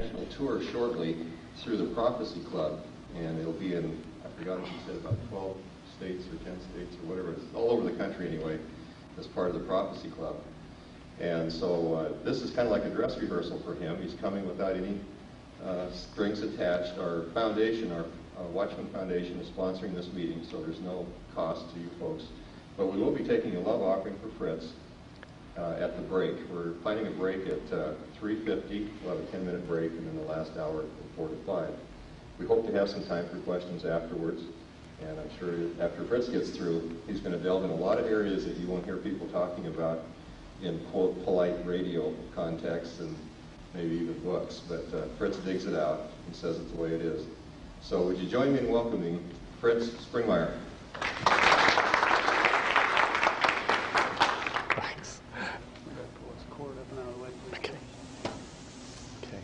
national tour shortly through the Prophecy Club, and it'll be in, I forgot if you said, about 12 states or 10 states or whatever. It's all over the country anyway, as part of the Prophecy Club. And so this is kind of like a dress rehearsal for him. He's coming without any strings attached. Our foundation, our Watchman Foundation, is sponsoring this meeting, so there's no cost to you folks. But we will be taking a love offering for Fritz at the break. We're planning a break at 3:50. We'll have a 10-minute break, and then the last hour from 4 to 5. We hope to have some time for questions afterwards. And I'm sure after Fritz gets through, he's going to delve in a lot of areas that you won't hear people talking about in, quote, polite radio contexts and maybe even books. But Fritz digs it out and says it the way it is. So would you join me in welcoming Fritz Springmeier? Thanks. Okay. Okay.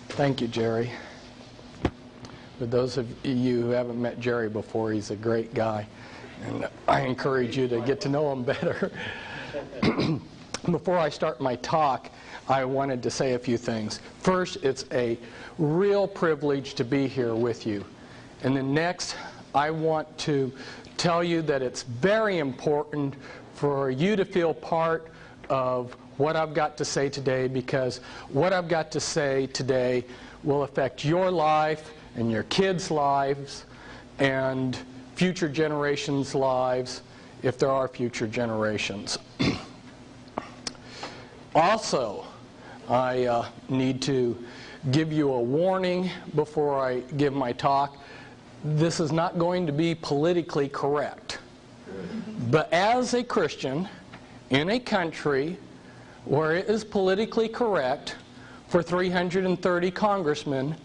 Thank you, Jerry. For those of you who haven't met Jerry before, he's a great guy, and I encourage you to get to know him better. Before I start my talk, I wanted to say a few things. First, it's a real privilege to be here with you. And then next, I want to tell you that it's very important for you to feel part of what I've got to say today, because what I've got to say today will affect your life and your kids' lives and future generations' lives, if there are future generations. Also, I need to give you a warning before I give my talk. This is not going to be politically correct. But as a Christian in a country where it is politically correct for 330 congressmen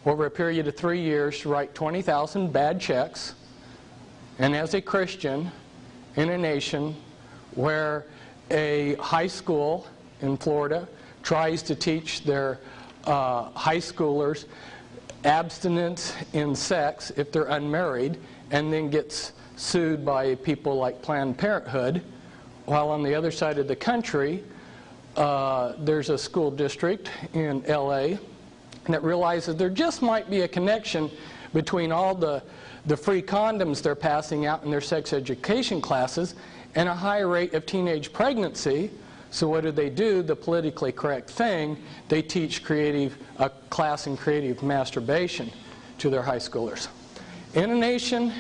over a period of 3 years to write 20,000 bad checks, and as a Christian in a nation where a high school in Florida tries to teach their high schoolers abstinence in sex if they're unmarried, and then gets sued by people like Planned Parenthood, while on the other side of the country there's a school district in LA that realizes there just might be a connection between all the free condoms they're passing out in their sex education classes and a high rate of teenage pregnancy. So what do? The politically correct thing, they teach a class in creative masturbation to their high schoolers. In a nation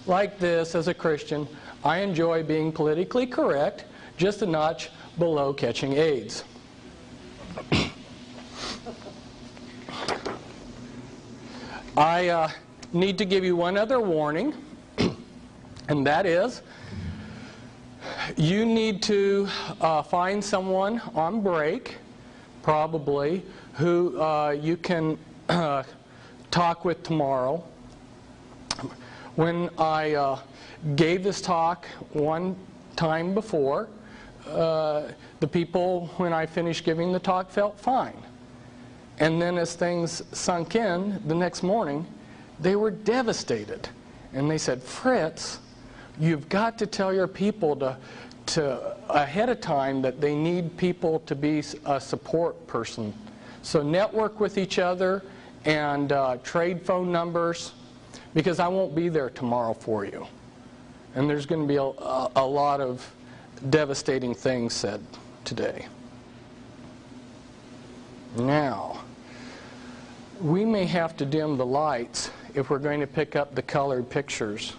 like this, as a Christian, I enjoy being politically correct, just a notch below catching AIDS. I need to give you one other warning, and that is, you need to find someone on break, probably, who you can talk with tomorrow. When I gave this talk one time before, the people, when I finished giving the talk, felt fine. And then as things sunk in, the next morning, they were devastated. And they said, Fritz, you've got to tell your people to ahead of time that they need people to be a support person. So network with each other and trade phone numbers, because I won't be there tomorrow for you. And there's going to be a lot of devastating things said today. Now, we may have to dim the lights if we're going to pick up the colored pictures.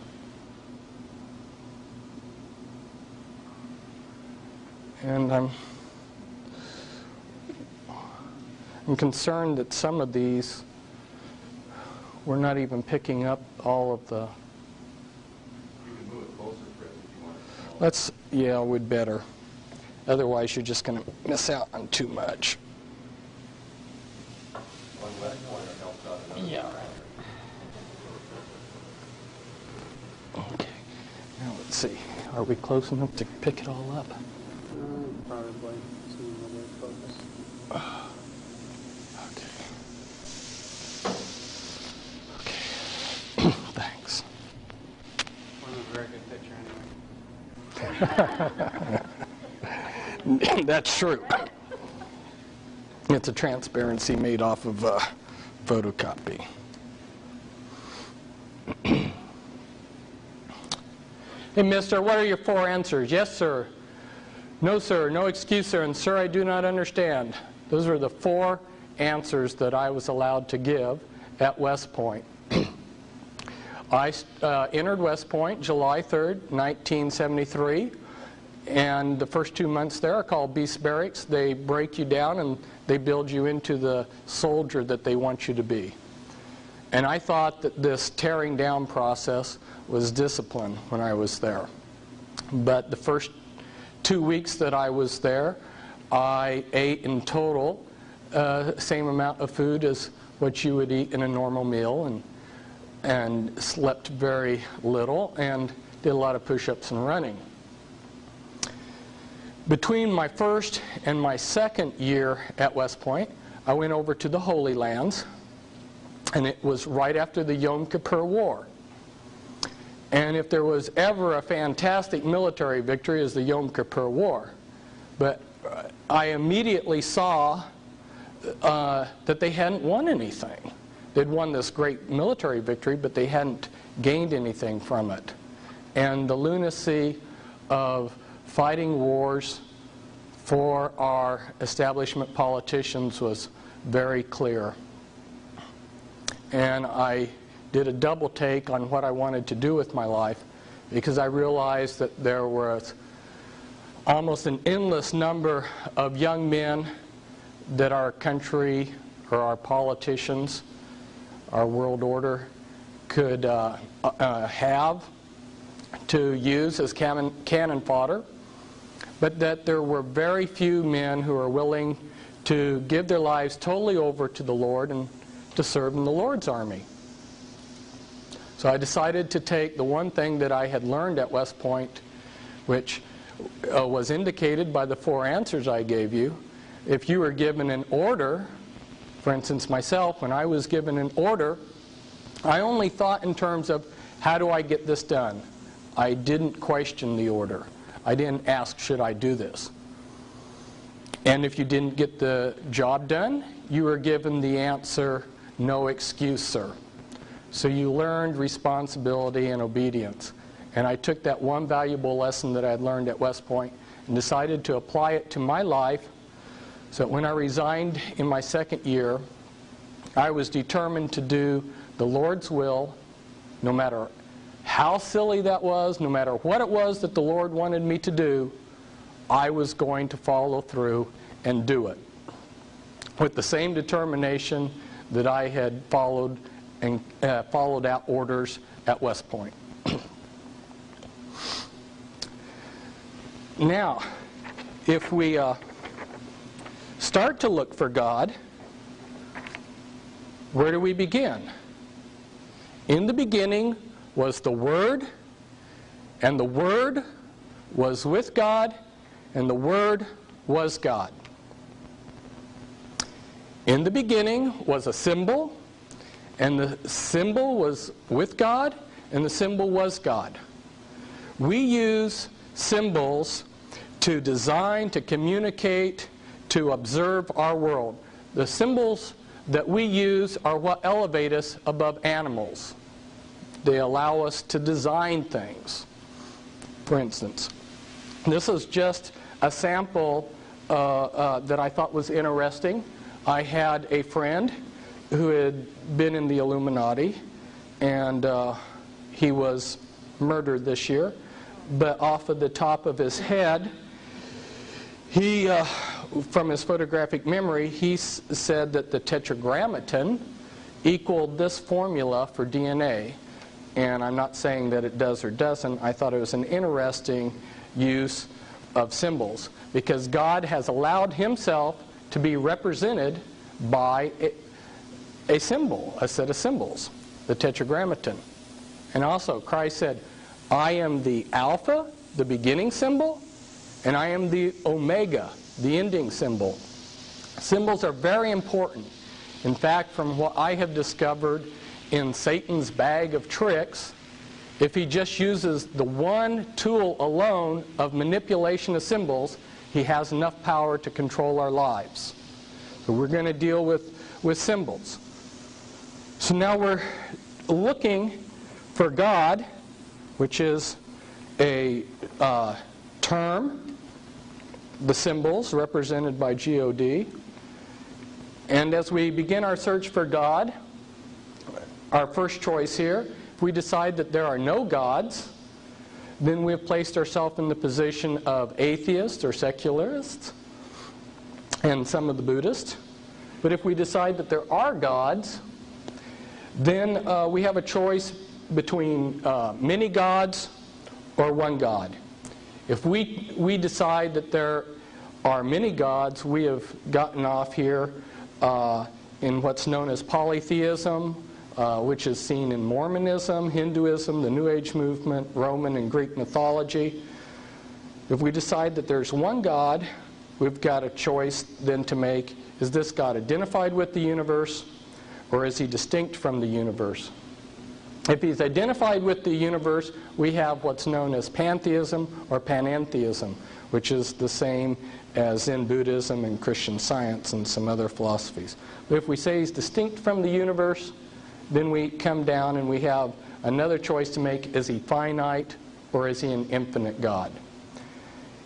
And I'm concerned that some of these, we're not even picking up all of the... You can move it closer, Fritz, if you want. Let's, yeah, we'd better. Otherwise, you're just going to miss out on too much. One left pointer helps out another. Yeah. Okay. Now let's see. Are we close enough to pick it all up? Probably. See where they focus. Okay. Thanks. One was a very good picture anyway. That's true. It's a transparency made off of a photocopy. Hey, mister, what are your 4 answers? Yes, sir. No, sir. No excuse, sir. And, sir, I do not understand. Those were the 4 answers that I was allowed to give at West Point. I entered West Point July 3rd, 1973. And the first 2 months there are called beast barracks. They break you down and they build you into the soldier that they want you to be. And I thought that this tearing down process was discipline when I was there. But the first 2 weeks that I was there, I ate in total same amount of food as what you would eat in a normal meal, and slept very little and did a lot of push-ups and running. Between my first and my second year at West Point, I went over to the Holy Lands, and it was right after the Yom Kippur War. And if there was ever a fantastic military victory, it was the Yom Kippur War. But I immediately saw that they hadn't won anything. They'd won this great military victory, but they hadn't gained anything from it. And the lunacy of fighting wars for our establishment politicians was very clear. And I did a double take on what I wanted to do with my life, because I realized that there was almost an endless number of young men that our country or our politicians, our world order, could have to use as cannon fodder, but that there were very few men who are willing to give their lives totally over to the Lord and to serve in the Lord's army. So I decided to take the one thing that I had learned at West Point, which was indicated by the 4 answers I gave you. If you were given an order, for instance myself, when I was given an order, I only thought in terms of, how do I get this done? I didn't question the order. I didn't ask, should I do this? And if you didn't get the job done, you were given the answer, no excuse, sir. So you learned responsibility and obedience. And I took that one valuable lesson that I had learned at West Point and decided to apply it to my life. So when I resigned in my second year, I was determined to do the Lord's will, no matter how silly that was, no matter what it was that the Lord wanted me to do, I was going to follow through and do it with the same determination that I had followed out orders at West Point. Now, if we start to look for God, where do we begin? In the beginning was the Word, and the Word was with God, and the Word was God. In the beginning was a symbol, and the symbol was with God, and the symbol was God. We use symbols to design, to communicate, to observe our world. The symbols that we use are what elevate us above animals. They allow us to design things. For instance, this is just a sample that I thought was interesting. I had a friend who had been in the Illuminati, and he was murdered this year. But off of the top of his head, he, from his photographic memory, he said that the tetragrammaton equaled this formula for DNA. And I'm not saying that it does or doesn't. I thought it was an interesting use of symbols, because God has allowed himself to be represented by a symbol, a set of symbols, the tetragrammaton. And also Christ said, I am the Alpha, the beginning symbol, and I am the Omega, the ending symbol. Symbols are very important. In fact, from what I have discovered in Satan's bag of tricks, if he just uses the one tool alone of manipulation of symbols, he has enough power to control our lives. So we're going to deal with symbols. So now we're looking for God, which is a term, the symbols represented by God. And as we begin our search for God, our first choice here, if we decide that there are no gods, then we have placed ourselves in the position of atheists or secularists, and some of the Buddhists. But if we decide that there are gods, then we have a choice between many gods or one God. If we decide that there are many gods, we have gotten off here in what's known as polytheism, which is seen in Mormonism, Hinduism, the New Age movement, Roman and Greek mythology. If we decide that there's one God, we've got a choice then to make. Is this God identified with the universe, or is he distinct from the universe? If he's identified with the universe, we have what's known as pantheism or panentheism, which is the same as in Buddhism and Christian Science and some other philosophies. But if we say he's distinct from the universe, then we come down and we have another choice to make. Is he finite, or is he an infinite God?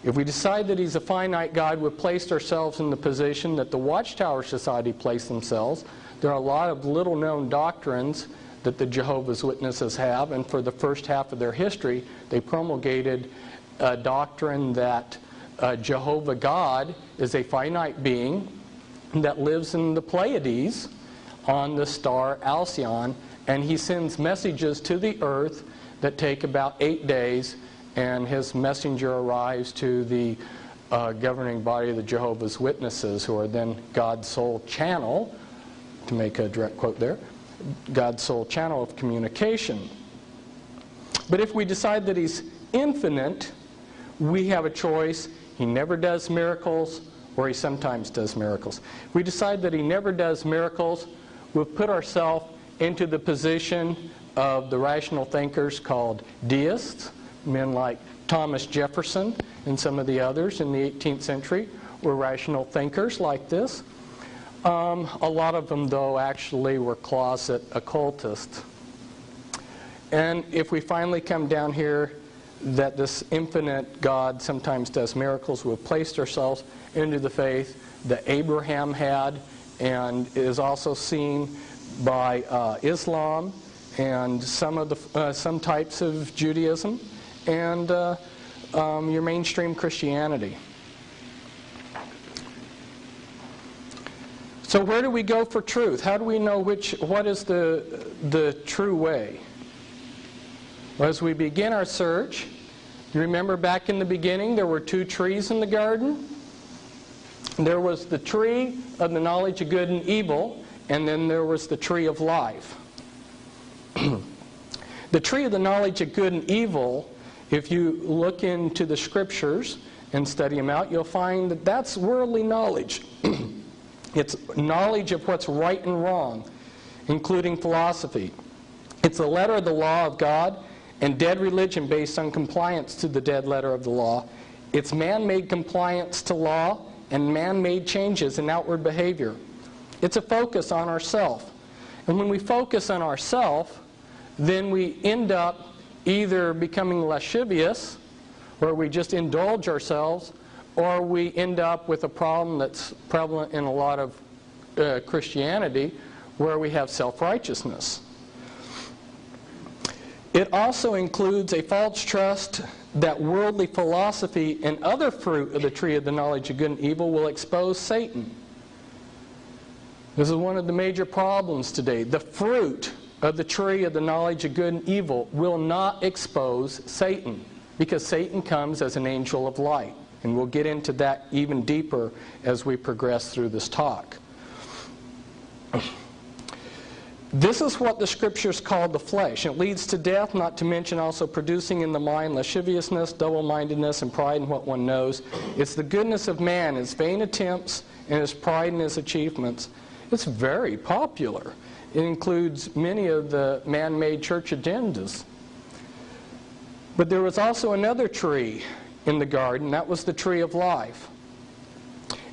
If we decide that he's a finite God, we've placed ourselves in the position that the Watchtower Society placed themselves. There are a lot of little-known doctrines that the Jehovah's Witnesses have, and for the first half of their history, they promulgated a doctrine that Jehovah God is a finite being that lives in the Pleiades on the star Alcyon, and he sends messages to the earth that take about 8 days, and his messenger arrives to the governing body of the Jehovah's Witnesses, who are then God's sole channel, to make a direct quote there, God's sole channel of communication. But if we decide that he's infinite, we have a choice. He never does miracles, or he sometimes does miracles. If we decide that he never does miracles, we've put ourselves into the position of the rational thinkers called deists. Men like Thomas Jefferson and some of the others in the 18th century were rational thinkers like this. A lot of them, though, actually were closet occultists. And if we finally come down here that this infinite God sometimes does miracles, we've placed ourselves into the faith that Abraham had, and is also seen by Islam and some types of Judaism, and your mainstream Christianity. So where do we go for truth? How do we know what is the true way? Well, as we begin our search, you remember back in the beginning there were 2 trees in the garden. There was the tree of the knowledge of good and evil, and then there was the tree of life. The tree of the knowledge of good and evil, if you look into the scriptures and study them out, you'll find that that's worldly knowledge. It's knowledge of what's right and wrong, including philosophy. It's the letter of the law of God and dead religion based on compliance to the dead letter of the law. It's man-made compliance to law and man-made changes in outward behavior. It's a focus on ourself. And when we focus on ourself, then we end up either becoming lascivious, where we just indulge ourselves, or we end up with a problem that's prevalent in a lot of Christianity, where we have self-righteousness. It also includes a false trust that worldly philosophy and other fruit of the tree of the knowledge of good and evil will expose Satan. This is one of the major problems today. The fruit of the tree of the knowledge of good and evil will not expose Satan, because Satan comes as an angel of light. And we'll get into that even deeper as we progress through this talk. This is what the scriptures call the flesh. It leads to death, not to mention also producing in the mind lasciviousness, double-mindedness, and pride in what one knows. It's the goodness of man, his vain attempts, and his pride in his achievements. It's very popular. It includes many of the man-made church agendas. But there was also another tree in the garden. That was the tree of life.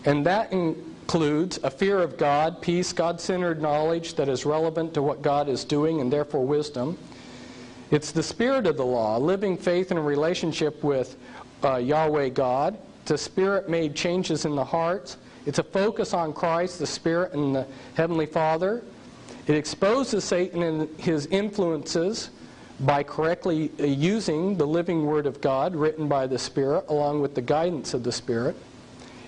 And that includes a fear of God, peace, God-centered knowledge that is relevant to what God is doing and therefore wisdom. It's the spirit of the law, living faith in a relationship with Yahweh God. It's a spirit-made changes in the hearts. It's a focus on Christ, the Spirit, and the Heavenly Father. It exposes Satan and his influences by correctly using the living Word of God written by the Spirit along with the guidance of the Spirit.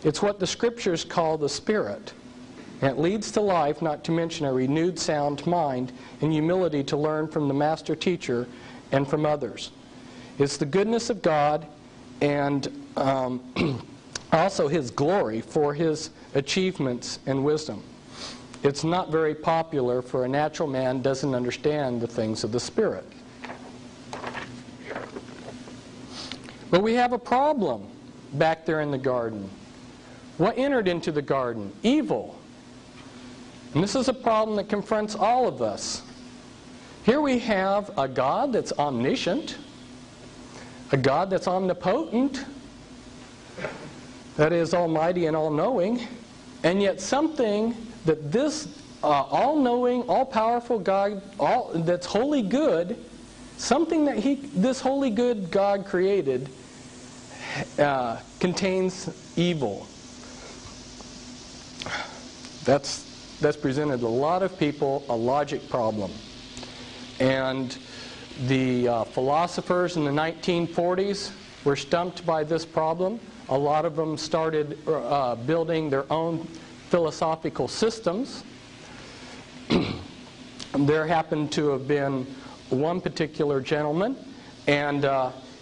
It's what the Scriptures call the Spirit. And it leads to life, not to mention a renewed sound mind and humility to learn from the Master Teacher and from others. It's the goodness of God and also His glory for His achievements and wisdom. It's not very popular for a natural man doesn't understand the things of the Spirit. But we have a problem back there in the garden. What entered into the garden? Evil. And this is a problem that confronts all of us. Here we have a God that's omniscient, a God that's omnipotent, that is almighty and all-knowing, and yet something that this all-knowing, all-powerful God, that's wholly good, something that this wholly good God created contains evil. That's presented a lot of people a logic problem. And the philosophers in the 1940s were stumped by this problem. A lot of them started building their own philosophical systems. There happened to have been one particular gentleman, and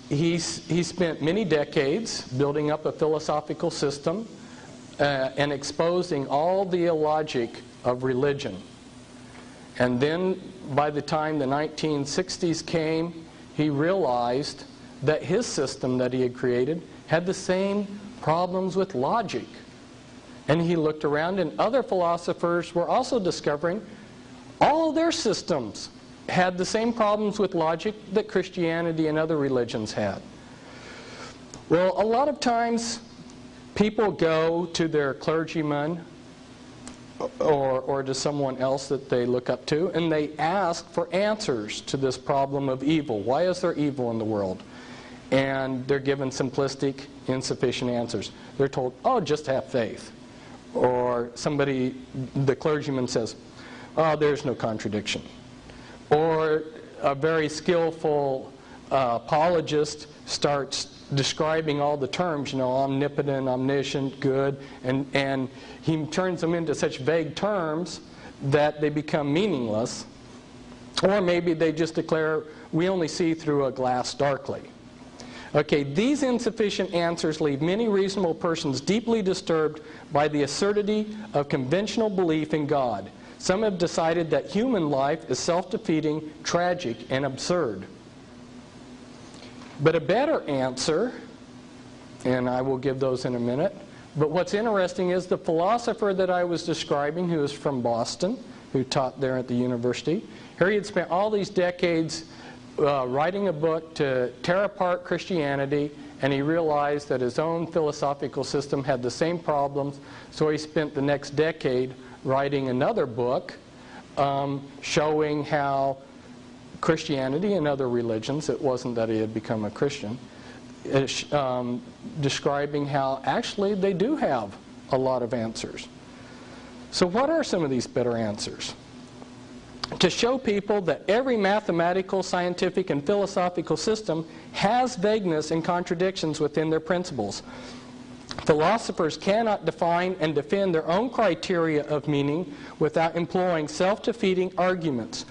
he spent many decades building up a philosophical system and exposing all the illogic of religion. And then by the time the 1960s came, he realized that his system that he had created had the same problems with logic. And he looked around, and other philosophers were also discovering all of their systems had the same problems with logic that Christianity and other religions had. Well, a lot of times people go to their clergyman or to someone else that they look up to, and they ask for answers to this problem of evil. Why is there evil in the world? And they're given simplistic, insufficient answers. They're told, oh, just have faith. Or the clergyman says, oh, there's no contradiction. Or a very skillful apologist starts describing all the terms, omnipotent, omniscient, good, and he turns them into such vague terms that they become meaningless. Or maybe they just declare, we only see through a glass darkly. Okay, these insufficient answers leave many reasonable persons deeply disturbed by the absurdity of conventional belief in God. Some have decided that human life is self-defeating, tragic, and absurd. But a better answer, and I will give those in a minute, but what's interesting is the philosopher that I was describing, who is from Boston, who taught there at the university, here he had spent all these decades writing a book to tear apart Christianity, and he realized that his own philosophical system had the same problems, so he spent the next decade writing another book showing how Christianity and other religions, it wasn't that he had become a Christian, describing how actually they do have a lot of answers. So what are some of these better answers? To show people that every mathematical, scientific, and philosophical system has vagueness and contradictions within their principles. Philosophers cannot define and defend their own criteria of meaning without employing self-defeating arguments.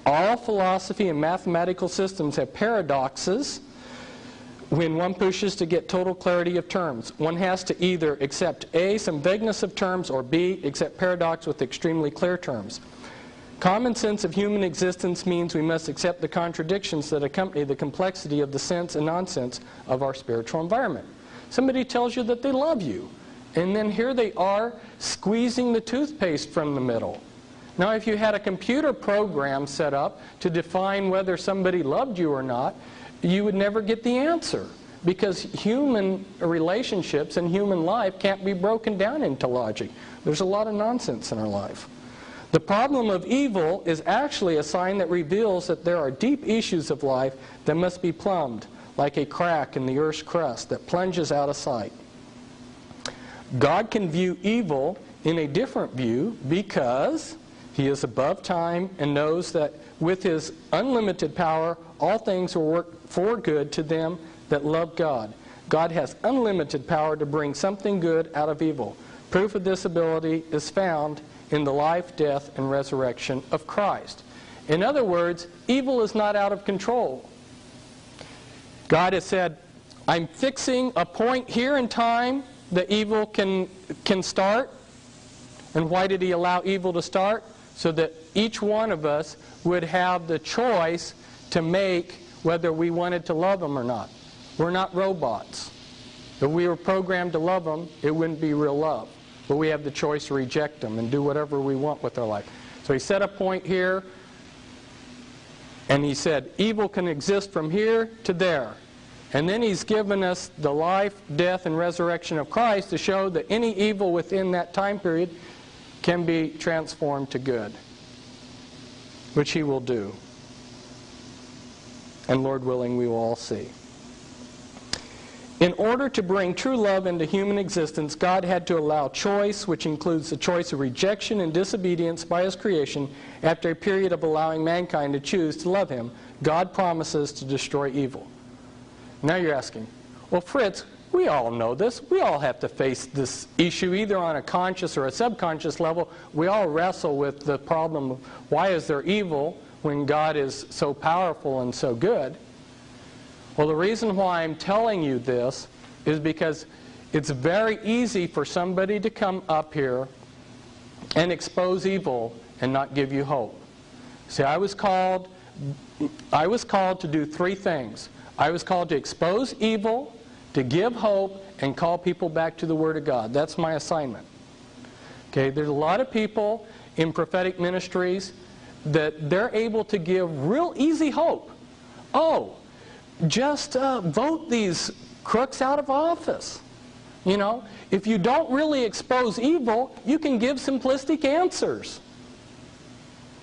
All philosophy and mathematical systems have paradoxes when one pushes to get total clarity of terms. One has to either accept A, some vagueness of terms, or B, accept paradox with extremely clear terms. Common sense of human existence means we must accept the contradictions that accompany the complexity of the sense and nonsense of our spiritual environment. Somebody tells you that they love you, and then here they are squeezing the toothpaste from the middle. Now, if you had a computer program set up to define whether somebody loved you or not, you would never get the answer, because human relationships and human life can't be broken down into logic. There's a lot of nonsense in our life. The problem of evil is actually a sign that reveals that there are deep issues of life that must be plumbed, like a crack in the earth's crust that plunges out of sight. God can view evil in a different view because He is above time and knows that with His unlimited power, all things will work for good to them that love God. God has unlimited power to bring something good out of evil. Proof of this ability is found in the life, death, and resurrection of Christ. In other words, evil is not out of control. God has said, I'm fixing a point here in time that evil can start. And why did He allow evil to start? So that each one of us would have the choice to make whether we wanted to love Him or not. We're not robots. If we were programmed to love Him, it wouldn't be real love. But we have the choice to reject Him and do whatever we want with our life. So He set a point here, and He said, evil can exist from here to there. And then He's given us the life, death, and resurrection of Christ to show that any evil within that time period can be transformed to good, which He will do. And Lord willing, we will all see. In order to bring true love into human existence, God had to allow choice, which includes the choice of rejection and disobedience by His creation. After a period of allowing mankind to choose to love Him, God promises to destroy evil. Now you're asking, well, Fritz, we all know this. We all have to face this issue either on a conscious or a subconscious level. We all wrestle with the problem of why is there evil when God is so powerful and so good? Well, the reason why I'm telling you this is because it's very easy for somebody to come up here and expose evil and not give you hope. See, I was called to do three things. I was called to expose evil, to give hope, and call people back to the Word of God. That's my assignment. Okay, there's a lot of people in prophetic ministries that they're able to give real easy hope. Oh, just vote these crooks out of office. You know, if you don't really expose evil, you can give simplistic answers.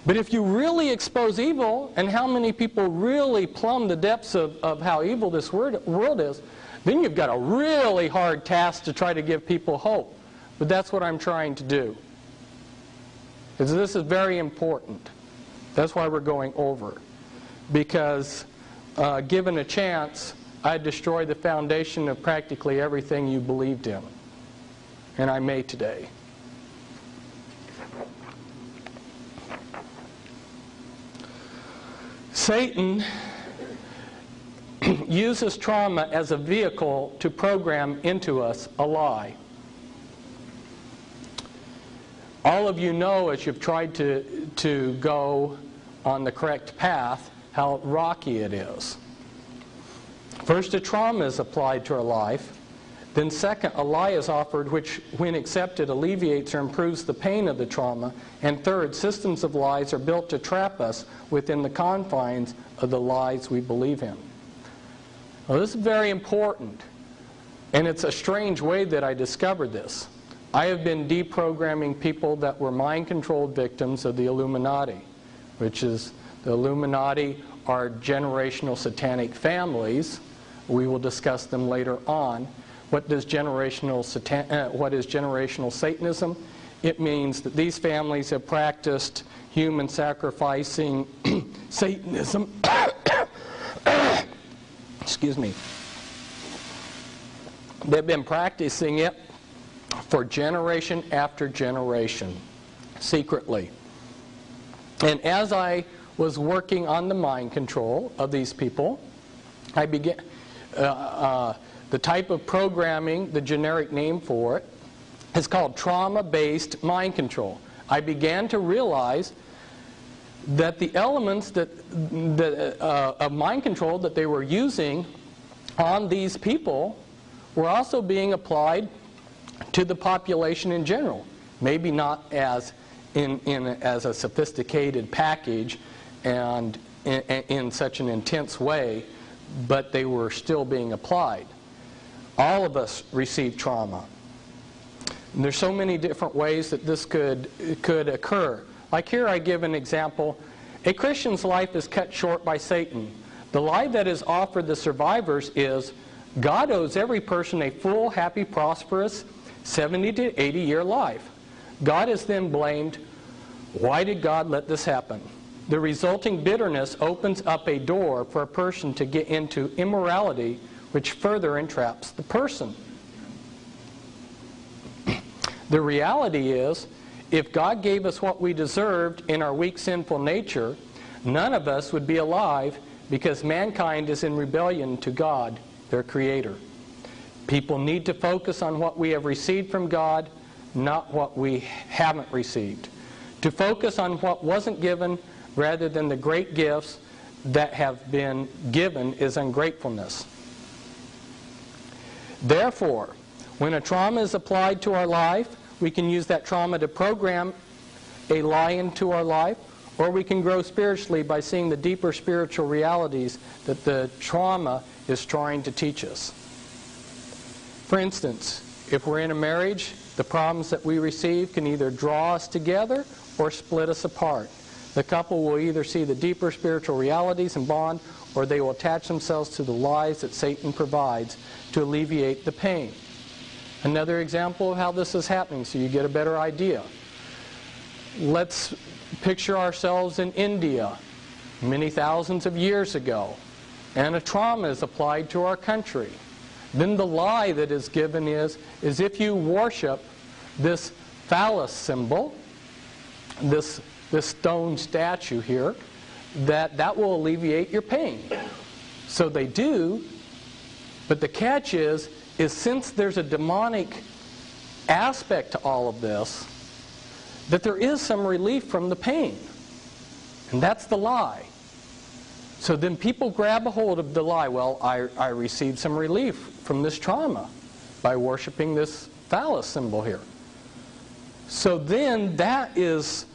But if you really expose evil, and how many people really plumb the depths of how evil this world is, then you've got a really hard task to try to give people hope. But that's what I'm trying to do. Because this is very important. That's why we're going over. Because given a chance, I'd destroy the foundation of practically everything you believed in. And I may today. Satan uses trauma as a vehicle to program into us a lie. All of you know, as you've tried to go on the correct path, how rocky it is. First, a trauma is applied to our life. Then second, a lie is offered which, when accepted, alleviates or improves the pain of the trauma. And third, systems of lies are built to trap us within the confines of the lies we believe in. Well, this is very important. And it's a strange way that I discovered this. I have been deprogramming people that were mind-controlled victims of the Illuminati, which is, the Illuminati are generational satanic families. We will discuss them later on. What is generational Satanism? It means that these families have practiced human sacrificing Satanism. Excuse me. They've been practicing it for generation after generation, secretly. And as I was working on the mind control of these people, I began... the type of programming, the generic name for it, is called trauma-based mind control. I began to realize that the elements of mind control that they were using on these people were also being applied to the population in general. Maybe not as as a sophisticated package and in such an intense way, but they were still being applied. All of us receive trauma. And there's so many different ways that this could occur. Like here I give an example. A Christian's life is cut short by Satan. The lie that is offered the survivors is God owes every person a full, happy, prosperous 70 to 80-year life. God is then blamed. Why did God let this happen? The resulting bitterness opens up a door for a person to get into immorality, which further entraps the person. The reality is, if God gave us what we deserved in our weak, sinful nature, none of us would be alive because mankind is in rebellion to God, their Creator. People need to focus on what we have received from God, not what we haven't received. To focus on what wasn't given rather than the great gifts that have been given is ungratefulness. Therefore, when a trauma is applied to our life, we can use that trauma to program a lie into our life, or we can grow spiritually by seeing the deeper spiritual realities that the trauma is trying to teach us. For instance, if we're in a marriage, the problems that we receive can either draw us together or split us apart. The couple will either see the deeper spiritual realities and bond, or they will attach themselves to the lies that Satan provides to alleviate the pain. Another example of how this is happening, so you get a better idea. Let's picture ourselves in India many thousands of years ago, and a trauma is applied to our country. Then the lie that is given is if you worship this phallus symbol, this stone statue here, that will alleviate your pain. So they do, but the catch is since there's a demonic aspect to all of this, that there is some relief from the pain. And that's the lie. So then people grab a hold of the lie. Well, I received some relief from this trauma by worshiping this phallus symbol here. So then that is,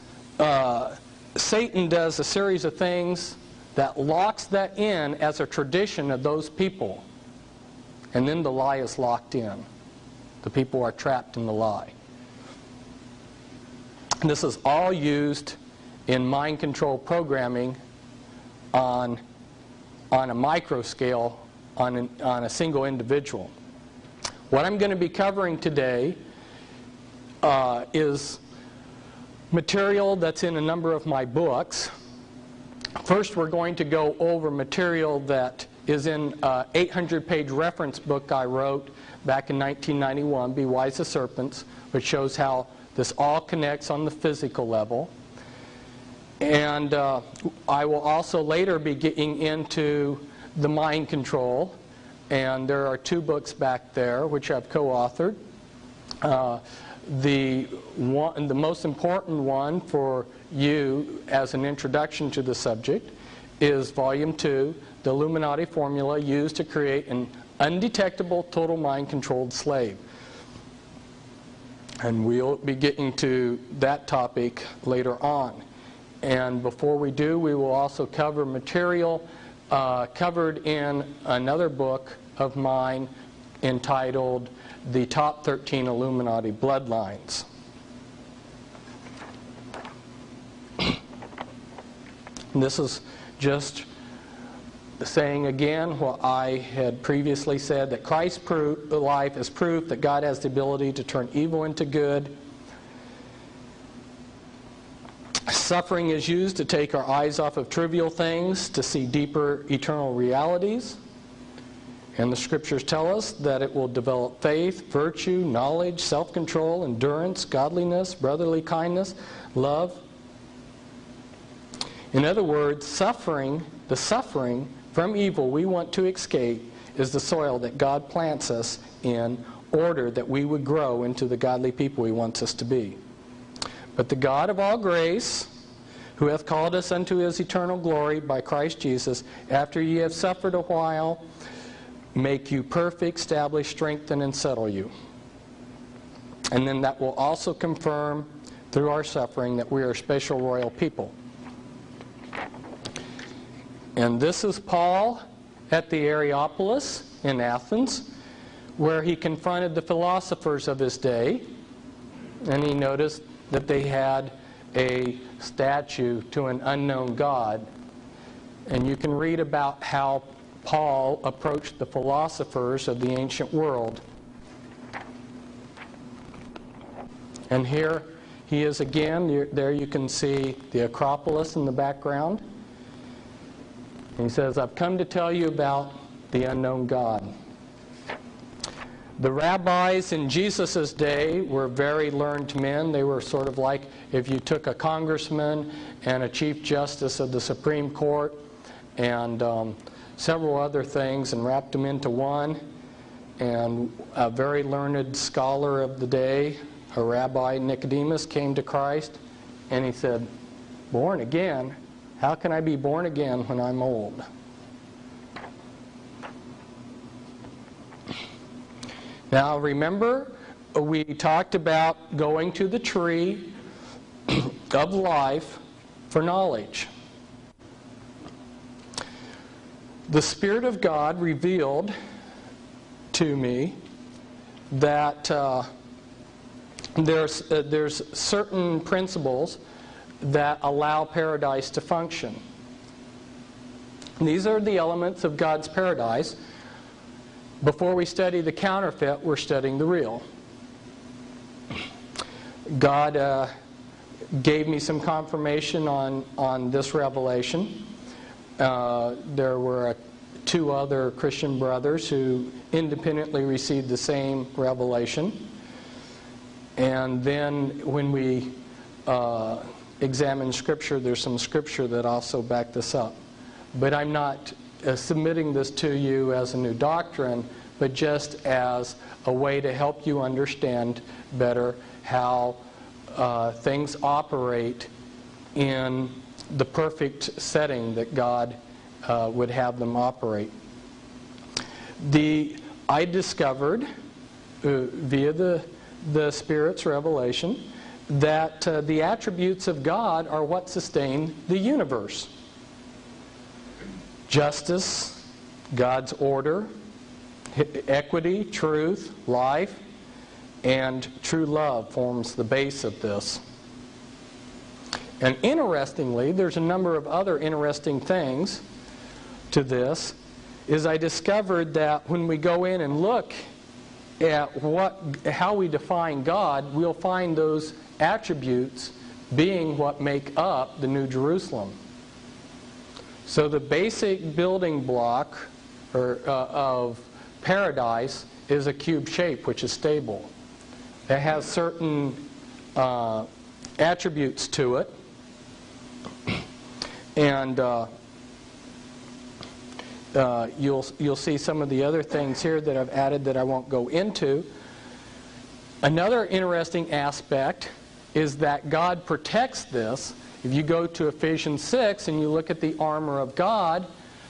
Satan does a series of things that locks that in as a tradition of those people. And then the lie is locked in. The people are trapped in the lie. And this is all used in mind control programming on a micro scale, on a single individual. What I'm going to be covering today is material that's in a number of my books. First, we're going to go over material that is in an 800-page reference book I wrote back in 1991, Be Wise as Serpents, which shows how this all connects on the physical level. And I will also later be getting into the mind control, and there are 2 books back there which I've co-authored. The most important one for you as an introduction to the subject is Volume 2, The Illuminati Formula Used to Create an Undetectable Total Mind-Controlled Slave. And we'll be getting to that topic later on. And before we do, we will also cover material covered in another book of mine entitled The Top 13 Illuminati Bloodlines. And this is just saying again what I had previously said, that Christ's life is proof that God has the ability to turn evil into good. Suffering is used to take our eyes off of trivial things to see deeper eternal realities. And the Scriptures tell us that it will develop faith, virtue, knowledge, self-control, endurance, godliness, brotherly kindness, love. In other words, the suffering from evil we want to escape is the soil that God plants us in order that we would grow into the godly people He wants us to be. But the God of all grace, who hath called us unto His eternal glory by Christ Jesus, after ye have suffered a while, make you perfect, establish, strengthen, and settle you. And then that will also confirm through our suffering that we are a special royal people. And this is Paul at the Areopagus in Athens, where he confronted the philosophers of his day, and he noticed that they had a statue to an unknown god. And you can read about how Paul approached the philosophers of the ancient world. And here he is again. There you can see the Acropolis in the background. And he says, I've come to tell you about the unknown God. The rabbis in Jesus' day were very learned men. They were sort of like if you took a congressman and a chief justice of the Supreme Court and several other things and wrapped them into one. And a very learned scholar of the day, a rabbi, Nicodemus, came to Christ, and he said, born again? How can I be born again when I'm old? Now remember, we talked about going to the tree of life for knowledge. The Spirit of God revealed to me that there's certain principles that allow paradise to function. These are the elements of God's paradise. Before we study the counterfeit, we're studying the real. God gave me some confirmation on this revelation. There were two other Christian brothers who independently received the same revelation. And then when we examine Scripture, there's some Scripture that also back this up. But I'm not submitting this to you as a new doctrine, but just as a way to help you understand better how things operate in the perfect setting that God would have them operate. I discovered via the Spirit's revelation that the attributes of God are what sustain the universe. Justice, God's order, equity, truth, life, and true love forms the base of this. And interestingly, there's a number of other interesting things to this, is I discovered that when we go in and look at how we define God, we'll find those attributes being what make up the New Jerusalem. So the basic building block of paradise is a cube shape, which is stable. It has certain attributes to it. And you'll see some of the other things here that I've added that I won't go into. Another interesting aspect is that God protects this. If you go to Ephesians 6 and you look at the armor of God,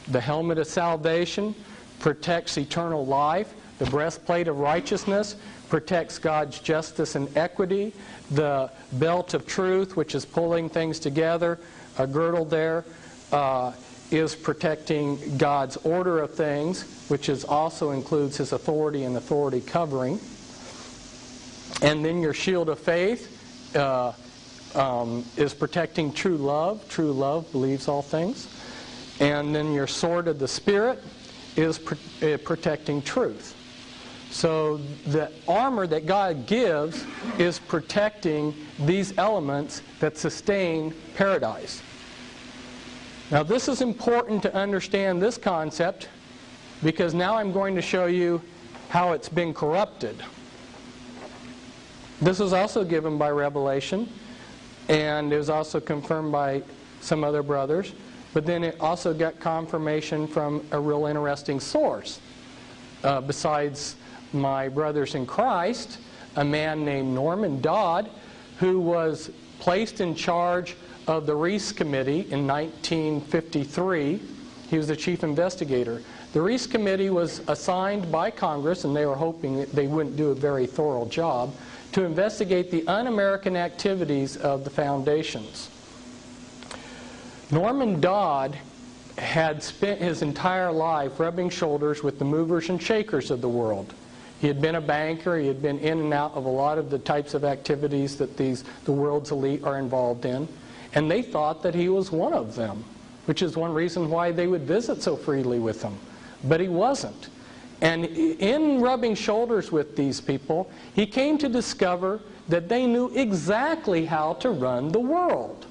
the helmet of salvation protects eternal life. The breastplate of righteousness protects God's justice and equity. The belt of truth, which is pulling things together, a girdle there, is protecting God's order of things, which also includes His authority and authority covering. And then your shield of faith is protecting true love. True love believes all things. And then your sword of the Spirit is protecting truth. So the armor that God gives is protecting these elements that sustain paradise. Now this is important to understand this concept, because now I'm going to show you how it's been corrupted. This was also given by revelation, and it was also confirmed by some other brothers, but then it also got confirmation from a real interesting source. Besides my brothers in Christ, a man named Norman Dodd, who was placed in charge of the Reese Committee in 1953. He was the chief investigator. The Reese Committee was assigned by Congress, and they were hoping that they wouldn't do a very thorough job, to investigate the un-American activities of the foundations. Norman Dodd had spent his entire life rubbing shoulders with the movers and shakers of the world. He had been a banker. He had been in and out of a lot of the types of activities that the world's elite are involved in. And they thought that he was one of them, which is one reason why they would visit so freely with him. But he wasn't. And in rubbing shoulders with these people, he came to discover that they knew exactly how to run the world.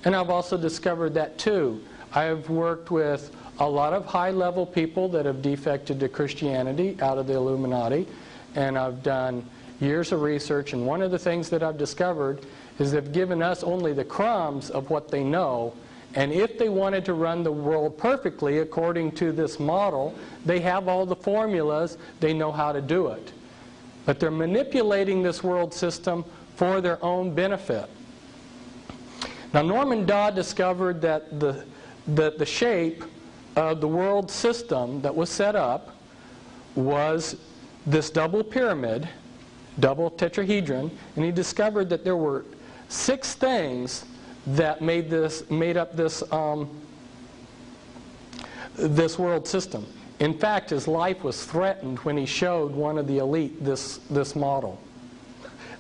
And I've also discovered that too. I've worked with a lot of high-level people that have defected to Christianity out of the Illuminati, and I've done years of research, and one of the things that I've discovered is they've given us only the crumbs of what they know, and if they wanted to run the world perfectly according to this model, they have all the formulas, they know how to do it. But they're manipulating this world system for their own benefit. Now, Norman Dodd discovered that the shape of the world system that was set up was this double pyramid, double tetrahedron, and he discovered that there were 6 things that made up this this world system. In fact, his life was threatened when he showed one of the elite this model.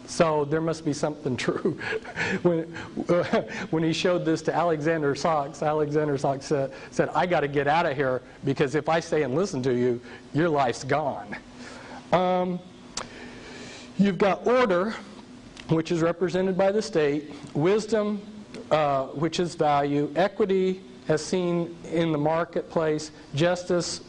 So there must be something true. When he showed this to Alexander Sachs said, "I got to get out of here, because if I stay and listen to you, your life's gone." You've got order, which is represented by the state, wisdom, which is value, equity as seen in the marketplace, justice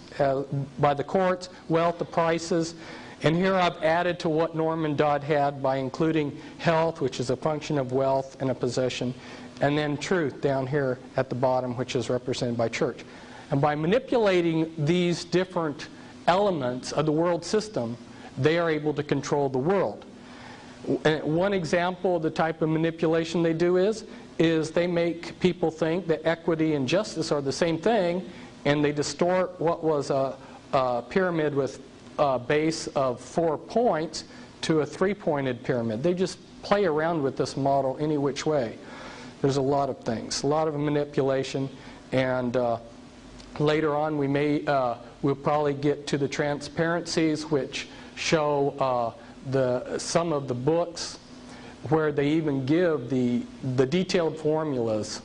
by the courts, wealth, the prices. And here I've added to what Norman Dodd had by including health, which is a function of wealth and a possession, and then truth down here at the bottom, which is represented by church. And by manipulating these different elements of the world system, they are able to control the world. And one example of the type of manipulation they do is they make people think that equity and justice are the same thing, and they distort what was a pyramid with a base of 4 points to a 3-pointed pyramid. They just play around with this model any which way. There's a lot of things, a lot of manipulation, and later on we'll probably get to the transparencies, which show some of the books where they even give the detailed formulas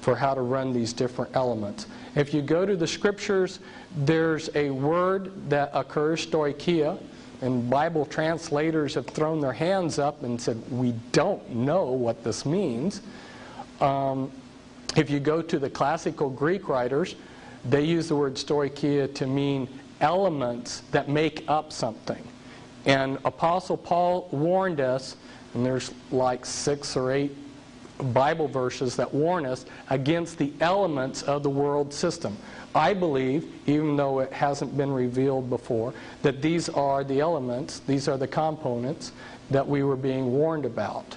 for how to run these different elements. If you go to the scriptures, there's a word that occurs, stoicheia, and Bible translators have thrown their hands up and said, we don't know what this means. If you go to the classical Greek writers, they use the word stoicheia to mean elements that make up something. And Apostle Paul warned us, and there's like 6 or 8 Bible verses that warn us against the elements of the world system. I believe, even though it hasn't been revealed before, that these are the elements, these are the components that we were being warned about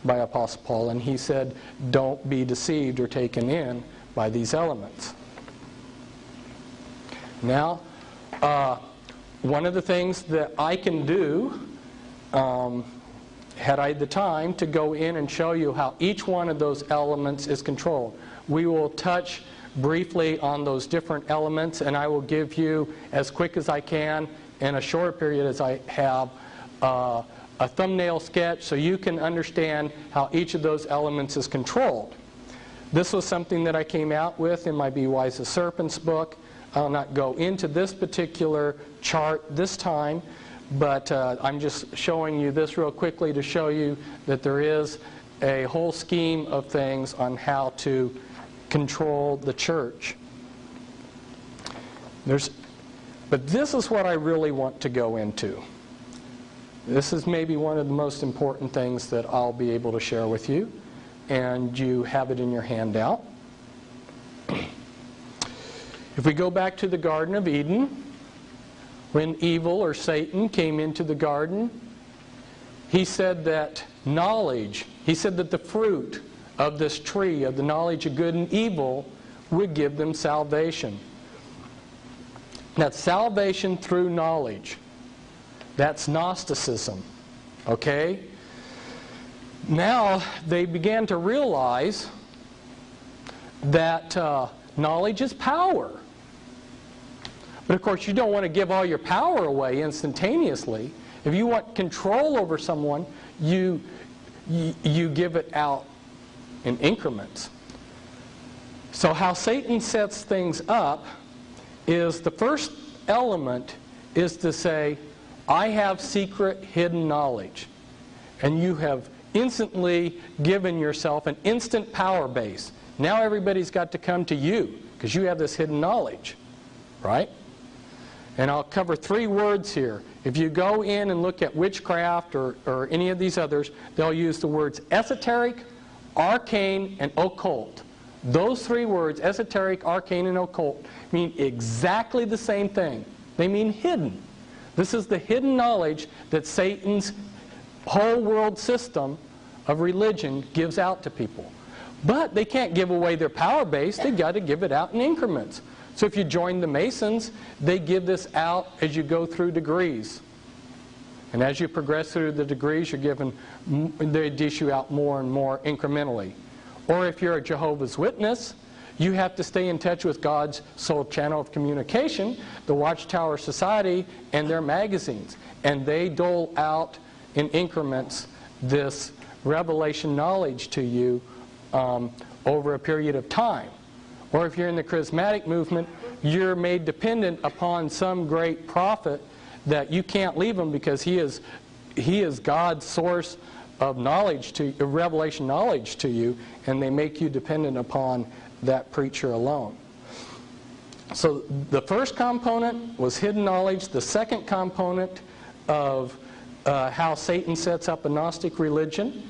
by Apostle Paul. And he said, don't be deceived or taken in by these elements. Now, one of the things that I can do, had I the time, to go in and show you how each one of those elements is controlled. We will touch briefly on those different elements, and I will give you, as quick as I can, in a short period as I have, a thumbnail sketch so you can understand how each of those elements is controlled. This was something that I came out with in my Be Wise as Serpents book. I'll not go into this particular chart this time, but I'm just showing you this real quickly to show you that there is a whole scheme of things on how to control the church. But this is what I really want to go into. This is maybe one of the most important things that I'll be able to share with you, and you have it in your handout. If we go back to the Garden of Eden, when evil or Satan came into the garden, he said that the fruit of this tree, of the knowledge of good and evil, would give them salvation. That's salvation through knowledge. That's Gnosticism. Okay? Now, they began to realize that knowledge is power. But of course, you don't want to give all your power away instantaneously. If you want control over someone, you give it out in increments. So how Satan sets things up is the first element is to say, I have secret hidden knowledge. And you have instantly given yourself an instant power base. Now everybody's got to come to you because you have this hidden knowledge, right? And I'll cover 3 words here. If you go in and look at witchcraft or any of these others, they'll use the words esoteric, arcane, and occult. Those 3 words, esoteric, arcane, and occult, mean exactly the same thing. They mean hidden. This is the hidden knowledge that Satan's whole world system of religion gives out to people. But they can't give away their power base. They've got to give it out in increments. So if you join the Masons, they give this out as you go through degrees. And as you progress through the degrees, you're given, they dish you out more and more incrementally. Or if you're a Jehovah's Witness, you have to stay in touch with God's sole channel of communication, the Watchtower Society, and their magazines. And they dole out in increments this revelation knowledge to you over a period of time. Or if you're in the charismatic movement, you're made dependent upon some great prophet that you can't leave him because he is God's source of knowledge revelation knowledge to you, and they make you dependent upon that preacher alone. So the first component was hidden knowledge. The second component of how Satan sets up a Gnostic religion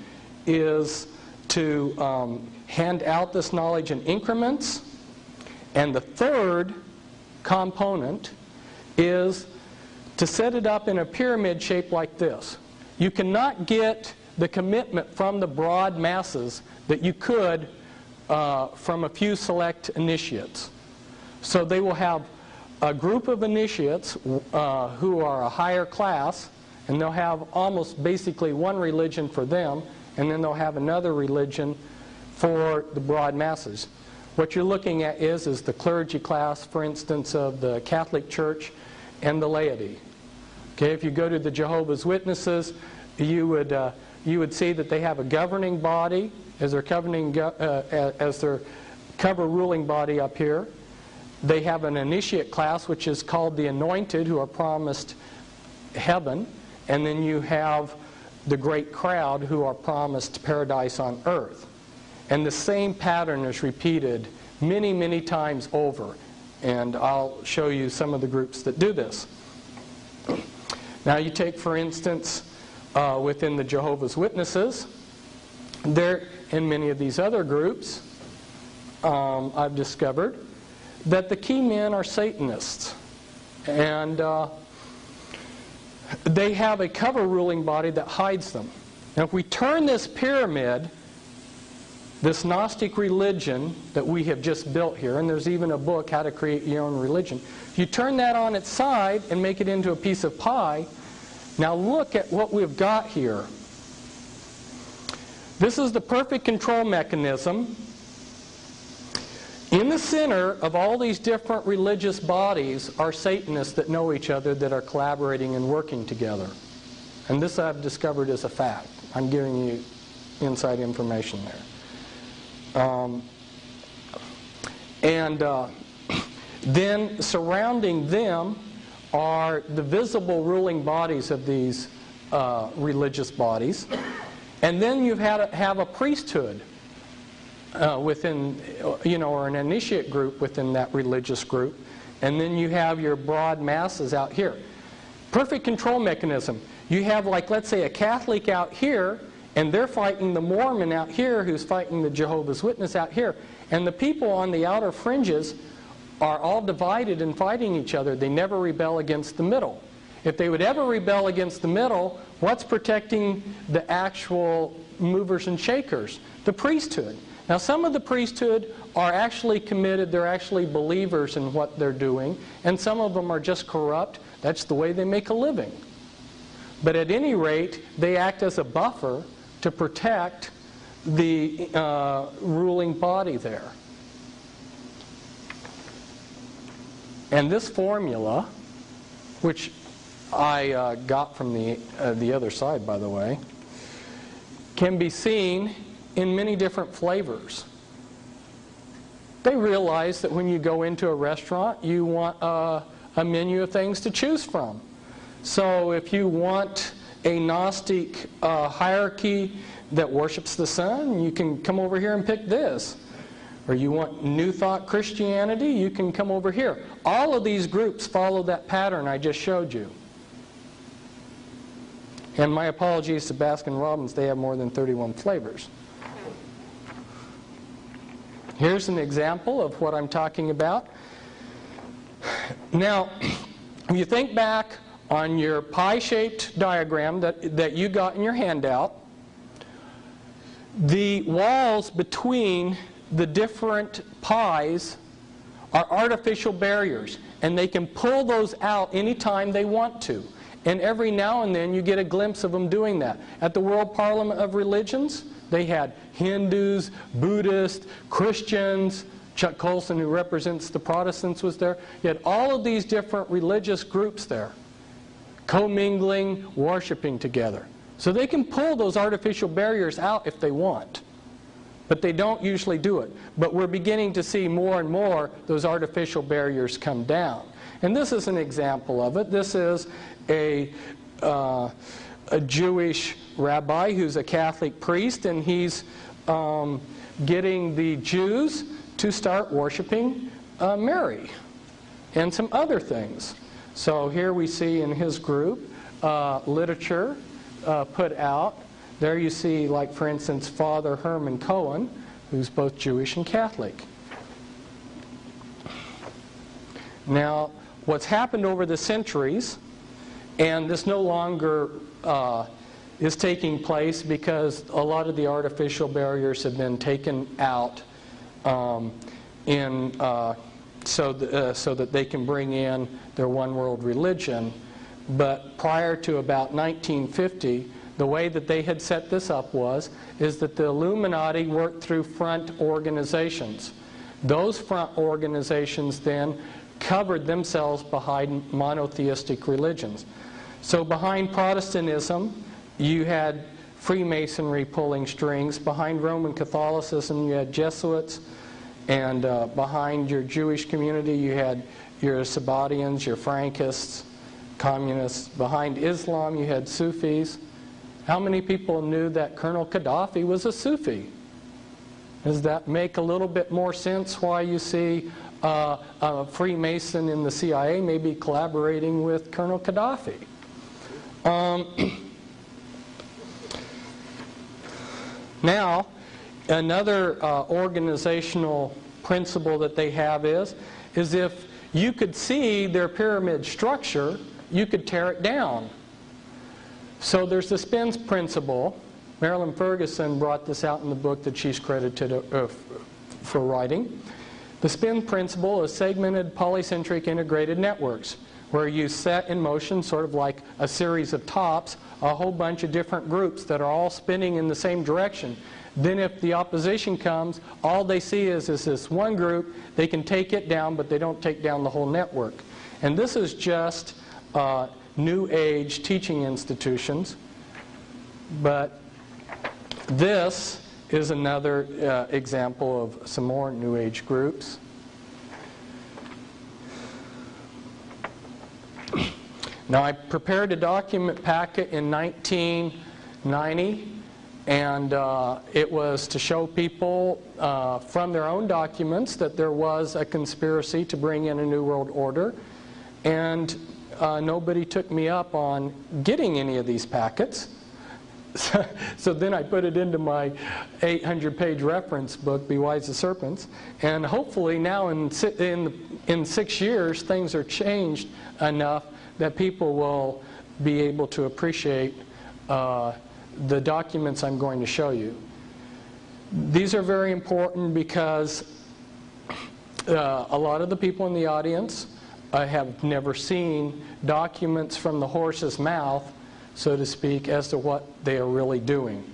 is to hand out this knowledge in increments. And the third component is to set it up in a pyramid shape like this. You cannot get the commitment from the broad masses that you could from a few select initiates. So they will have a group of initiates who are a higher class, and they'll have almost basically one religion for them, and then they'll have another religion for the broad masses. What you're looking at is the clergy class, for instance, of the Catholic Church and the laity. Okay, if you go to the Jehovah's Witnesses, you would see that they have a governing body as their cover ruling body up here. They have an initiate class, which is called the anointed, who are promised heaven. And then you have the great crowd, who are promised paradise on earth. And the same pattern is repeated many, many times over. And I'll show you some of the groups that do this. Now you take, for instance, within the Jehovah's Witnesses, there and many of these other groups, I've discovered that the key men are Satanists. And they have a cover ruling body that hides them. And if we turn this pyramid, this Gnostic religion that we have just built here, and there's even a book, How to Create Your Own Religion. If you turn that on its side and make it into a piece of pie, now look at what we've got here. This is the perfect control mechanism. In the center of all these different religious bodies are Satanists that know each other, that are collaborating and working together. And this I've discovered is a fact. I'm giving you inside information there. Then surrounding them are the visible ruling bodies of these religious bodies. And then you have a priesthood within, or an initiate group within that religious group. And then you have your broad masses out here. Perfect control mechanism. You have, like, let's say, a Catholic out here, and they're fighting the Mormon out here, who's fighting the Jehovah's Witness out here. And the people on the outer fringes are all divided and fighting each other. They never rebel against the middle. If they would ever rebel against the middle, what's protecting the actual movers and shakers? The priesthood. Now, some of the priesthood are actually committed. They're actually believers in what they're doing. And some of them are just corrupt. That's the way they make a living. But at any rate, they act as a buffer to protect the ruling body there. And this formula, which I got from the other side, by the way, can be seen in many different flavors. They realize that when you go into a restaurant, you want a menu of things to choose from. So if you want a Gnostic hierarchy that worships the sun, you can come over here and pick this. Or you want New Thought Christianity, you can come over here. All of these groups follow that pattern I just showed you. And my apologies to Baskin-Robbins, they have more than 31 flavors. Here's an example of what I'm talking about. Now, if you think back on your pie-shaped diagram that you got in your handout, the walls between the different pies are artificial barriers, and they can pull those out anytime they want to. And every now and then you get a glimpse of them doing that. At the World Parliament of Religions, they had Hindus, Buddhists, Christians. Chuck Colson, who represents the Protestants, was there. You had all of these different religious groups there, commingling, worshiping together. So they can pull those artificial barriers out if they want. But they don't usually do it. But we're beginning to see more and more those artificial barriers come down. And this is an example of it. This is a Jewish rabbi who's a Catholic priest, and he's getting the Jews to start worshiping Mary and some other things. So here we see in his group literature put out. There you see, like for instance, Father Herman Cohen, who's both Jewish and Catholic. Now, what's happened over the centuries, and this no longer is taking place because a lot of the artificial barriers have been taken out so that they can bring in their one world religion. But prior to about 1950, the way that they had set this up is that the Illuminati worked through front organizations. Those front organizations then covered themselves behind monotheistic religions. So behind Protestantism, you had Freemasonry pulling strings. Behind Roman Catholicism, you had Jesuits. And behind your Jewish community, you had your Sabbatians, your Frankists, communists. Behind Islam, you had Sufis. How many people knew that Colonel Gaddafi was a Sufi? Does that make a little bit more sense why you see a Freemason in the CIA maybe collaborating with Colonel Gaddafi? Now, another organizational principle that they have is if you could see their pyramid structure, you could tear it down. So there's the spins principle. Marilyn Ferguson brought this out in the book that she's credited for writing. The spin principle is segmented polycentric integrated networks, where you set in motion, sort of like a series of tops, a whole bunch of different groups that are all spinning in the same direction. Then if the opposition comes, all they see is this one group. They can take it down, but they don't take down the whole network. And this is just New Age teaching institutions. But this is another example of some more New Age groups. Now, I prepared a document packet in 1990, and it was to show people from their own documents that there was a conspiracy to bring in a New World Order, and nobody took me up on getting any of these packets. So then I put it into my 800-page reference book, Be Wise as Serpents, and hopefully now in 6 years things are changed enough that people will be able to appreciate the documents I'm going to show you. These are very important because a lot of the people in the audience have never seen documents from the horse's mouth, so to speak, as to what they are really doing.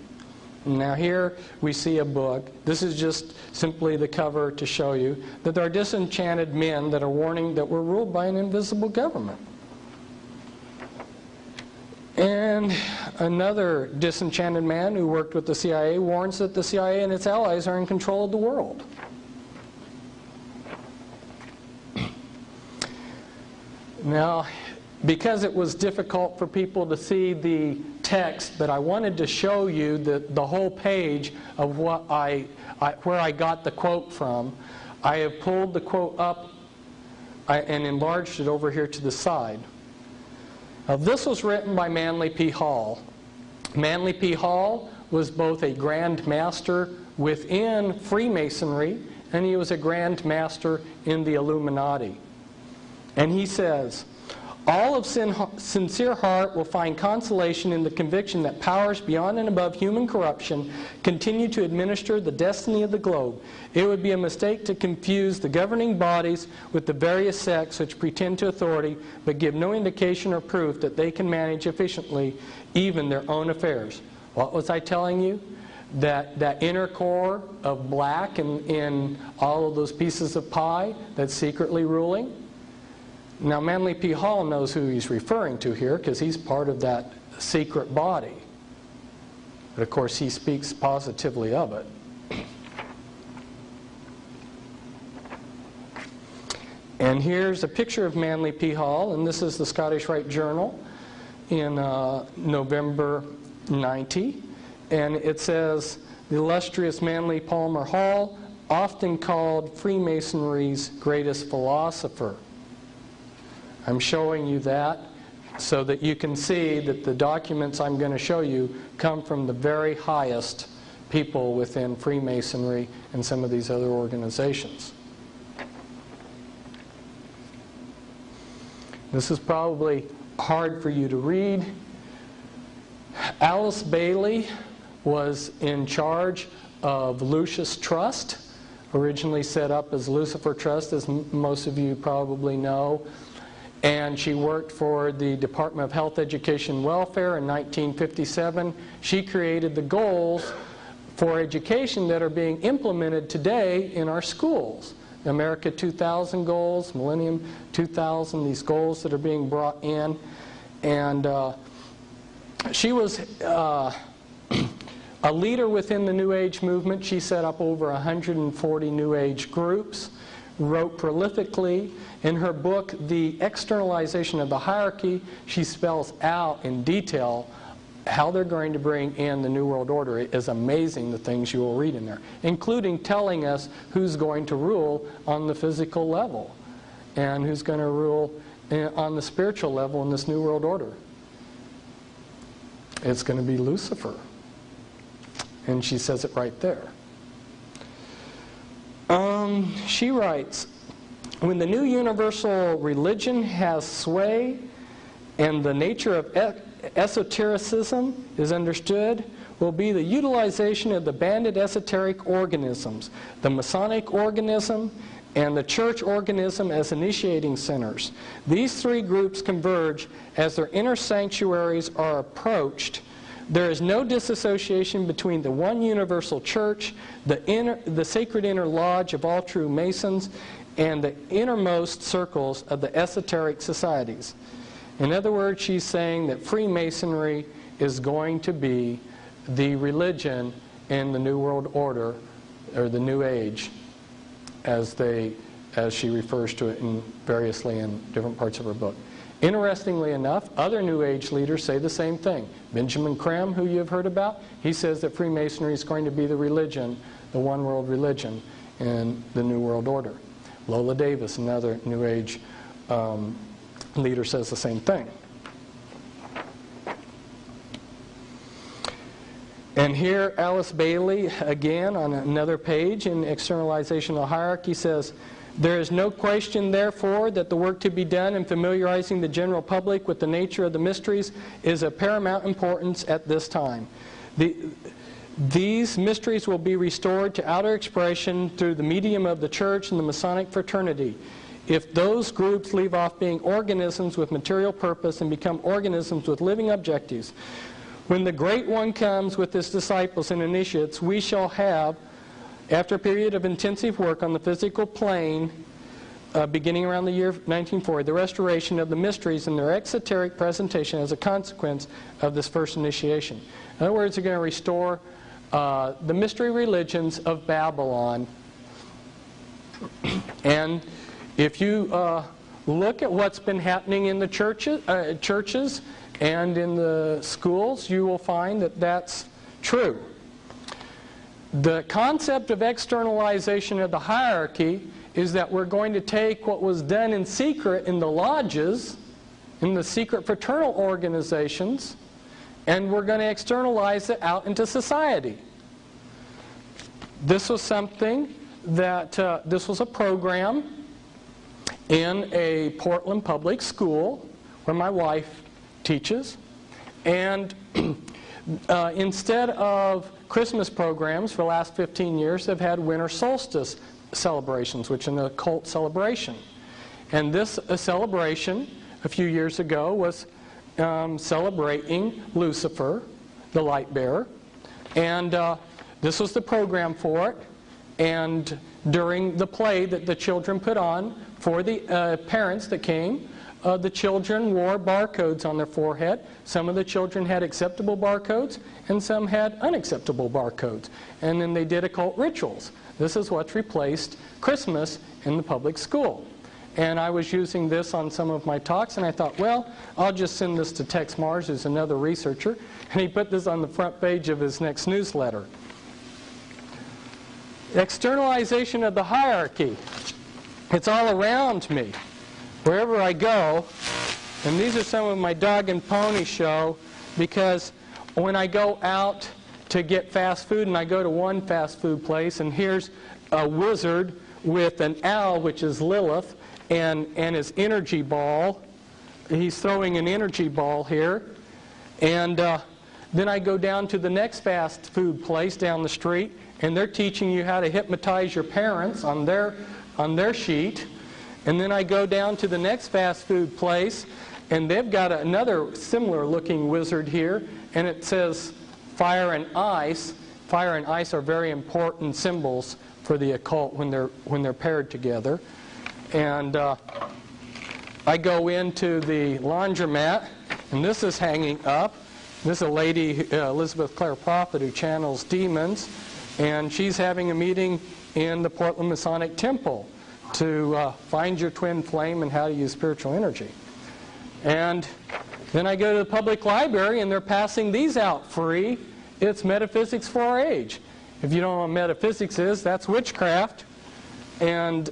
Now here we see a book. This is just simply the cover to show you that there are disenchanted men that are warning that we're ruled by an invisible government. And another disenchanted man who worked with the CIA warns that the CIA and its allies are in control of the world. Now, because it was difficult for people to see the text, but I wanted to show you the whole page of what where I got the quote from. I have pulled the quote up and enlarged it over here to the side. Now, this was written by Manly P. Hall. Manly P. Hall was both a Grand Master within Freemasonry, and he was a Grand Master in the Illuminati. And he says, all of sincere heart will find consolation in the conviction that powers beyond and above human corruption continue to administer the destiny of the globe. It would be a mistake to confuse the governing bodies with the various sects which pretend to authority but give no indication or proof that they can manage efficiently even their own affairs. What was I telling you? That inner core of black in all of those pieces of pie that's secretly ruling? Now, Manly P. Hall knows who he's referring to here because he's part of that secret body. But of course, he speaks positively of it. And here's a picture of Manly P. Hall, and this is the Scottish Rite Journal in November 90. And it says, the illustrious Manly Palmer Hall, often called Freemasonry's greatest philosopher. I'm showing you that so that you can see that the documents I'm going to show you come from the very highest people within Freemasonry and some of these other organizations. This is probably hard for you to read. Alice Bailey was in charge of Lucius Trust, originally set up as Lucifer Trust, as most of you probably know. And she worked for the Department of Health, Education, and Welfare in 1957. She created the goals for education that are being implemented today in our schools. America 2000 goals, Millennium 2000, these goals that are being brought in. And she was a leader within the New Age movement. She set up over 140 New Age groups, wrote prolifically. In her book, The Externalization of the Hierarchy, she spells out in detail how they're going to bring in the New World Order. It is amazing the things you will read in there, including telling us who's going to rule on the physical level and who's going to rule on the spiritual level in this New World Order. It's going to be Lucifer. And she says it right there. She writes, when the new universal religion has sway and the nature of esotericism is understood, will be the utilization of the banded esoteric organisms, the Masonic organism and the church organism as initiating centers. These three groups converge as their inner sanctuaries are approached. There is no disassociation between the one universal church, the sacred inner lodge of all true Masons, and the innermost circles of the esoteric societies. In other words, she's saying that Freemasonry is going to be the religion in the New World Order, or the New Age, as she refers to it variously in different parts of her book. Interestingly enough, other New Age leaders say the same thing. Benjamin Creme, who you have heard about, he says that Freemasonry is going to be the religion, the one world religion in the New World Order. Lola Davis, another New Age leader, says the same thing. And here Alice Bailey, again on another page in Externalization of the Hierarchy, says, there is no question, therefore, that the work to be done in familiarizing the general public with the nature of the mysteries is of paramount importance at this time. These mysteries will be restored to outer expression through the medium of the church and the Masonic fraternity. If those groups leave off being organisms with material purpose and become organisms with living objectives, When the Great One comes with his disciples and initiates, we shall have, after a period of intensive work on the physical plane, beginning around the year 1940, the restoration of the mysteries in their exoteric presentation as a consequence of this first initiation. In other words, they're going to restore the mystery religions of Babylon. And if you look at what's been happening in the churches and in the schools, you will find that that's true. The concept of externalization of the hierarchy is that we're going to take what was done in secret in the lodges, in the secret fraternal organizations, and we're going to externalize it out into society. This was something that, this was a program in a Portland public school where my wife teaches. And instead of Christmas programs for the last 15 years, they've had winter solstice celebrations, which is an occult celebration. And this celebration a few years ago was celebrating Lucifer, the light bearer. And this was the program for it. And during the play that the children put on for the parents that came, the children wore barcodes on their forehead. Some of the children had acceptable barcodes, and some had unacceptable barcodes. And then they did occult rituals. This is what's replaced Christmas in the public school. And I was using this on some of my talks, and I thought, well, I'll just send this to Tex Mars, who's another researcher. And he put this on the front page of his next newsletter. Externalization of the hierarchy. It's all around me, wherever I go. And these are some of my dog and pony show, because when I go out to get fast food, and I go to one fast food place, and here's a wizard with an owl, which is Lilith, and his energy ball. He's throwing an energy ball here. And then I go down to the next fast food place down the street, and they're teaching you how to hypnotize your parents on their sheet. And then I go down to the next fast food place, and they've got another similar looking wizard here, and it says fire and ice. Fire and ice are very important symbols for the occult when they're paired together. And I go into the laundromat, and this is hanging up. This is a lady, Elizabeth Clare Prophet, who channels demons, and she's having a meeting in the Portland Masonic Temple to find your twin flame and how to use spiritual energy. And then I go to the public library, and they're passing these out free. It's Metaphysics for Our Age. If you don't know what metaphysics is, that's witchcraft. And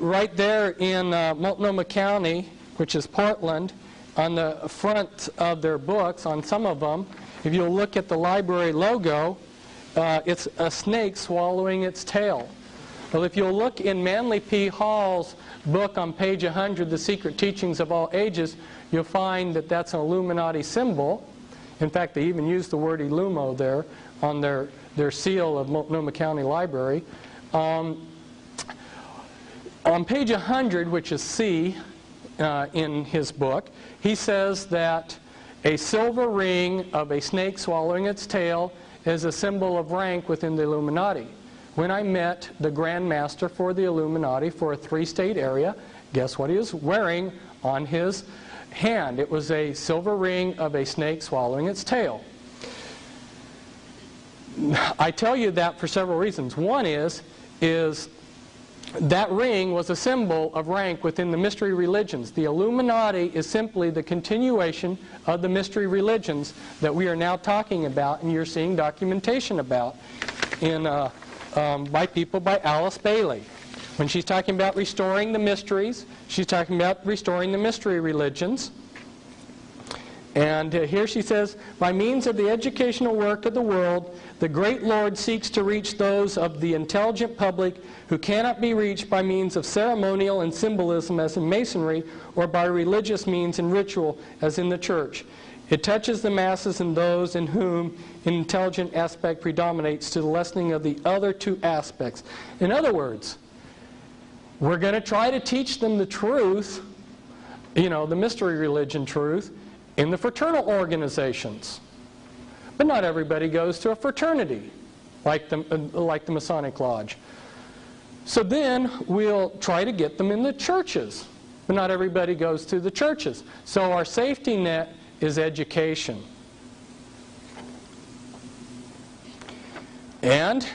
right there in Multnomah County, which is Portland, on the front of their books, on some of them, if you look at the library logo, it's a snake swallowing its tail. Well, if you'll look in Manly P. Hall's book on page 100, The Secret Teachings of All Ages, you'll find that that's an Illuminati symbol. In fact, they even use the word Illumo there on their seal of Multnomah County Library. On page 100, which is C in his book, he says that a silver ring of a snake swallowing its tail is a symbol of rank within the Illuminati. When I met the Grand Master for the Illuminati for a 3-state area, guess what he was wearing on his hand? It was a silver ring of a snake swallowing its tail. I tell you that for several reasons. One is that ring was a symbol of rank within the mystery religions. The Illuminati is simply the continuation of the mystery religions that we are now talking about, and you're seeing documentation about by people by Alice Bailey. When she's talking about restoring the mysteries, she's talking about restoring the mystery religions. And here she says, by means of the educational work of the world, the great Lord seeks to reach those of the intelligent public who cannot be reached by means of ceremonial and symbolism as in Masonry, or by religious means and ritual as in the church. It touches the masses and those in whom an intelligent aspect predominates to the lessening of the other two aspects. In other words, we're going to try to teach them the truth, the mystery religion truth, in the fraternal organizations. But not everybody goes to a fraternity like the Masonic Lodge. So then we'll try to get them in the churches. But not everybody goes to the churches. So our safety net is education. And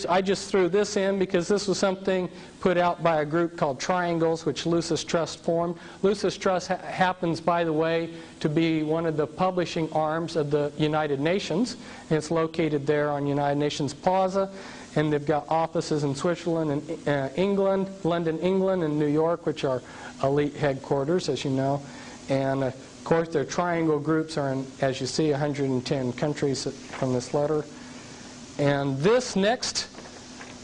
I just threw this in because this was something put out by a group called Triangles, which Lucis Trust formed. Lucis Trust happens, by the way, to be one of the publishing arms of the United Nations. And it's located there on United Nations Plaza. And they've got offices in Switzerland and England, London, England, and New York, which are elite headquarters, as you know. And, of course, their triangle groups are in, as you see, 110 countries from this letter. And this next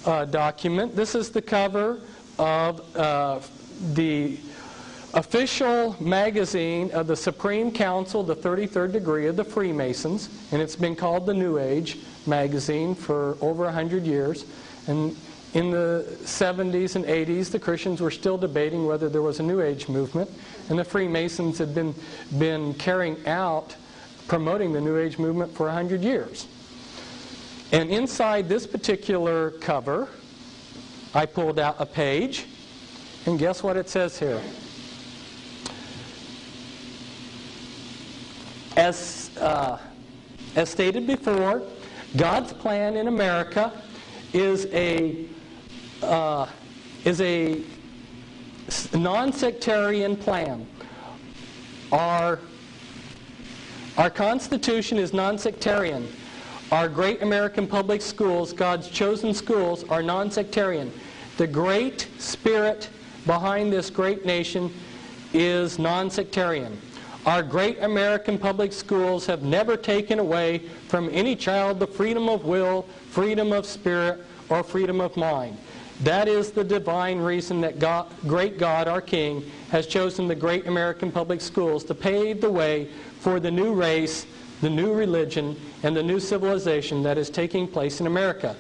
document, this is the cover of the official magazine of the Supreme Council, the 33rd degree of the Freemasons, and it's been called the New Age magazine for over 100 years. And in the 70s and 80s, the Christians were still debating whether there was a New Age movement, and the Freemasons had been carrying out, promoting the New Age movement for 100 years. And inside this particular cover, I pulled out a page, and guess what it says here? As stated before, God's plan in America is a non-sectarian plan. Our Constitution is non-sectarian. Our great American public schools, God's chosen schools, are non-sectarian. The great spirit behind this great nation is non-sectarian. Our great American public schools have never taken away from any child the freedom of will, freedom of spirit, or freedom of mind. That is the divine reason that great God, our King, has chosen the great American public schools to pave the way for the new race, the new religion, and the new civilization that is taking place in America.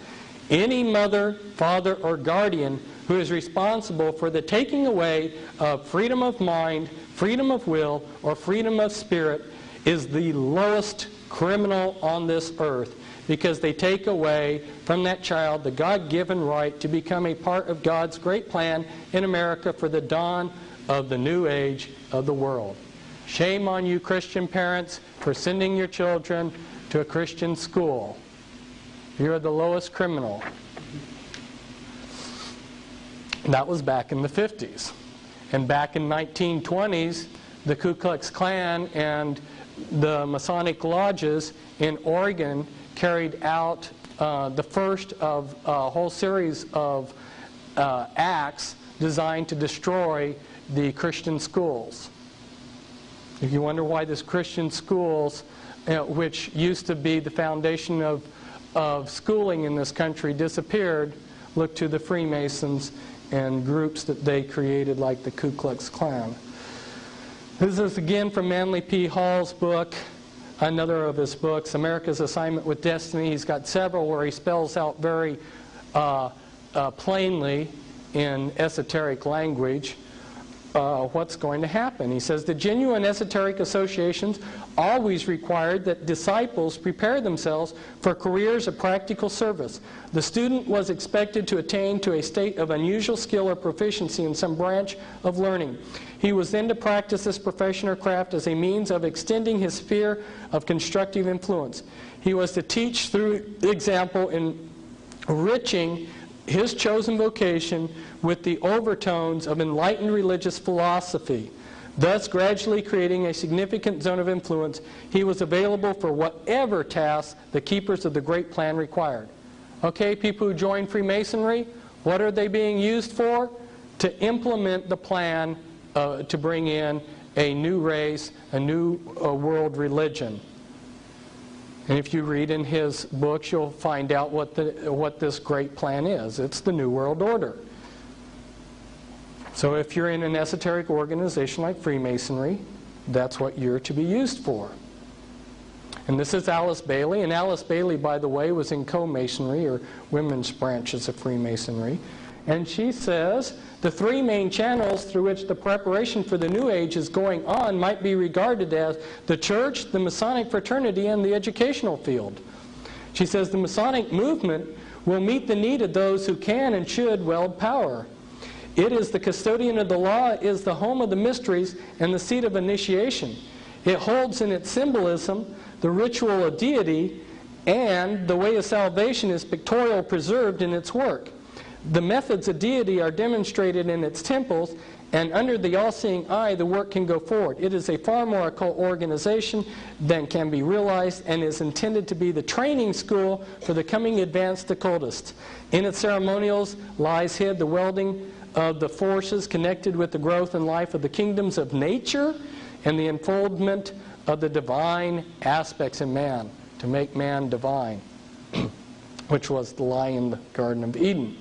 Any mother, father, or guardian who is responsible for the taking away of freedom of mind, freedom of will, or freedom of spirit is the lowest criminal on this earth, because they take away from that child the God-given right to become a part of God's great plan in America for the dawn of the new age of the world. Shame on you, Christian parents, for sending your children to a Christian school. You're the lowest criminal. That was back in the 50s. And back in 1920s, the Ku Klux Klan and the Masonic lodges in Oregon carried out the first of a whole series of acts designed to destroy the Christian schools. If you wonder why this Christian schools, which used to be the foundation of schooling in this country, disappeared, look to the Freemasons and groups that they created, like the Ku Klux Klan. This is again from Manly P. Hall's book, another of his books, America's Assignment with Destiny. He's got several where he spells out very plainly in esoteric language what's going to happen. He says, the genuine esoteric associations always required that disciples prepare themselves for careers of practical service. The student was expected to attain to a state of unusual skill or proficiency in some branch of learning. He was then to practice this profession or craft as a means of extending his sphere of constructive influence. He was to teach through example, enriching his chosen vocation with the overtones of enlightened religious philosophy, thus gradually creating a significant zone of influence. He was available for whatever tasks the keepers of the great plan required. Okay, people who join Freemasonry, what are they being used for? To implement the plan to bring in a new race, a new world religion. And if you read in his books, you'll find out what this great plan is. It's the New World Order. So if you're in an esoteric organization like Freemasonry, that's what you're to be used for. And this is Alice Bailey. And Alice Bailey, by the way, was in co-masonry, or women's branches of Freemasonry. And she says, the three main channels through which the preparation for the New Age is going on might be regarded as the church, the Masonic fraternity, and the educational field. She says the Masonic movement will meet the need of those who can and should wield power. It is the custodian of the law, is the home of the mysteries, and the seat of initiation. It holds in its symbolism the ritual of deity, and the way of salvation is pictorial preserved in its work. The methods of deity are demonstrated in its temples, and under the all-seeing eye the work can go forward. It is a far more occult organization than can be realized, and is intended to be the training school for the coming advanced occultists. In its ceremonials lies hid the welding of the forces connected with the growth and life of the kingdoms of nature and the unfoldment of the divine aspects in man, to make man divine, which was the lie in the Garden of Eden.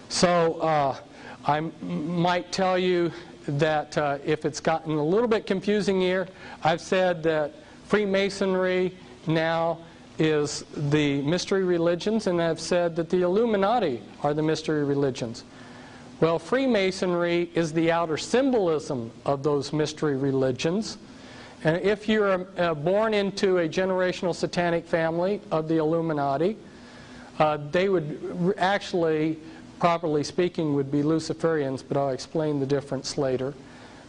So I might tell you that if it's gotten a little bit confusing here, I've said that Freemasonry now is the mystery religions, and I've said that the Illuminati are the mystery religions. Well, Freemasonry is the outer symbolism of those mystery religions. And if you're born into a generational satanic family of the Illuminati, they would actually, properly speaking, would be Luciferians, but I'll explain the difference later.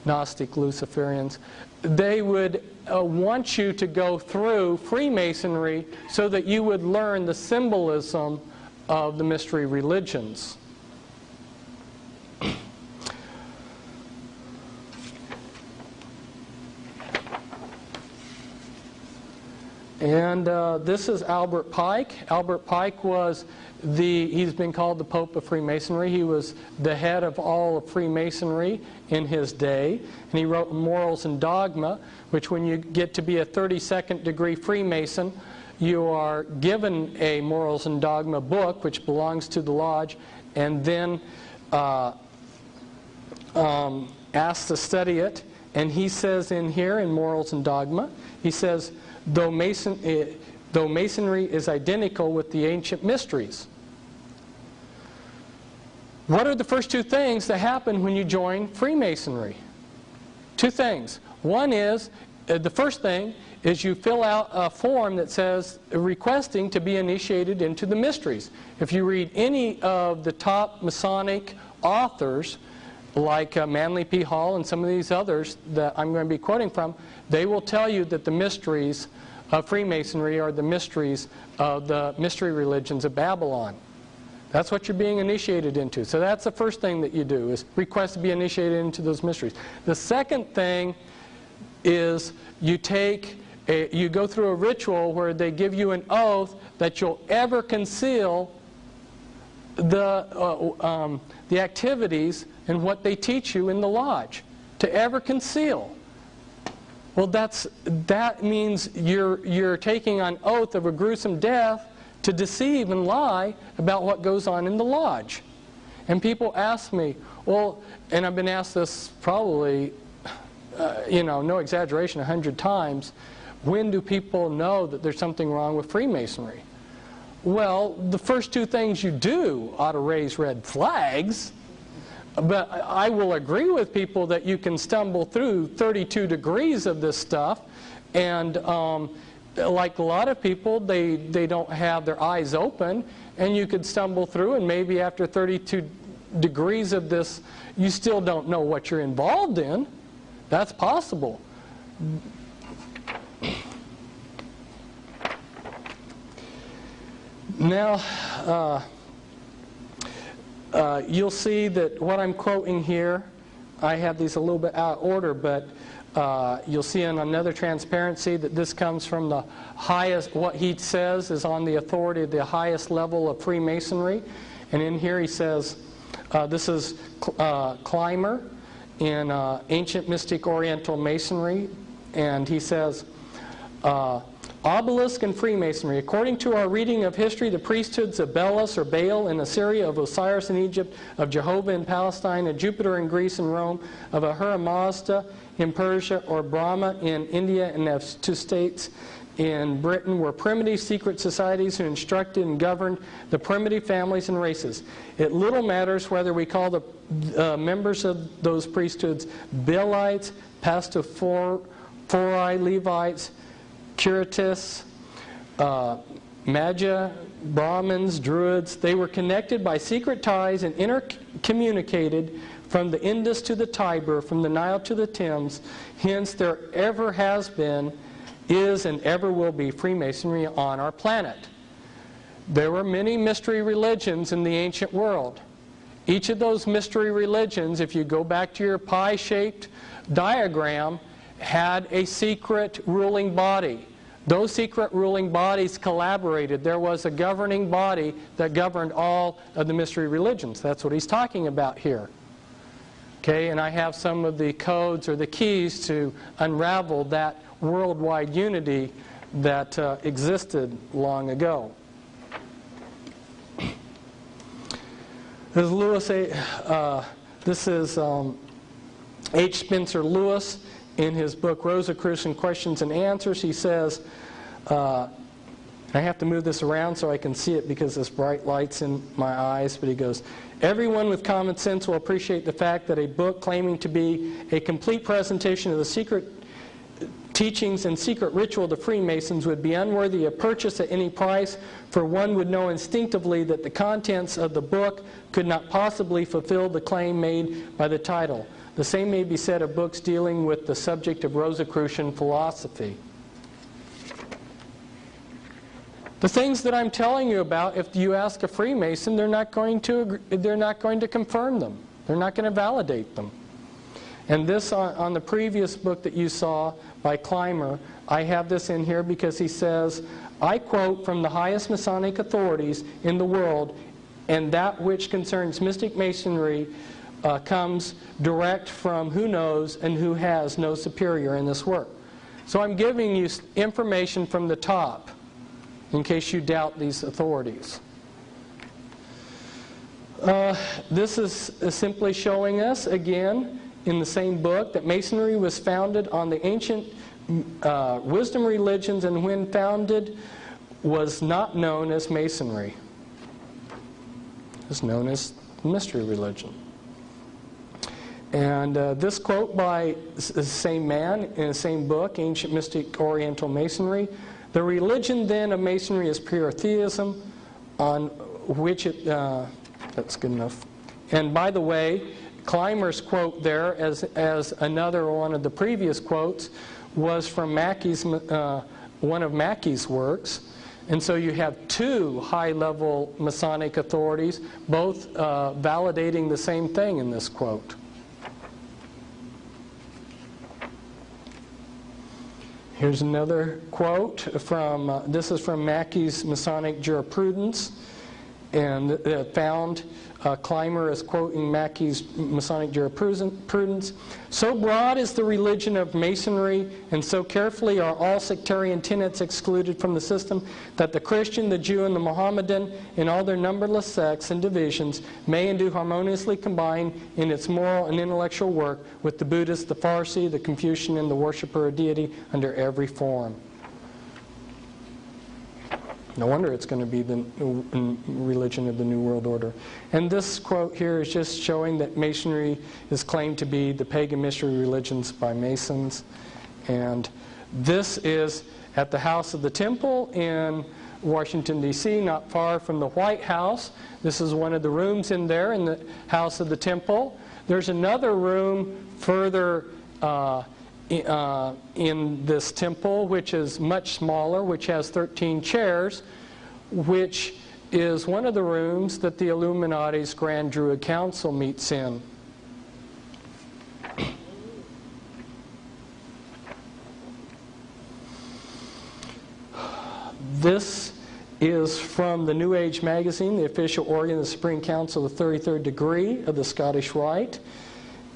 Gnostic Luciferians. They would want you to go through Freemasonry so that you would learn the symbolism of the mystery religions. And this is Albert Pike. Albert Pike was he's been called the Pope of Freemasonry. He was the head of all of Freemasonry in his day. And he wrote Morals and Dogma, which when you get to be a 32nd degree Freemason, you are given a Morals and Dogma book, which belongs to the lodge, and then asked to study it. And he says in here, in Morals and Dogma, he says, though Masonry is identical with the ancient mysteries. What are the first two things that happen when you join Freemasonry? Two things. One is, the first thing is you fill out a form that says requesting to be initiated into the mysteries. If you read any of the top Masonic authors, like Manly P. Hall and some of these others that I'm going to be quoting from, they will tell you that the mysteries of Freemasonry are the mysteries of the mystery religions of Babylon. That's what you're being initiated into. So that's the first thing that you do, is request to be initiated into those mysteries. The second thing is you go through a ritual where they give you an oath that you'll ever conceal the activities and what they teach you in the lodge, to ever conceal. Well, that means you're taking on oath of a gruesome death to deceive and lie about what goes on in the lodge. And people ask me, well, and I've been asked this probably, no exaggeration, 100 times, when do people know that there's something wrong with Freemasonry? Well, the first two things you do ought to raise red flags. But I will agree with people that you can stumble through 32 degrees of this stuff, and like a lot of people, they don't have their eyes open, and you could stumble through, and maybe after 32 degrees of this, you still don't know what you're involved in. That's possible. Now, you'll see that what I'm quoting here, I have these a little bit out of order, but you'll see in another transparency that this comes from the highest, what he says is on the authority of the highest level of Freemasonry. And in here he says, this is Clymer in Ancient Mystic Oriental Masonry, and he says, Obelisk and Freemasonry. According to our reading of history, the priesthoods of Belus or Baal in Assyria, of Osiris in Egypt, of Jehovah in Palestine, of Jupiter in Greece and Rome, of Ahura Mazda in Persia, or Brahma in India, and of two states in Britain were primitive secret societies who instructed and governed the primitive families and races. It little matters whether we call the members of those priesthoods Bilites, Pastophori, Levites, Curatists, Magi, Brahmins, Druids. They were connected by secret ties and intercommunicated from the Indus to the Tiber, from the Nile to the Thames. Hence, there ever has been, is, and ever will be Freemasonry on our planet. There were many mystery religions in the ancient world. Each of those mystery religions, if you go back to your pie-shaped diagram, had a secret ruling body. Those secret ruling bodies collaborated. There was a governing body that governed all of the mystery religions. That's what he's talking about here. Okay, and I have some of the codes or the keys to unravel that worldwide unity that existed long ago. This is H. Spencer Lewis in his book Rosicrucian Questions and Answers. He says, I have to move this around so I can see it because this bright light's in my eyes, but he goes, everyone with common sense will appreciate the fact that a book claiming to be a complete presentation of the secret teachings and secret ritual of the Freemasons would be unworthy of purchase at any price, for one would know instinctively that the contents of the book could not possibly fulfill the claim made by the title. The same may be said of books dealing with the subject of Rosicrucian philosophy. The things that I'm telling you about, if you ask a Freemason, they're not going to confirm them. They're not going to validate them. And this, on the previous book that you saw by Clymer, I have this in here because he says, I quote from the highest Masonic authorities in the world, and that which concerns mystic Masonry comes direct from who knows and who has no superior in this work. So I'm giving you information from the top, in case you doubt these authorities. This is simply showing us, again, in the same book, that Masonry was founded on the ancient wisdom religions, and when founded was not known as Masonry. It was known as mystery religion. And this quote by the same man in the same book, Ancient Mystic Oriental Masonry, the religion then of Masonry is pure theism, on which it, that's good enough. And by the way, Clymer's quote there, as another one of the previous quotes, was from Mackey's, one of Mackey's works. And so you have two high-level Masonic authorities, both validating the same thing in this quote. Here's another quote from, this is from Mackey's Masonic Jurisprudence, and found, Clymer is quoting Mackey's Masonic Jurisprudence. So broad is the religion of Masonry, and so carefully are all sectarian tenets excluded from the system, that the Christian, the Jew, and the Mohammedan, in all their numberless sects and divisions, may and do harmoniously combine in its moral and intellectual work with the Buddhist, the Farsi, the Confucian, and the worshipper of deity under every form. No wonder it's going to be the religion of the New World Order. And this quote here is just showing that Masonry is claimed to be the pagan mystery religions by Masons. And this is at the House of the Temple in Washington, D.C., not far from the White House. This is one of the rooms in there in the House of the Temple. There's another room further in this temple, which is much smaller, which has 13 chairs, which is one of the rooms that the Illuminati's Grand Druid Council meets in. This is from the New Age magazine, the official organ of the Supreme Council of the 33rd degree of the Scottish Rite.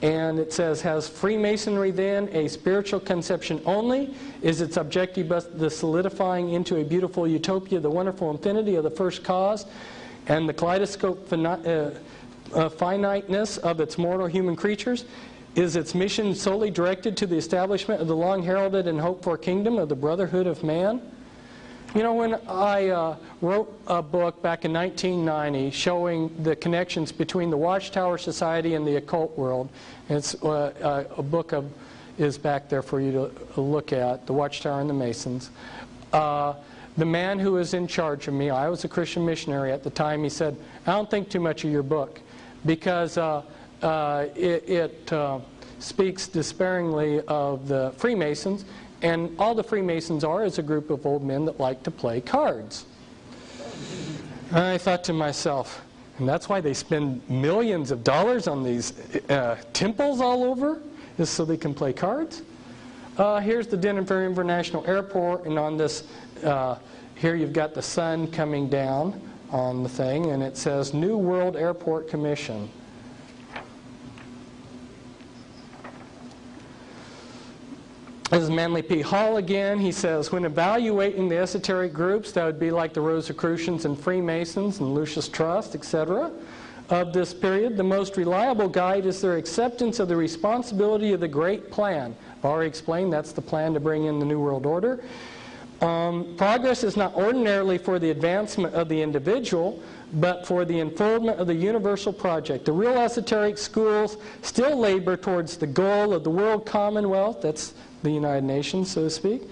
And it says, has Freemasonry then a spiritual conception only? Is its objective the solidifying into a beautiful utopia the wonderful infinity of the first cause and the kaleidoscope finiteness of its mortal human creatures? Is its mission solely directed to the establishment of the long-heralded and hoped-for kingdom of the brotherhood of man? You know, when I wrote a book back in 1990 showing the connections between the Watchtower Society and the occult world, it's a book is back there for you to look at, The Watchtower and the Masons. The man who was in charge of me, I was a Christian missionary at the time, he said, I don't think too much of your book because it speaks despairingly of the Freemasons, and all the Freemasons are is a group of old men that like to play cards. And I thought to myself, and that's why they spend millions of dollars on these temples all over, is so they can play cards? Here's the Denver International Airport, and on this, here you've got the sun coming down on the thing, and it says New World Airport Commission. This is Manly P. Hall again. He says, when evaluating the esoteric groups, that would be like the Rosicrucians and Freemasons and Lucis Trust, etc., of this period, the most reliable guide is their acceptance of the responsibility of the Great Plan. I've already explained that's the plan to bring in the New World Order. Progress is not ordinarily for the advancement of the individual, but for the unfoldment of the universal project. The real esoteric schools still labor towards the goal of the world commonwealth, that's the United Nations, so to speak.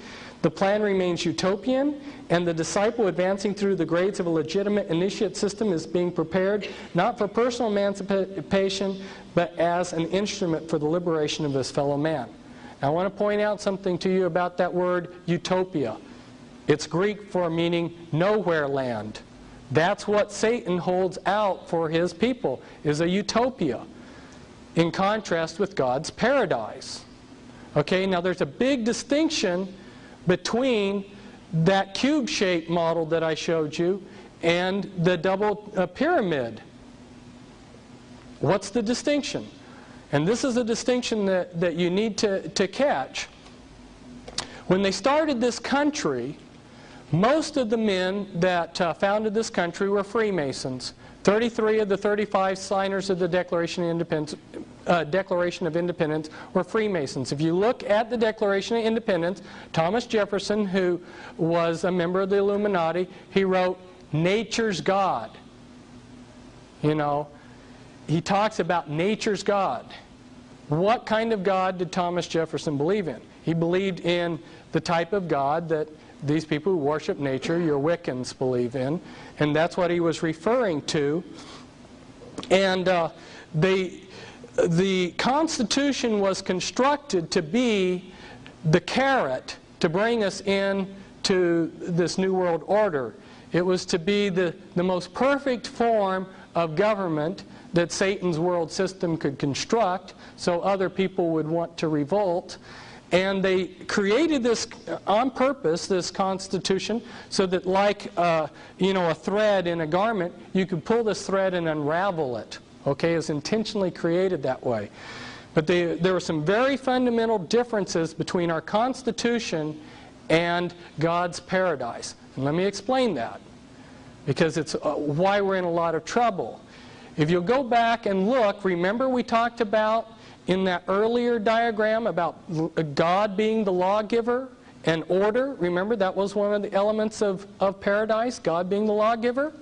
The plan remains utopian, and the disciple advancing through the grades of a legitimate initiate system is being prepared not for personal emancipation, but as an instrument for the liberation of his fellow man. Now, I want to point out something to you about that word utopia. It's Greek for meaning nowhere land. That's what Satan holds out for his people, is a utopia, in contrast with God's paradise. Okay, now there's a big distinction between that cube-shaped model that I showed you and the double pyramid. What's the distinction? And this is a distinction that you need to catch. When they started this country, most of the men that founded this country were Freemasons. 33 of the 35 signers of the Declaration of Independence were Freemasons. If you look at the Declaration of Independence, Thomas Jefferson, who was a member of the Illuminati, he wrote, nature's God. You know, he talks about nature's God. What kind of God did Thomas Jefferson believe in? He believed in the type of God that these people who worship nature, your Wiccans, believe in. And that's what he was referring to. And the Constitution was constructed to be the carrot to bring us into this New World Order. It was to be the most perfect form of government that Satan's world system could construct, so other people would want to revolt. And they created this on purpose, this Constitution, so that like a thread in a garment, you could pull this thread and unravel it. Okay, it was intentionally created that way. But there were some very fundamental differences between our Constitution and God's paradise. And let me explain that, because it's why we're in a lot of trouble. If you'll go back and look, remember we talked about in that earlier diagram about God being the lawgiver and order. Remember, that was one of the elements of paradise, God being the lawgiver.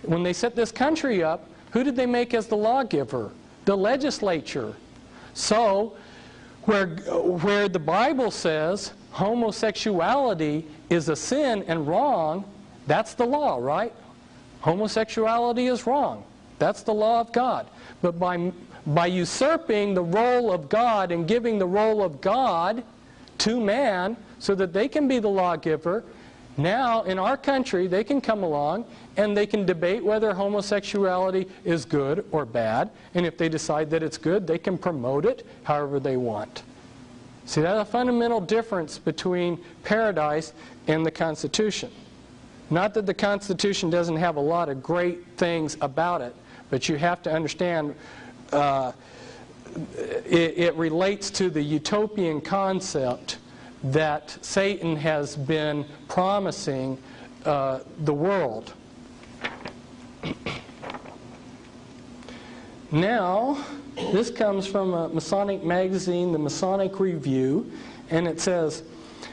When they set this country up, who did they make as the lawgiver? The legislature. So, where the Bible says homosexuality is a sin and wrong, that's the law, right? Homosexuality is wrong. That's the law of God. But by usurping the role of God and giving the role of God to man so that they can be the lawgiver, now in our country they can come along and they can debate whether homosexuality is good or bad, and if they decide that it's good, they can promote it however they want. See, that's a fundamental difference between paradise and the Constitution. Not that the Constitution doesn't have a lot of great things about it, but you have to understand it relates to the utopian concept that Satan has been promising the world. Now, this comes from a Masonic magazine, the Masonic Review, and it says,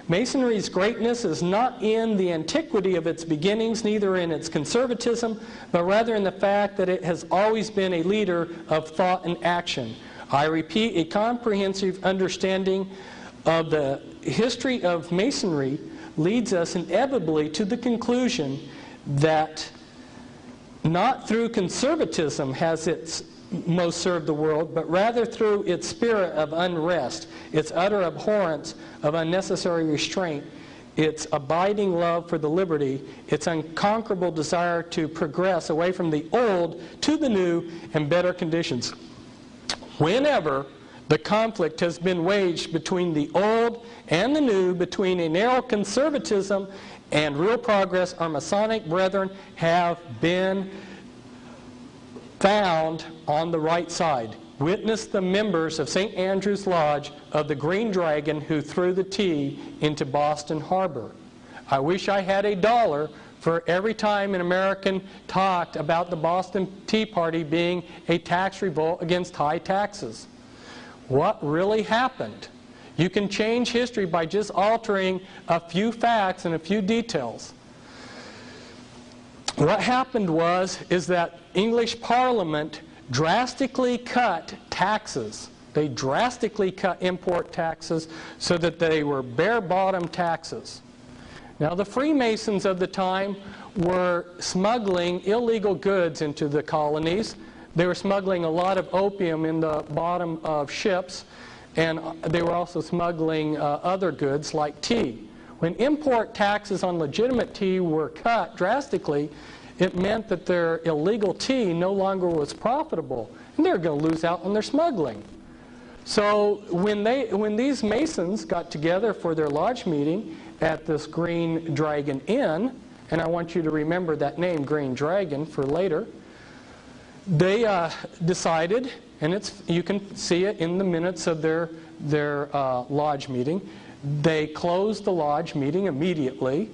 Masonry's greatness is not in the antiquity of its beginnings, neither in its conservatism, but rather in the fact that it has always been a leader of thought and action. I repeat, a comprehensive understanding of the history of Masonry leads us inevitably to the conclusion that not through conservatism has it most served the world, but rather through its spirit of unrest, its utter abhorrence of unnecessary restraint, its abiding love for the liberty, its unconquerable desire to progress away from the old to the new and better conditions. Whenever the conflict has been waged between the old and the new, between a narrow conservatism and real progress, our Masonic brethren have been found on the right side. Witness the members of St. Andrew's Lodge of the Green Dragon who threw the tea into Boston Harbor. I wish I had $1 for every time an American talked about the Boston Tea Party being a tax revolt against high taxes. What really happened? You can change history by just altering a few facts and a few details. What happened is that English Parliament drastically cut taxes. They drastically cut import taxes so that they were bare-bottom taxes. Now, the Freemasons of the time were smuggling illegal goods into the colonies. They were smuggling a lot of opium in the bottom of ships, and they were also smuggling other goods like tea. When import taxes on legitimate tea were cut drastically, it meant that their illegal tea no longer was profitable, and they were going to lose out on their smuggling. So when these Masons got together for their lodge meeting at this Green Dragon Inn, and I want you to remember that name, Green Dragon, for later, they decided, and you can see it in the minutes of their lodge meeting, they closed the lodge meeting immediately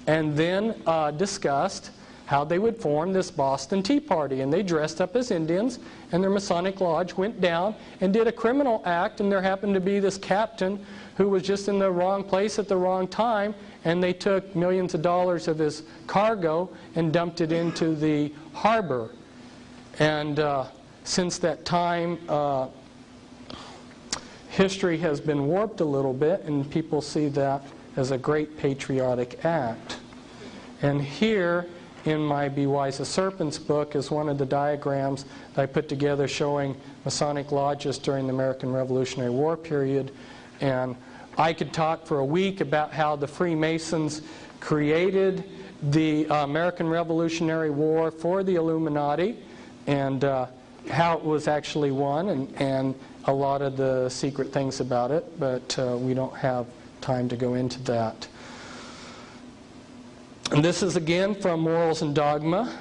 and then discussed how they would form this Boston Tea Party. And they dressed up as Indians, and their Masonic lodge went down and did a criminal act, and there happened to be this captain who was just in the wrong place at the wrong time, and they took millions of dollars of his cargo and dumped it into the harbor. And since that time, history has been warped a little bit, and people see that as a great patriotic act. And here, in my Be Wise as Serpents book, is one of the diagrams that I put together showing Masonic lodges during the American Revolutionary War period. And I could talk for a week about how the Freemasons created the American Revolutionary War for the Illuminati, and how it was actually won, and a lot of the secret things about it, but we don't have time to go into that. And this is again from Morals and Dogma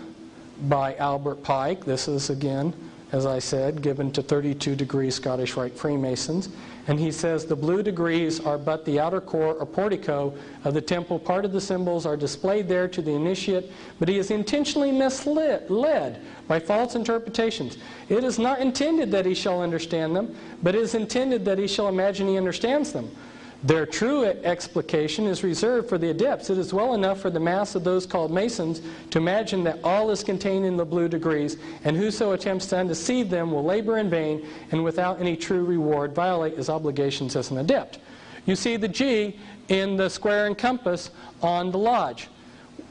by Albert Pike. This is again, as I said, given to 32 degree Scottish Rite Freemasons. And he says, the blue degrees are but the outer core or portico of the temple. Part of the symbols are displayed there to the initiate, but he is intentionally led by false interpretations. It is not intended that he shall understand them, but it is intended that he shall imagine he understands them. Their true explication is reserved for the adepts. It is well enough for the mass of those called Masons to imagine that all is contained in the blue degrees, and whoso attempts to undeceive them will labor in vain, and without any true reward violate his obligations as an adept. You see the G in the square and compass on the lodge.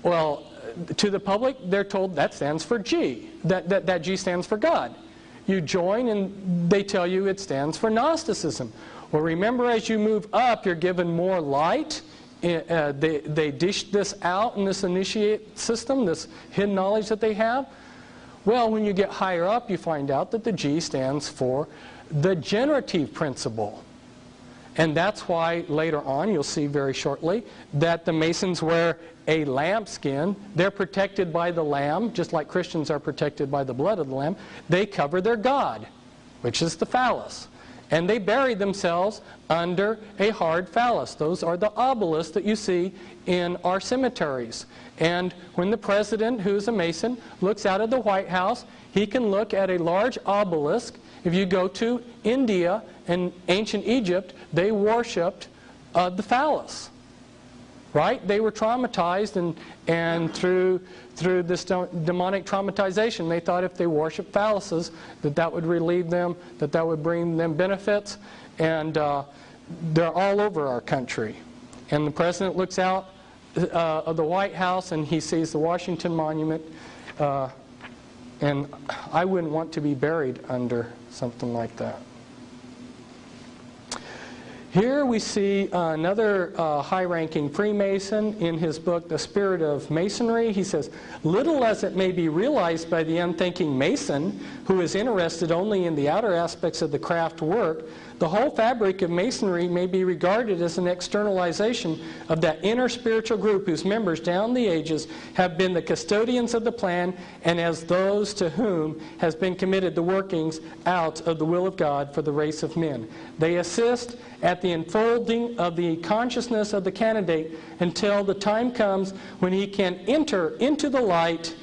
Well, to the public, they're told that stands for G. That G stands for God. You join, and they tell you it stands for Gnosticism. Well, remember, as you move up, you're given more light. They dish this out in this initiate system, this hidden knowledge that they have. Well, when you get higher up, you find out that the G stands for the generative principle. And that's why later on, you'll see very shortly, that the Masons wear a lambskin. They're protected by the lamb, just like Christians are protected by the blood of the lamb. They cover their God, which is the phallus. and they buried themselves under a hard phallus. Those are the obelisks that you see in our cemeteries. And when the president, who's a Mason, looks out of the White House, he can look at a large obelisk. If you go to India and ancient Egypt, they worshipped the phallus. Right? They were traumatized, and through this demonic traumatization, they thought if they worshiped phalluses, that would relieve them, that would bring them benefits. And they're all over our country. And the president looks out of the White House and he sees the Washington Monument. And I wouldn't want to be buried under something like that. Here we see another high-ranking Freemason in his book, The Spirit of Masonry. He says, little as it may be realized by the unthinking Mason, who is interested only in the outer aspects of the craft work, the whole fabric of Masonry may be regarded as an externalization of that inner spiritual group whose members down the ages have been the custodians of the plan, and as those to whom has been committed the workings out of the will of God for the race of men. They assist at the unfolding of the consciousness of the candidate until the time comes when he can enter into the light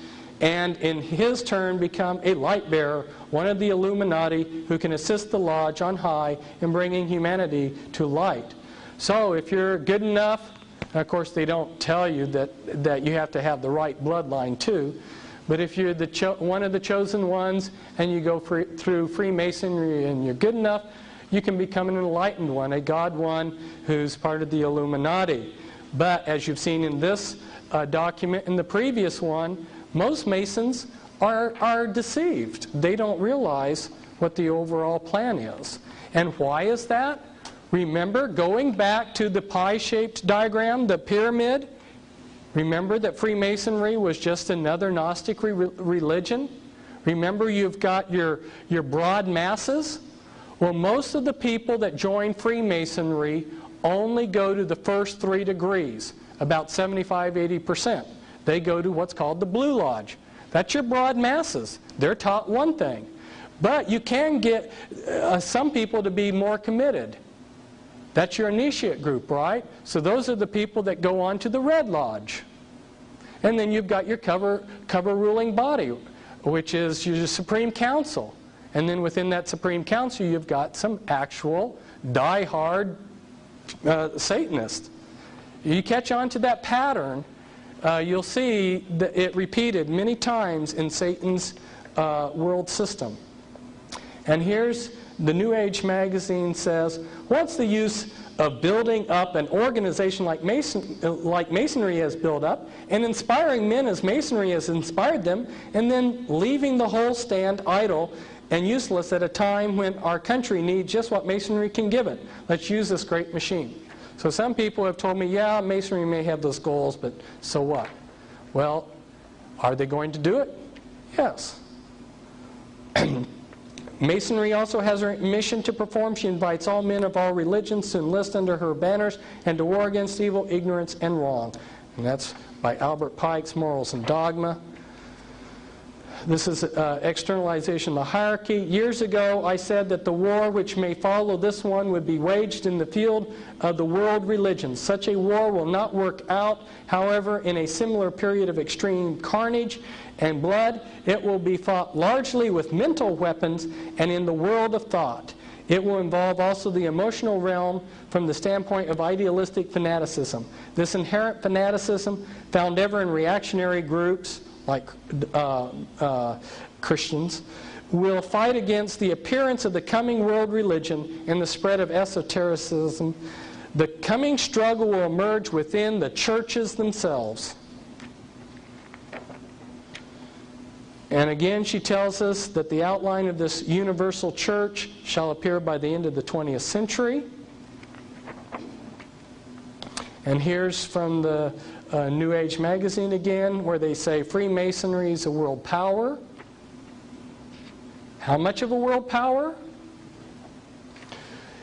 and in his turn become a light bearer, one of the Illuminati who can assist the lodge on high in bringing humanity to light. So if you're good enough, and of course they don't tell you that you have to have the right bloodline too, but if you're one of the chosen ones and you go through Freemasonry and you're good enough, you can become an enlightened one, a God one who's part of the Illuminati. But as you've seen in this document, in the previous one, most Masons are deceived. They don't realize what the overall plan is. And why is that? Remember, going back to the pie-shaped diagram, the pyramid, remember that Freemasonry was just another Gnostic religion? Remember, you've got your broad masses? Well, most of the people that join Freemasonry only go to the first 3 degrees, about 75–80%. They go to what's called the Blue Lodge. That's your broad masses. They're taught one thing. But you can get some people to be more committed. That's your initiate group, right? So those are the people that go on to the Red Lodge. And then you've got your cover ruling body, which is your Supreme Council. And then within that Supreme Council, you've got some actual die-hard Satanists. You catch on to that pattern, you'll see that it repeated many times in Satan's world system. And here's the New Age magazine says, what's the use of building up an organization like Masonry has built up, and inspiring men as Masonry has inspired them, and then leaving the whole stand idle and useless at a time when our country needs just what Masonry can give it. Let's use this great machine. So some people have told me, yeah, Masonry may have those goals, but so what? Well, are they going to do it? Yes. Masonry also has a mission to perform. She invites all men of all religions to enlist under her banners and to war against evil, ignorance, and wrong. And that's by Albert Pike's Morals and Dogma. This is externalization of the hierarchy. Years ago, I said that the war which may follow this one would be waged in the field of the world religions. Such a war will not work out, however, in a similar period of extreme carnage and blood. It will be fought largely with mental weapons and in the world of thought. It will involve also the emotional realm from the standpoint of idealistic fanaticism. This inherent fanaticism, found ever in reactionary groups, like Christians, will fight against the appearance of the coming world religion and the spread of esotericism. The coming struggle will emerge within the churches themselves. And again, she tells us that the outline of this universal church shall appear by the end of the 20th century. And here's from the New Age magazine again, where they say Freemasonry is a world power. How much of a world power?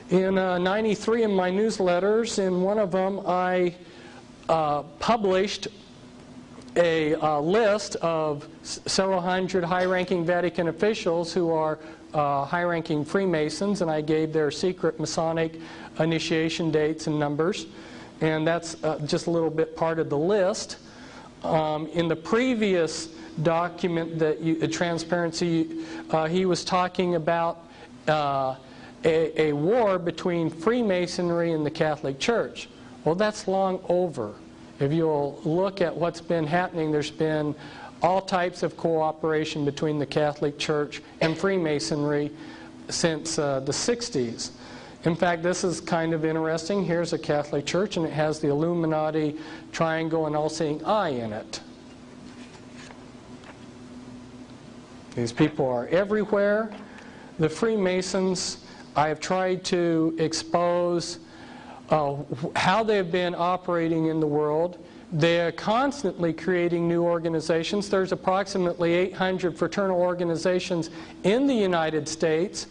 In 93 in my newsletters, in one of them I published a list of several hundred high-ranking Vatican officials who are high-ranking Freemasons, and I gave their secret Masonic initiation dates and numbers. And that's just a little bit part of the list. In the previous document, Transparency, he was talking about a war between Freemasonry and the Catholic Church. Well, that's long over. If you'll look at what's been happening, there's been all types of cooperation between the Catholic Church and Freemasonry since the 60s. In fact, this is kind of interesting. Here's a Catholic Church, and it has the Illuminati triangle and all-seeing eye in it. These people are everywhere. The Freemasons, I have tried to expose how they've been operating in the world. They're constantly creating new organizations. There's approximately 800 fraternal organizations in the United States,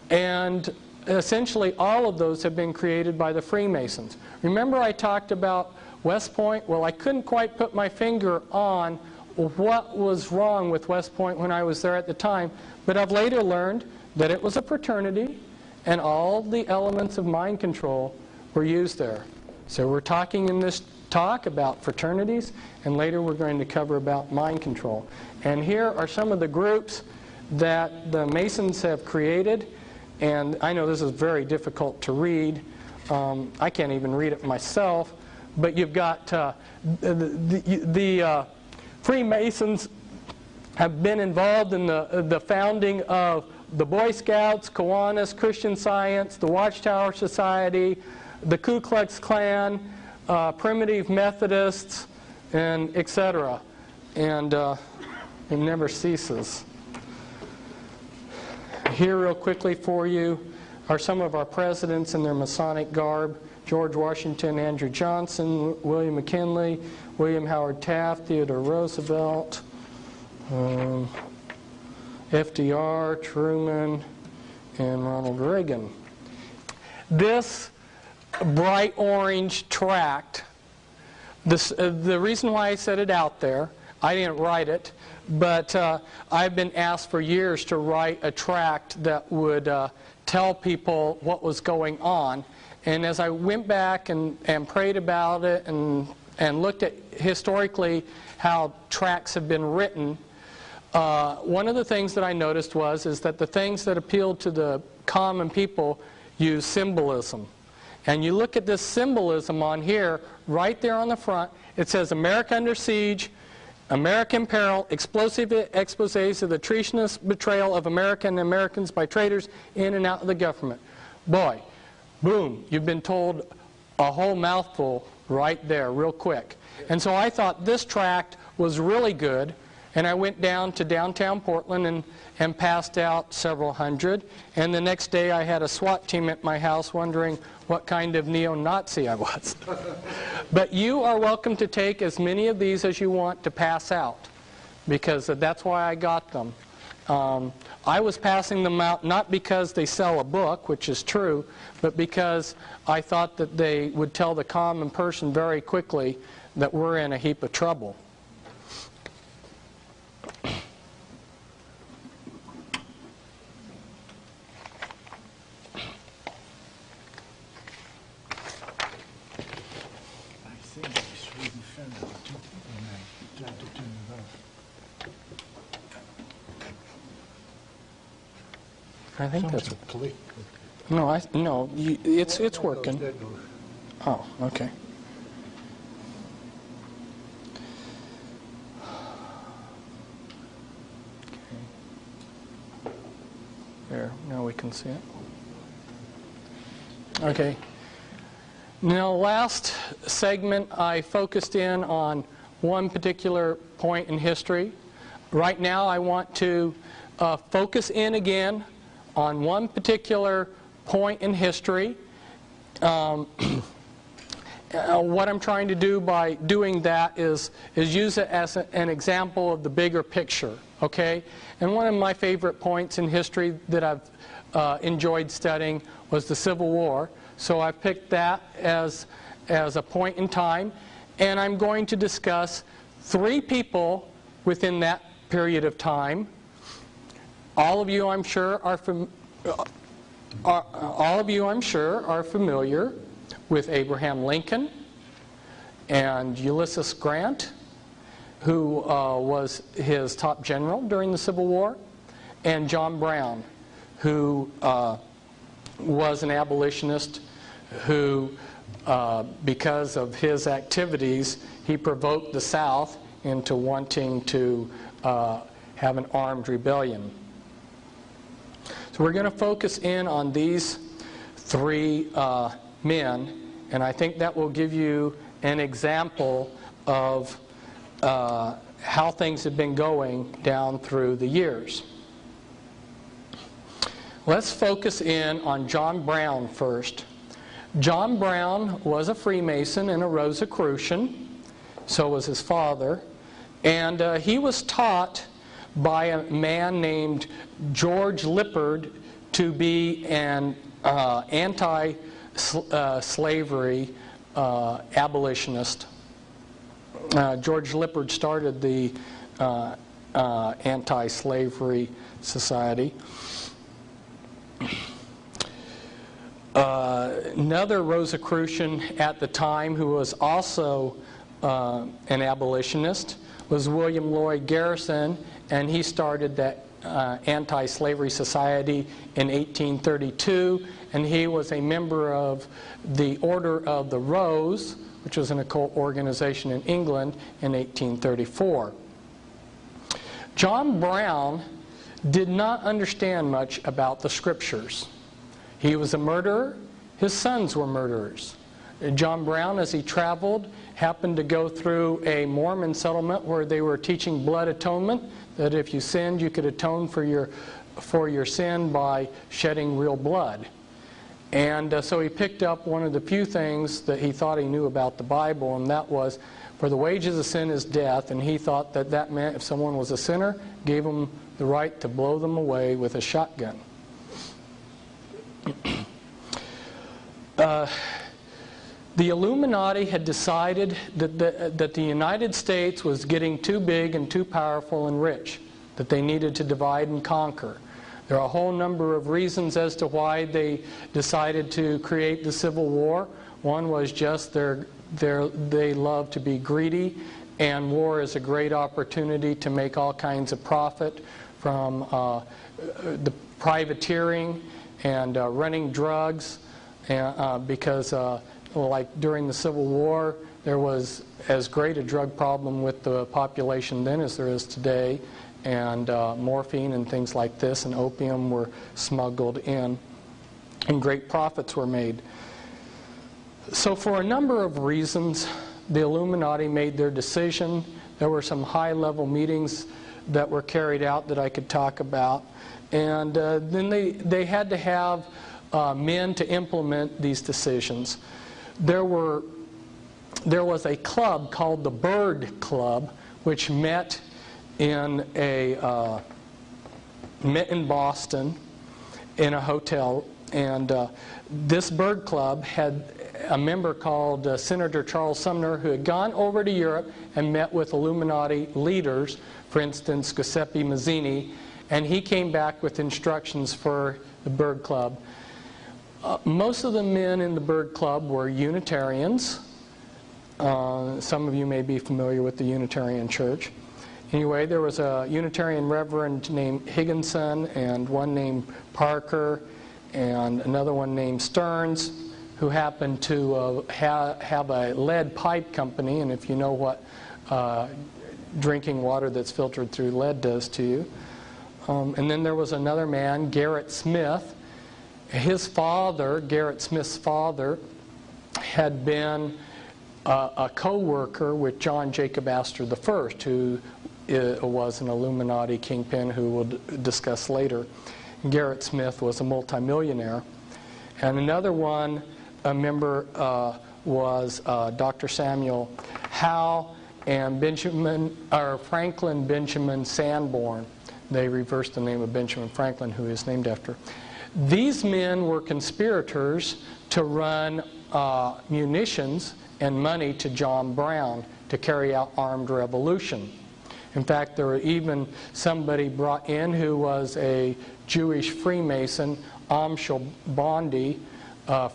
and essentially all of those have been created by the Freemasons. Remember I talked about West Point? Well, I couldn't quite put my finger on what was wrong with West Point when I was there at the time, but I've later learned that it was a fraternity and all the elements of mind control were used there. So we're talking in this talk about fraternities, and later we're going to cover about mind control. And here are some of the groups that the Masons have created, and I know this is very difficult to read. I can't even read it myself, but you've got the Freemasons have been involved in the founding of the Boy Scouts, Kiwanis, Christian Science, the Watchtower Society, the Ku Klux Klan, Primitive Methodists, and etc. And it never ceases. Here real quickly for you are some of our presidents in their Masonic garb. George Washington, Andrew Johnson, William McKinley, William Howard Taft, Theodore Roosevelt, FDR, Truman, and Ronald Reagan. This bright orange tract, the reason why I set it out there, I didn't write it, but I've been asked for years to write a tract that would tell people what was going on. And as I went back and prayed about it and looked at historically how tracts have been written, one of the things that I noticed is that the things that appealed to the common people use symbolism. And you look at this symbolism on here, right there on the front, it says America under siege, American peril, explosive exposés of the treasonous betrayal of America and Americans by traitors in and out of the government. Boy, boom, you've been told a whole mouthful right there real quick. And so I thought this tract was really good, and I went down to downtown Portland and passed out several hundred. And the next day I had a SWAT team at my house wondering what kind of neo-Nazi I was. But you are welcome to take as many of these as you want to pass out, because that's why I got them. I was passing them out not because they sell a book, which is true, but because I thought that they would tell the common person very quickly that we're in a heap of trouble. I think that's no. No. It's working. Oh, okay. There. Now we can see it. Okay. Now, last segment, I focused in on one particular point in history. Right now, I want to focus in again on one particular point in history. What I'm trying to do by doing that is use it as an example of the bigger picture, okay? And one of my favorite points in history that I've enjoyed studying was the Civil War. So I picked that as a point in time, and I'm going to discuss 3 people within that period of time all of you, I'm sure, are familiar with Abraham Lincoln and Ulysses Grant, who was his top general during the Civil War, and John Brown, who was an abolitionist who, because of his activities, he provoked the South into wanting to have an armed rebellion. So we're going to focus in on these three men, and I think that will give you an example of how things have been going down through the years. Let's focus in on John Brown first. John Brown was a Freemason and a Rosicrucian. So was his father. And he was taught by a man named George Lippard to be an anti-slavery abolitionist. George Lippard started the anti-slavery society. Another Rosicrucian at the time who was also an abolitionist was William Lloyd Garrison, and he started that anti-slavery society in 1832, and he was a member of the Order of the Rose, which was an occult organization in England, in 1834. John Brown did not understand much about the Scriptures. He was a murderer. His sons were murderers. John Brown, as he traveled, happened to go through a Mormon settlement where they were teaching blood atonement, that if you sinned, you could atone for your sin by shedding real blood. And so he picked up one of the few things that he thought he knew about the Bible, and that was, for the wages of sin is death, and he thought that that meant if someone was a sinner, gave them the right to blow them away with a shotgun. The Illuminati had decided that the United States was getting too big and too powerful and rich, that they needed to divide and conquer. There are a whole number of reasons as to why they decided to create the Civil War. One was just they love to be greedy, and war is a great opportunity to make all kinds of profit from the privateering and running drugs, because like during the Civil War, there was as great a drug problem with the population then as there is today, and morphine and things like this and opium were smuggled in, and great profits were made. So for a number of reasons, the Illuminati made their decision. There were some high-level meetings that were carried out that I could talk about, and then they had to have men to implement these decisions. There was a club called the Bird Club, which met in Boston in a hotel, and this Bird Club had a member called Senator Charles Sumner, who had gone over to Europe and met with Illuminati leaders, for instance Giuseppe Mazzini, and he came back with instructions for the Bird Club. Most of the men in the Bird Club were Unitarians. Some of you may be familiar with the Unitarian Church. Anyway, there was a Unitarian reverend named Higginson, and one named Parker, and another one named Stearns, who happened to have a lead pipe company, and if you know what drinking water that's filtered through lead does to you. And then there was another man, Garrett Smith. His father, Garrett Smith's father, had been a co-worker with John Jacob Astor I, who was an Illuminati kingpin who we'll discuss later. Garrett Smith was a multimillionaire. And another one, a member, was Dr. Samuel Howe and Franklin Benjamin Sanborn. They reversed the name of Benjamin Franklin, who he is named after. These men were conspirators to run munitions and money to John Brown to carry out armed revolution. In fact, there were even somebody brought in who was a Jewish Freemason, Amschel Bondi,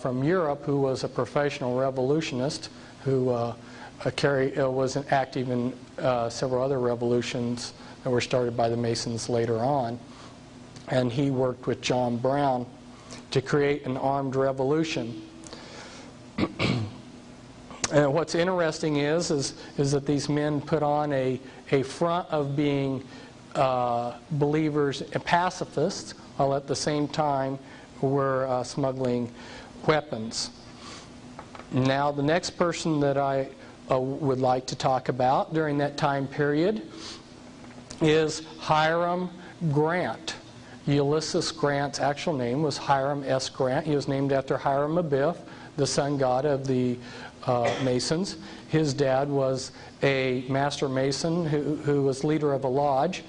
from Europe, who was a professional revolutionist who was active in several other revolutions that were started by the Masons later on. And he worked with John Brown to create an armed revolution. And what's interesting is that these men put on a front of being believers and pacifists, while at the same time were smuggling weapons. Now, the next person that I would like to talk about during that time period is Hiram Grant. Ulysses Grant's actual name was Hiram S. Grant. He was named after Hiram Abiff, the sun god of the Masons. His dad was a master mason who was leader of a lodge.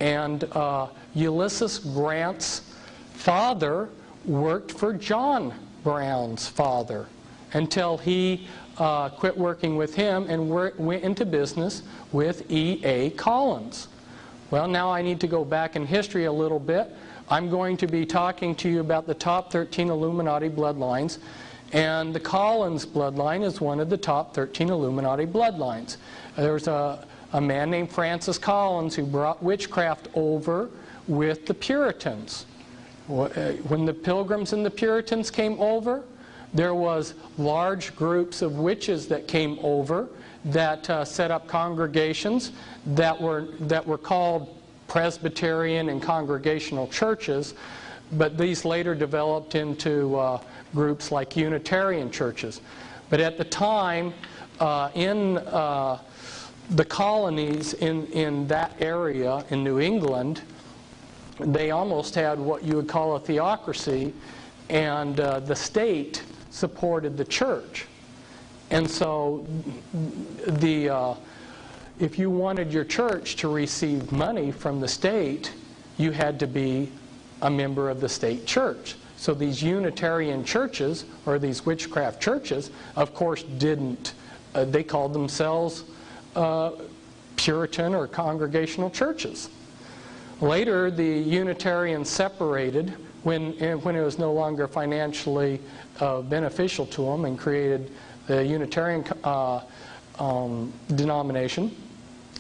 And Ulysses Grant's father worked for John Brown's father until he quit working with him and went into business with E.A. Collins. Well, now I need to go back in history a little bit. I'm going to be talking to you about the top 13 Illuminati bloodlines, and the Collins bloodline is one of the top 13 Illuminati bloodlines. There's a man named Francis Collins who brought witchcraft over with the Puritans. When the Pilgrims and the Puritans came over, there was large groups of witches that came over that set up congregations that were called Presbyterian and Congregational churches, but these later developed into groups like Unitarian churches. But at the time, in the colonies in that area in New England, they almost had what you would call a theocracy, and the state supported the church. And so if you wanted your church to receive money from the state, you had to be a member of the state church. So these Unitarian churches, or these witchcraft churches, of course didn't, they called themselves Puritan or Congregational churches. Later, the Unitarians separated when it was no longer financially beneficial to them, and created the Unitarian denomination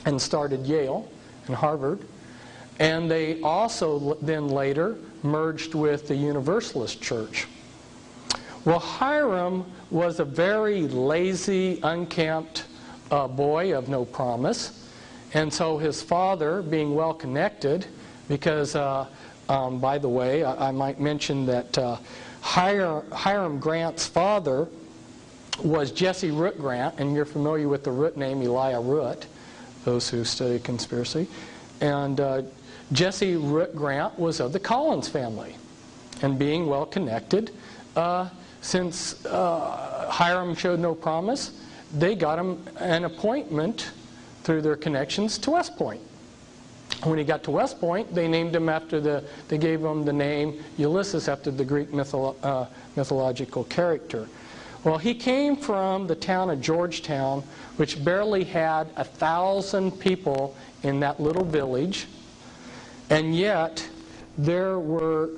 and started Yale and Harvard. And they also then later merged with the Universalist Church. Well, Hiram was a very lazy, unkempt boy of no promise. And so his father, being well connected, because, by the way, I might mention that Hiram Grant's father was Jesse Root Grant, and you're familiar with the Root name, Elijah Root, those who study conspiracy. And Jesse Root Grant was of the Collins family. And being well connected, since Hiram showed no promise, they got him an appointment through their connections to West Point. When he got to West Point, they named him they gave him the name Ulysses after the Greek mythological character. Well, he came from the town of Georgetown, which barely had 1,000 people in that little village, and yet there were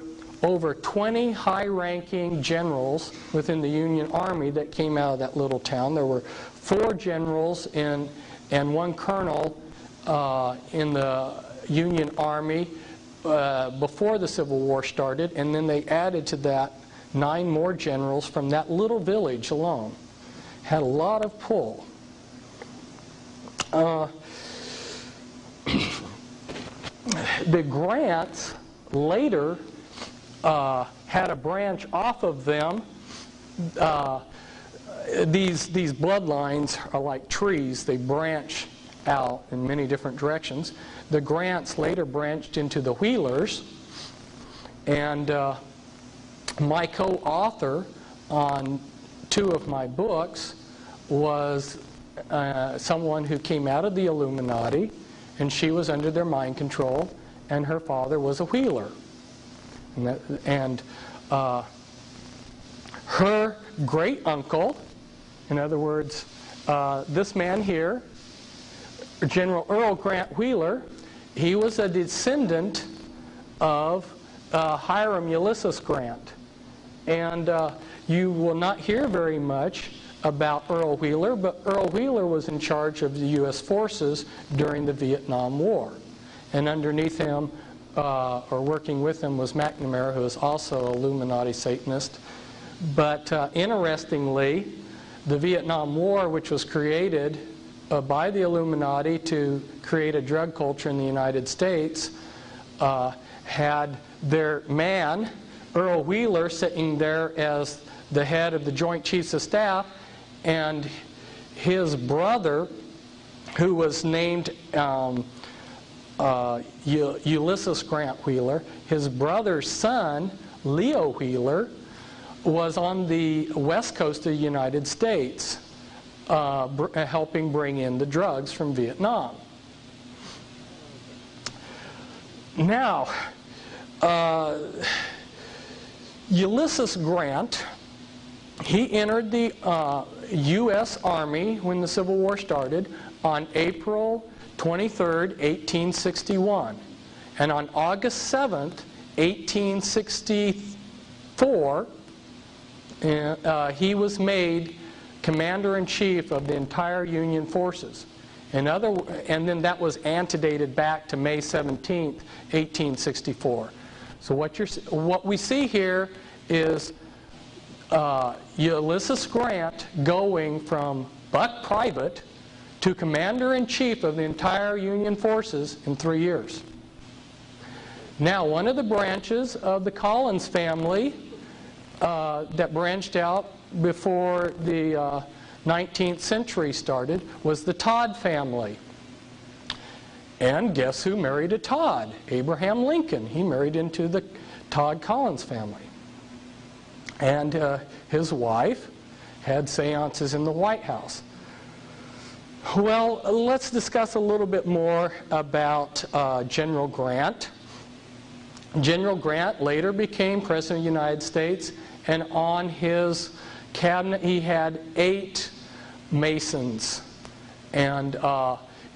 over 20 high-ranking generals within the Union Army that came out of that little town. There were 4 generals and 1 colonel in the Union Army before the Civil War started, and then they added to that 9 more generals from that little village alone. Had a lot of pull. The Grants later had a branch off of them. These bloodlines are like trees. They branch out in many different directions. The Grants later branched into the Wheelers, and my co-author on 2 of my books was someone who came out of the Illuminati, and she was under their mind control, and her father was a Wheeler. And her great uncle, in other words, this man here, General Earl Grant Wheeler, he was a descendant of Hiram Ulysses Grant. And you will not hear very much about Earl Wheeler, but Earl Wheeler was in charge of the U.S. forces during the Vietnam War. And underneath him, or working with him, was McNamara, who is also an Illuminati Satanist. But interestingly, the Vietnam War, which was created by the Illuminati to create a drug culture in the United States, had their man, Earl Wheeler, sitting there as the head of the Joint Chiefs of Staff, and his brother, who was named Ulysses Grant Wheeler, his brother's son, Leo Wheeler, was on the west coast of the United States, helping bring in the drugs from Vietnam. Now, Ulysses Grant, he entered the U.S. Army when the Civil War started on April 23rd, 1861. And on August 7th, 1864, he was made Commander-in-Chief of the entire Union forces. And then that was antedated back to May 17th, 1864. So what we see here is Ulysses Grant going from buck private to Commander-in-Chief of the entire Union forces in 3 years. Now, one of the branches of the Collins family that branched out before the 19th century started was the Todd family. And guess who married a Todd? Abraham Lincoln. He married into the Todd Collins family. And his wife had seances in the White House. Well, let's discuss a little bit more about General Grant. General Grant later became President of the United States, and on his cabinet he had 8 Masons. And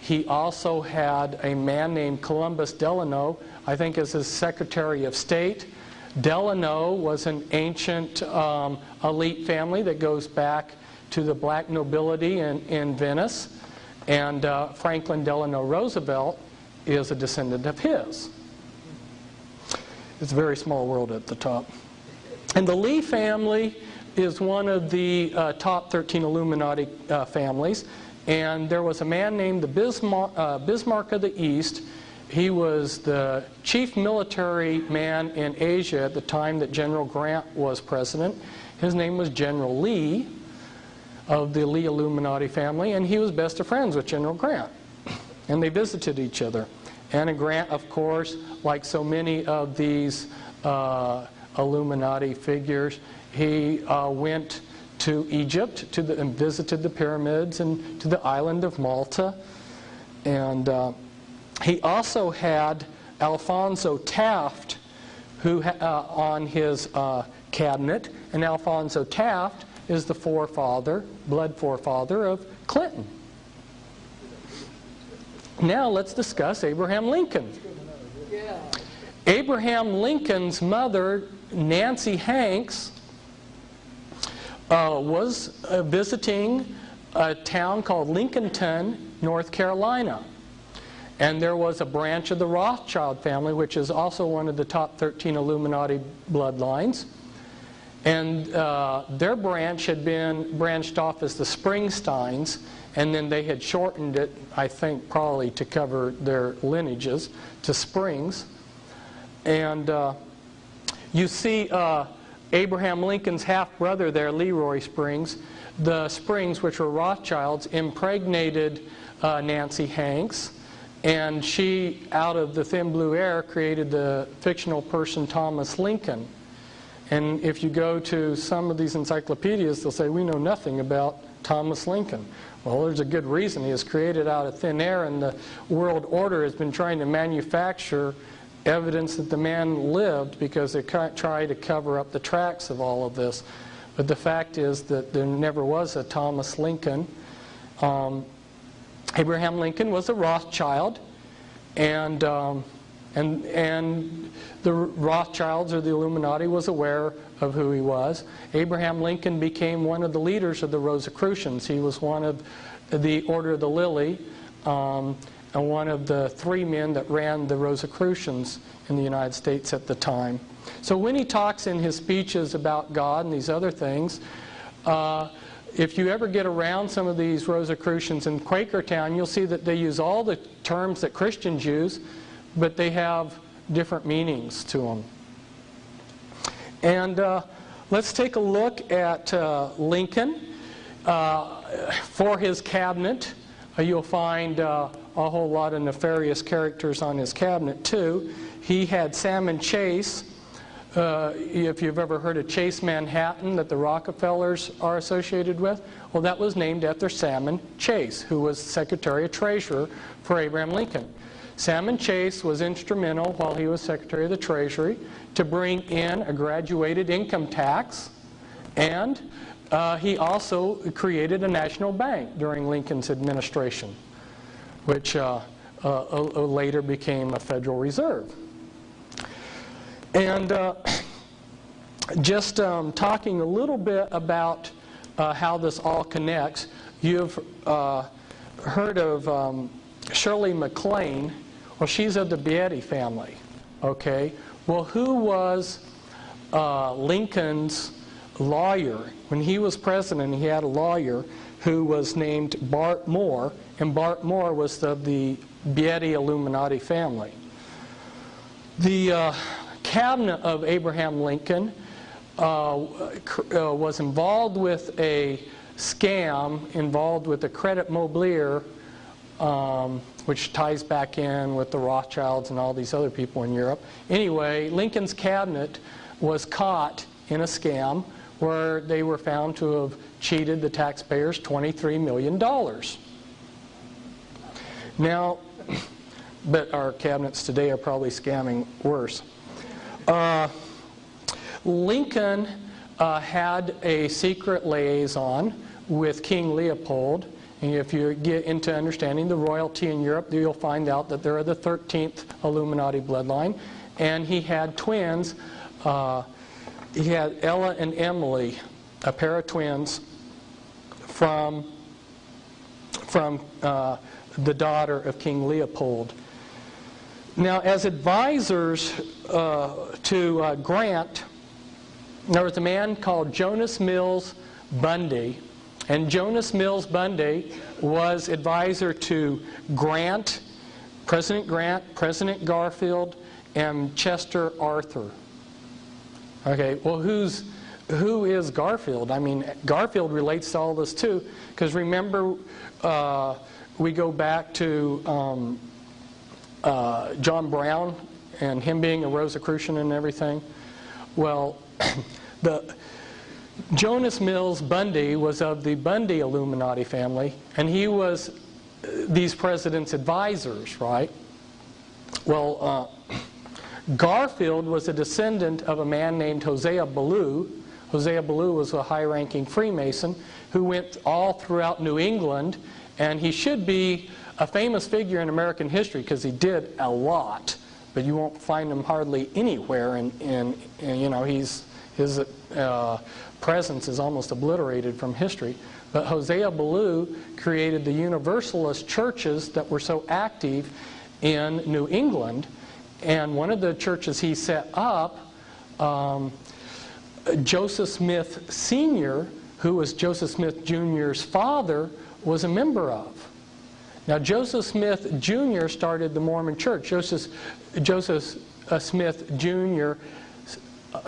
he also had a man named Columbus Delano, I think, as his Secretary of State. Delano was an ancient elite family that goes back to the black nobility in Venice. And Franklin Delano Roosevelt is a descendant of his. It's a very small world at the top. And the Lee family is one of the top 13 Illuminati families. And there was a man named the Bismarck of the East. He was the chief military man in Asia at the time that General Grant was president. His name was General Lee of the Lee Illuminati family, and he was best of friends with General Grant. And they visited each other. And Grant, of course, like so many of these Illuminati figures, he went to Egypt and visited the pyramids and to the island of Malta. And he also had Alfonso Taft who on his cabinet. And Alfonso Taft is the blood forefather of Clinton. Now let's discuss Abraham Lincoln. Abraham Lincoln's mother, Nancy Hanks, was visiting a town called Lincolnton, North Carolina. And there was a branch of the Rothschild family, which is also one of the top 13 Illuminati bloodlines. And their branch had been branched off as the Springsteins, and then they had shortened it, I think, probably to cover their lineages, to Springs. And you see Abraham Lincoln's half-brother there, Leroy Springs. The Springs, which were Rothschilds, impregnated Nancy Hanks, and she, out of the thin blue air, created the fictional person Thomas Lincoln. And if you go to some of these encyclopedias, they'll say, we know nothing about Thomas Lincoln. Well, there's a good reason. He was created out of thin air, and the world order has been trying to manufacture evidence that the man lived because they try to cover up the tracks of all of this. But the fact is that there never was a Thomas Lincoln. Abraham Lincoln was a Rothschild, and the Rothschilds or the Illuminati was aware of who he was. Abraham Lincoln became one of the leaders of the Rosicrucians. He was one of the Order of the Lily, and one of the 3 men that ran the Rosicrucians in the United States at the time. So when he talks in his speeches about God and these other things, if you ever get around some of these Rosicrucians in Quakertown, you'll see that they use all the terms that Christians use, but they have different meanings to them. And let's take a look at Lincoln. For his cabinet, you'll find a whole lot of nefarious characters on his cabinet too. He had Salmon Chase. If you've ever heard of Chase Manhattan that the Rockefellers are associated with, well, that was named after Salmon Chase, who was Secretary of Treasury for Abraham Lincoln. Salmon Chase was instrumental while he was Secretary of the Treasury to bring in a graduated income tax, and he also created a national bank during Lincoln's administration, which later became a Federal Reserve. And just talking a little bit about how this all connects, you've heard of Shirley MacLaine. Well, she's of the Beatty family. Okay. Well, who was Lincoln's lawyer? When he was president, he had a lawyer who was named Bart Moore, and Bart Moore was of the Beatty Illuminati family. The cabinet of Abraham Lincoln was involved with a scam, involved with the Credit Mobilier, which ties back in with the Rothschilds and all these other people in Europe. Anyway, Lincoln's cabinet was caught in a scam where they were found to have cheated the taxpayers $23 million. Now, but our cabinets today are probably scamming worse. Lincoln had a secret liaison with King Leopold. And if you get into understanding the royalty in Europe, you'll find out that they're the 13th Illuminati bloodline. And he had twins. He had Ella and Emily, a pair of twins from the daughter of King Leopold. Now, as advisors to Grant, there was a man called Jonas Mills Bundy. And Jonas Mills Bundy was advisor to Grant, President Garfield, and Chester Arthur. Okay, well, who is Garfield? I mean, Garfield relates to all this too, because remember, we go back to John Brown and him being a Rosicrucian and everything. Well, Jonas Mills Bundy was of the Bundy Illuminati family, and he was these presidents' advisors, right? Well, Garfield was a descendant of a man named Hosea Ballou. Hosea Ballou was a high-ranking Freemason who went all throughout New England, and he should be a famous figure in American history because he did a lot, but you won't find him hardly anywhere. And you know, his presence is almost obliterated from history. But Hosea Ballou created the Universalist churches that were so active in New England. And one of the churches he set up, Joseph Smith Sr., who was Joseph Smith Jr.'s father, was a member of. Now, Joseph Smith Jr. started the Mormon Church. Joseph Smith Jr.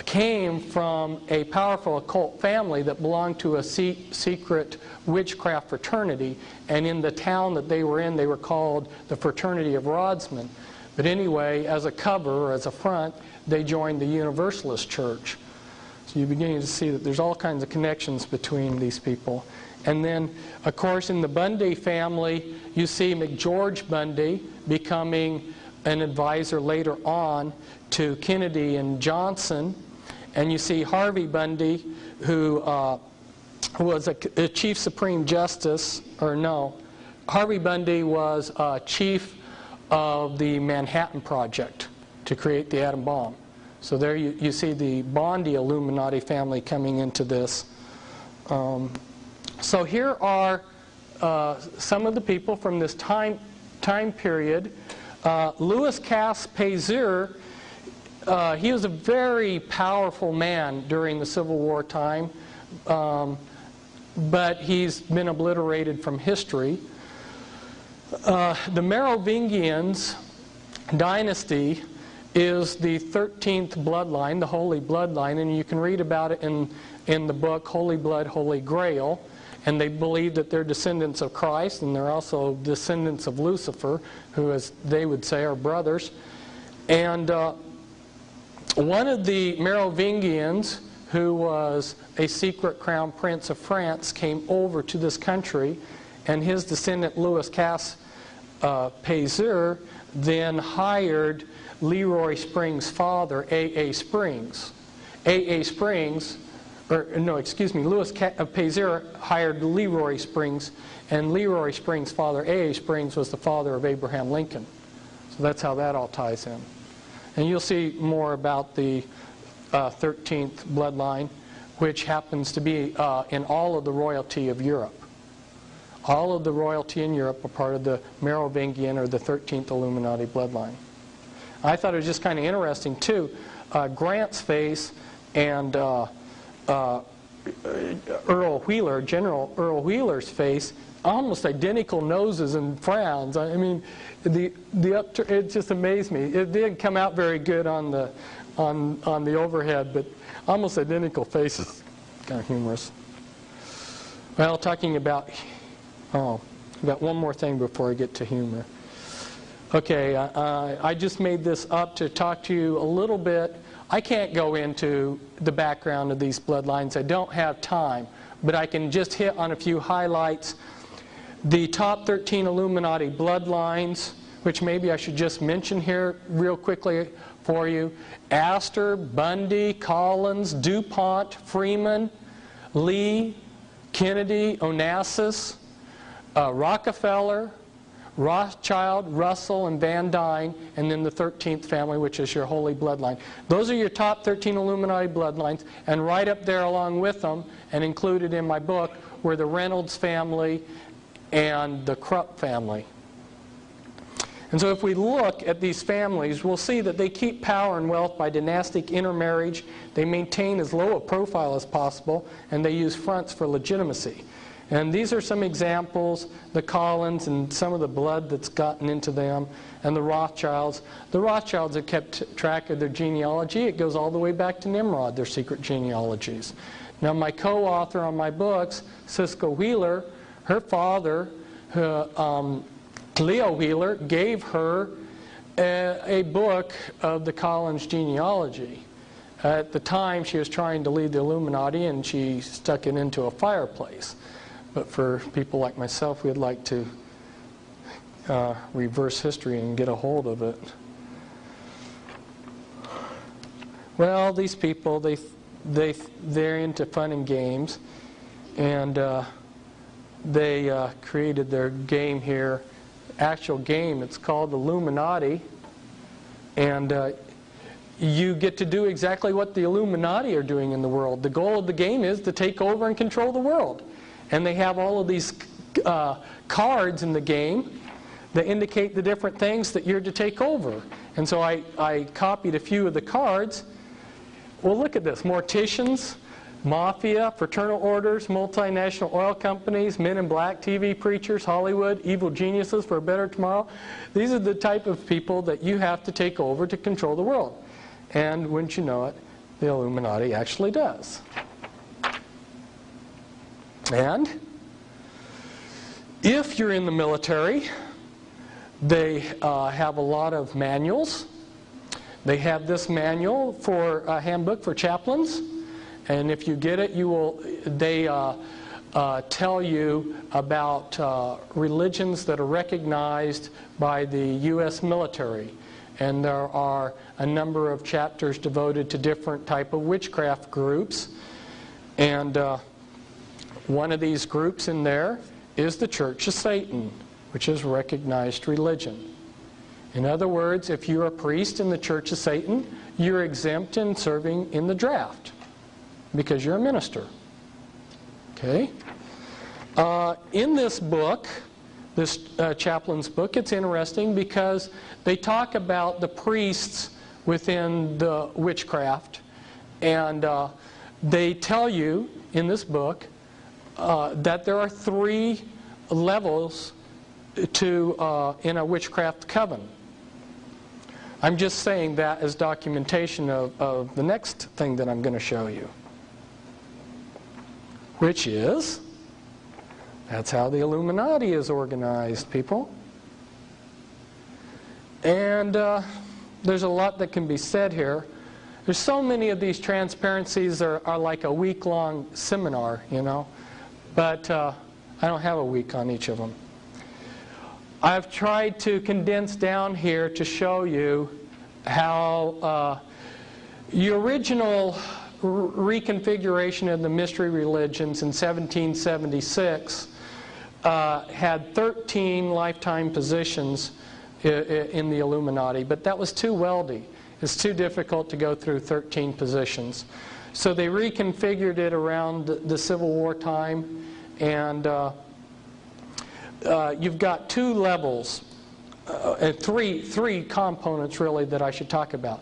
came from a powerful occult family that belonged to a secret witchcraft fraternity, and in the town that they were in, they were called the Fraternity of Rodsmen. But anyway, as a cover, or as a front, they joined the Universalist Church. So you're beginning to see that there's all kinds of connections between these people. And then, of course, in the Bundy family, you see McGeorge Bundy becoming an advisor later on to Kennedy and Johnson. And you see Harvey Bundy, who was a Chief Supreme Justice, or no, Harvey Bundy was chief of the Manhattan Project to create the atom bomb. So there you see the Bondi Illuminati family coming into this. So here are some of the people from this time period. Louis Cass-Payzur, he was a very powerful man during the Civil War time, but he's been obliterated from history. The Merovingians dynasty is the 13th bloodline, the Holy Bloodline, and you can read about it in the book Holy Blood, Holy Grail. And they believe that they're descendants of Christ, and they're also descendants of Lucifer, who, as they would say, are brothers. And one of the Merovingians, who was a secret crown prince of France, came over to this country, and his descendant Louis Cass-Payzur then hired Leroy Springs' father, A.A. Springs. Louis Payzur hired Leroy Springs, and Leroy Springs' father, A.A. Springs, was the father of Abraham Lincoln. So that's how that all ties in. And you'll see more about the 13th bloodline, which happens to be in all of the royalty of Europe. All of the royalty in Europe are part of the Merovingian or the 13th Illuminati bloodline. I thought it was just kind of interesting, too. Grant's face and Earl Wheeler, General Earl Wheeler's face, almost identical noses and frowns. I mean, it just amazed me. It didn't come out very good on the overhead, but almost identical faces. Kind of humorous. Well, talking about, I've got one more thing before I get to humor. Okay, I just made this up to talk to you a little bit. I can't go into the background of these bloodlines. I don't have time, but I can just hit on a few highlights. The top 13 Illuminati bloodlines, which maybe I should just mention here real quickly for you. Astor, Bundy, Collins, DuPont, Freeman, Lee, Kennedy, Onassis, Rockefeller, Rothschild, Russell, and Van Dyne, and then the 13th family, which is your Holy Bloodline. Those are your top 13 Illuminati bloodlines, and right up there along with them, and included in my book, were the Reynolds family and the Krupp family. And so if we look at these families, we'll see that they keep power and wealth by dynastic intermarriage. They maintain as low a profile as possible, and they use fronts for legitimacy. And these are some examples, the Collins and some of the blood that's gotten into them, and the Rothschilds. The Rothschilds have kept track of their genealogy. It goes all the way back to Nimrod, their secret genealogies. Now my co-author on my books, Cisco Wheeler, her father, Leo Wheeler, gave her a book of the Collins genealogy. At the time, she was trying to lead the Illuminati, and she stuck it into a fireplace. But for people like myself, we'd like to reverse history and get a hold of it. Well, these people, they're into fun and games, and they created their game here. Actual game, it's called Illuminati, and you get to do exactly what the Illuminati are doing in the world. The goal of the game is to take over and control the world. And they have all of these cards in the game that indicate the different things that you're to take over. And so I copied a few of the cards. Well, look at this. Morticians, mafia, fraternal orders, multinational oil companies, men in black, TV preachers, Hollywood, evil geniuses for a better tomorrow. These are the type of people that you have to take over to control the world. And wouldn't you know it, the Illuminati actually does. And if you're in the military, they have a lot of manuals. They have this manual for a handbook for chaplains, and if you get it, they tell you about religions that are recognized by the U.S. military, and there are a number of chapters devoted to different type of witchcraft groups, and one of these groups in there is the Church of Satan. which is recognized religion. In other words, if you're a priest in the Church of Satan, you're exempt in serving in the draft because you're a minister. Okay? In this book, this chaplain's book, it's interesting because they talk about the priests within the witchcraft, and they tell you in this book that there are 3 levels to in a witchcraft coven. I'm just saying that as documentation of the next thing that I'm going to show you, which is, that's how the Illuminati is organized, people. And there's a lot that can be said here. There's so many of these transparencies are like a week-long seminar, you know. But I don't have a week on each of them. I've tried to condense down here to show you how the original reconfiguration of the mystery religions in 1776 had 13 lifetime positions in the Illuminati, but that was too weldy. It's too difficult to go through 13 positions. So they reconfigured it around the Civil War time, and you've got 2 levels, three components really that I should talk about.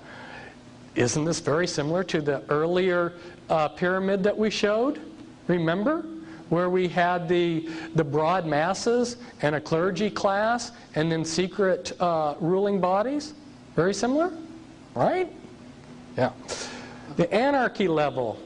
Isn't this very similar to the earlier pyramid that we showed? Remember? Where we had the broad masses and a clergy class and then secret ruling bodies? Very similar? Right? Yeah. The anarchy level.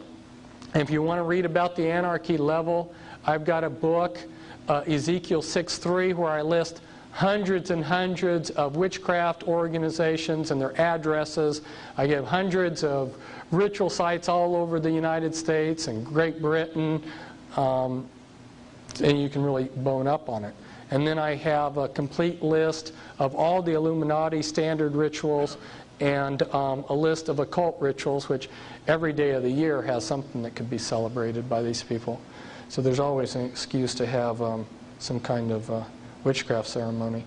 If you want to read about the anarchy level, I've got a book, Ezekiel 6:3, where I list hundreds and hundreds of witchcraft organizations and their addresses. I give hundreds of ritual sites all over the United States and Great Britain, and you can really bone up on it. And then I have a complete list of all the Illuminati standard rituals and a list of occult rituals, which every day of the year has something that could be celebrated by these people. So there's always an excuse to have some kind of witchcraft ceremony.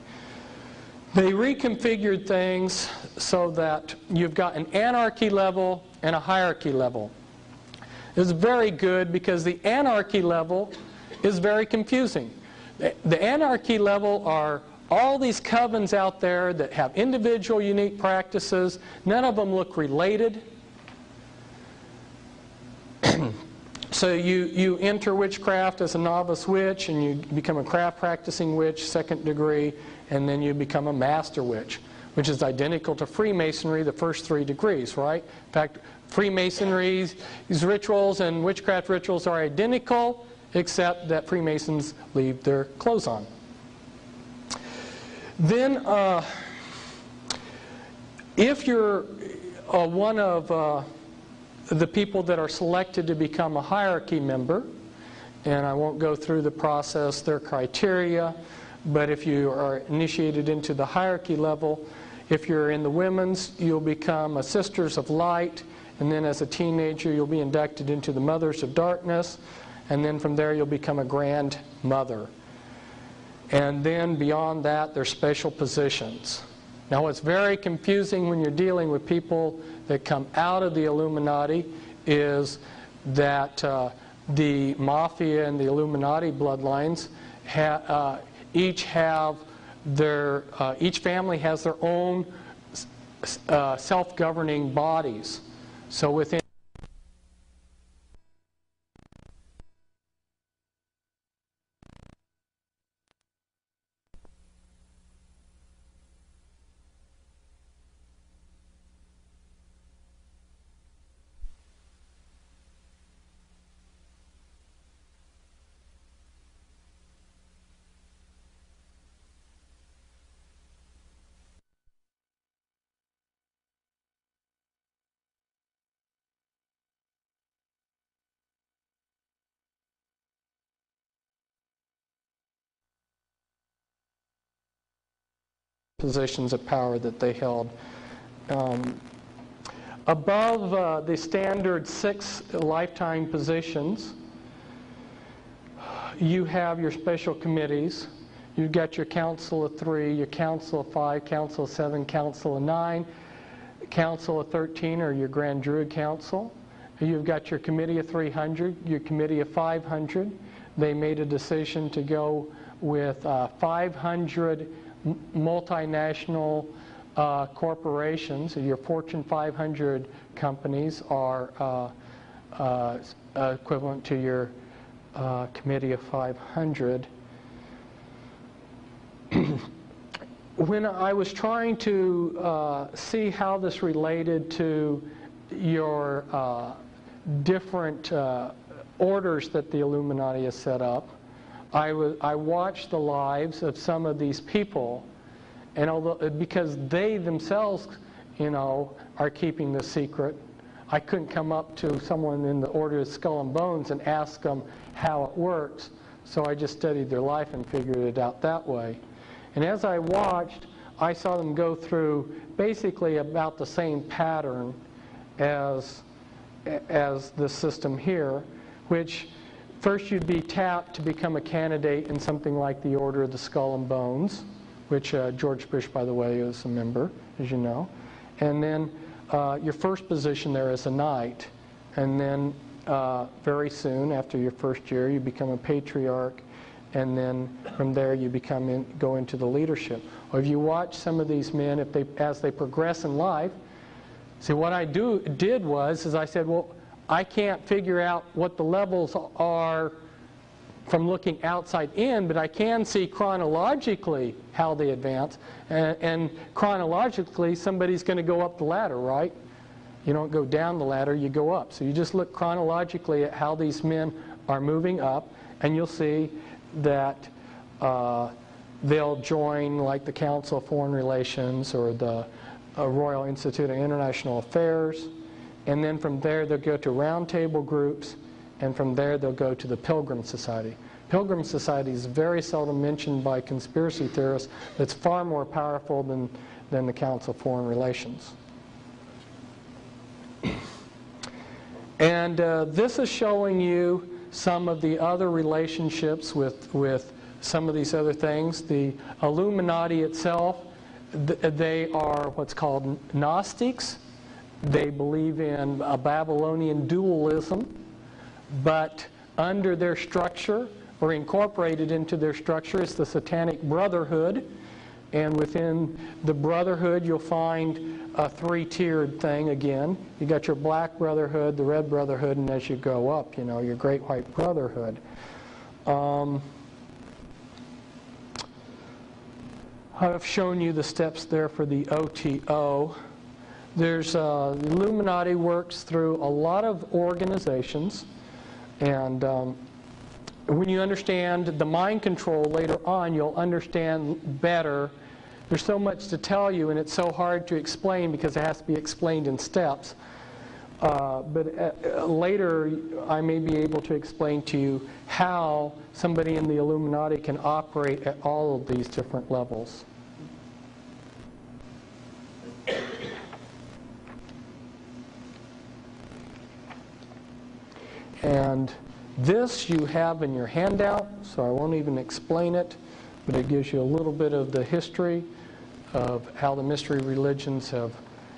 They reconfigured things so that you've got an anarchy level and a hierarchy level. It's very good because the anarchy level is very confusing. The anarchy level are all these covens out there that have individual unique practices. None of them look related. So you enter witchcraft as a novice witch, and you become a craft practicing witch, 2nd degree, and then you become a master witch, which is identical to Freemasonry, the first 3 degrees, right? In fact, Freemasonry's these rituals and witchcraft rituals are identical, except that Freemasons leave their clothes on. Then, if you're one of the people that are selected to become a hierarchy member, and I won't go through the process, their criteria, but if you are initiated into the hierarchy level, if you're in the women's, you'll become a Sisters of Light, and then as a teenager you'll be inducted into the Mothers of Darkness, and then from there you'll become a grandmother. And then beyond that, there's special positions. Now what's very confusing when you're dealing with people that come out of the Illuminati is that the Mafia and the Illuminati bloodlines each family has their own self-governing bodies. So within positions of power that they held. Above the standard 6 lifetime positions, you have your special committees. You've got your council of 3, your council of 5, council of 7, council of 9, council of 13, or your Grand Druid Council. You've got your committee of 300, your committee of 500. They made a decision to go with 500 multinational corporations. Your Fortune 500 companies are equivalent to your committee of 500. When I was trying to see how this related to your different orders that the Illuminati has set up, I watched the lives of some of these people, and although because they themselves, are keeping the secret, I couldn't come up to someone in the Order of Skull and Bones and ask them how it works. So I just studied their life and figured it out that way. And as I watched, I saw them go through basically about the same pattern as the system here, which first you'd be tapped to become a candidate in something like the Order of the Skull and Bones, which George Bush, by the way, is a member, as you know. And then your first position there is a knight. And then very soon, after your first year, you become a patriarch. And then from there you go into the leadership. Or if you watch some of these men, as they progress in life, see what I did was I said, well, I can't figure out what the levels are from looking outside in, but I can see chronologically how they advance. And chronologically, somebody's going to go up the ladder, right? You don't go down the ladder, you go up. So you just look chronologically at how these men are moving up, and you'll see that they'll join like the Council of Foreign Relations or the Royal Institute of International Affairs, and then from there they'll go to roundtable groups, and from there they'll go to the Pilgrim Society. Pilgrim Society is very seldom mentioned by conspiracy theorists. It's far more powerful than the Council of Foreign Relations. And this is showing you some of the other relationships with some of these other things. The Illuminati itself, they are what's called Gnostics. They believe in a Babylonian dualism, but under their structure, or incorporated into their structure, is the Satanic Brotherhood. And within the Brotherhood, you'll find a three-tiered thing again. You got your Black Brotherhood, the Red Brotherhood, and as you go up, your Great White Brotherhood. I've shown you the steps there for the OTO. There's the Illuminati works through a lot of organizations, and when you understand the mind control later on, you'll understand better. There's so much to tell you, and it's so hard to explain because it has to be explained in steps. But later, I may be able to explain to you how somebody in the Illuminati can operate at all of these different levels. And this you have in your handout, so I won't even explain it, but it gives you a little bit of the history of how the mystery religions have